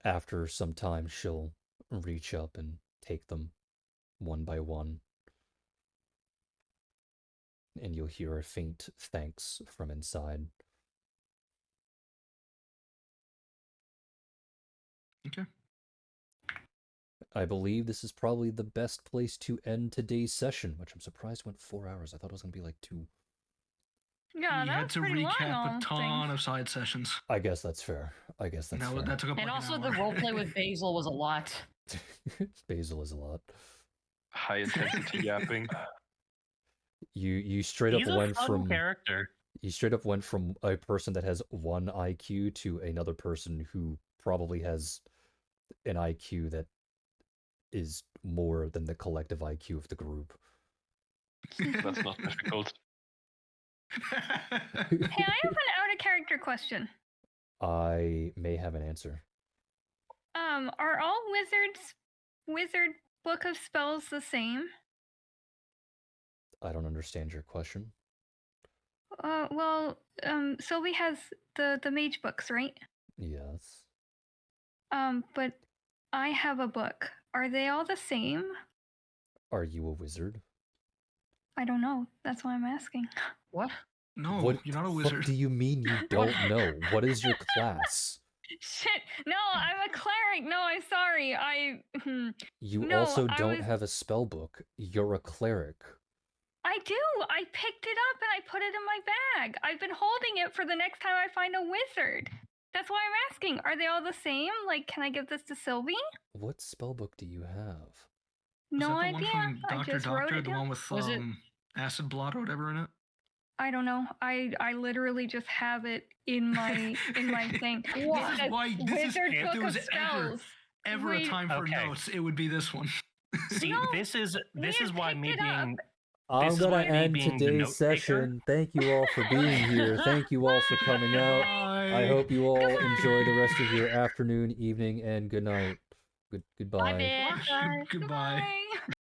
after some time, she'll reach up and take them one by one. And you'll hear a faint thanks from inside. Okay. I believe this is probably the best place to end today's session, which I'm surprised went 4 hours. I thought it was going to be like 2. Yeah, We that had was to pretty long, recap a ton things. of side sessions. I guess that's fair. That took up That took up And like also an the hour. roleplay with Basil was a lot. Basil is a lot. High intensity yapping. You straight He's up a went fun from character. you straight up went from a person that has 1 IQ to another person who probably has an IQ that is more than the collective IQ of the group. That's not difficult. Hey, I have an out of character question. I may have an answer. Are all wizard book of spells the same? I don't understand your question. Well, Sylvie has the mage books, right? Yes. But I have a book. Are they all the same? Are you a wizard? I don't know. That's why I'm asking. What? No, What you're not a the wizard. fuck do you mean you don't know? What is your class? Shit! No, I'm a cleric. No, I'm sorry. You No, also I don't was- have a spell book. You're a cleric. I do. I picked it up and I put it in my bag. I've been holding it for the next time I find a wizard. That's why I'm asking. Are they all the same? Like, can I give this to Sylvie? What spell book do you have? No Is that the idea. one from I Dr. just wrote Doctor, it the down. one with Was it- acid blot or whatever in it? I don't know. I literally just have it in my thing. This is why this is Wizard if Book there of was ever Spells. ever a Wait. time for Okay. notes, it would be this one. See, No, this is Liam why me picked it up. being I'm This is gonna why me end being the today's note taker- session. Thank you all for being here. Thank you all for coming out. I hope you all enjoy the rest of your afternoon, evening, and good night. Goodbye. Bye, bitch. Goodbye.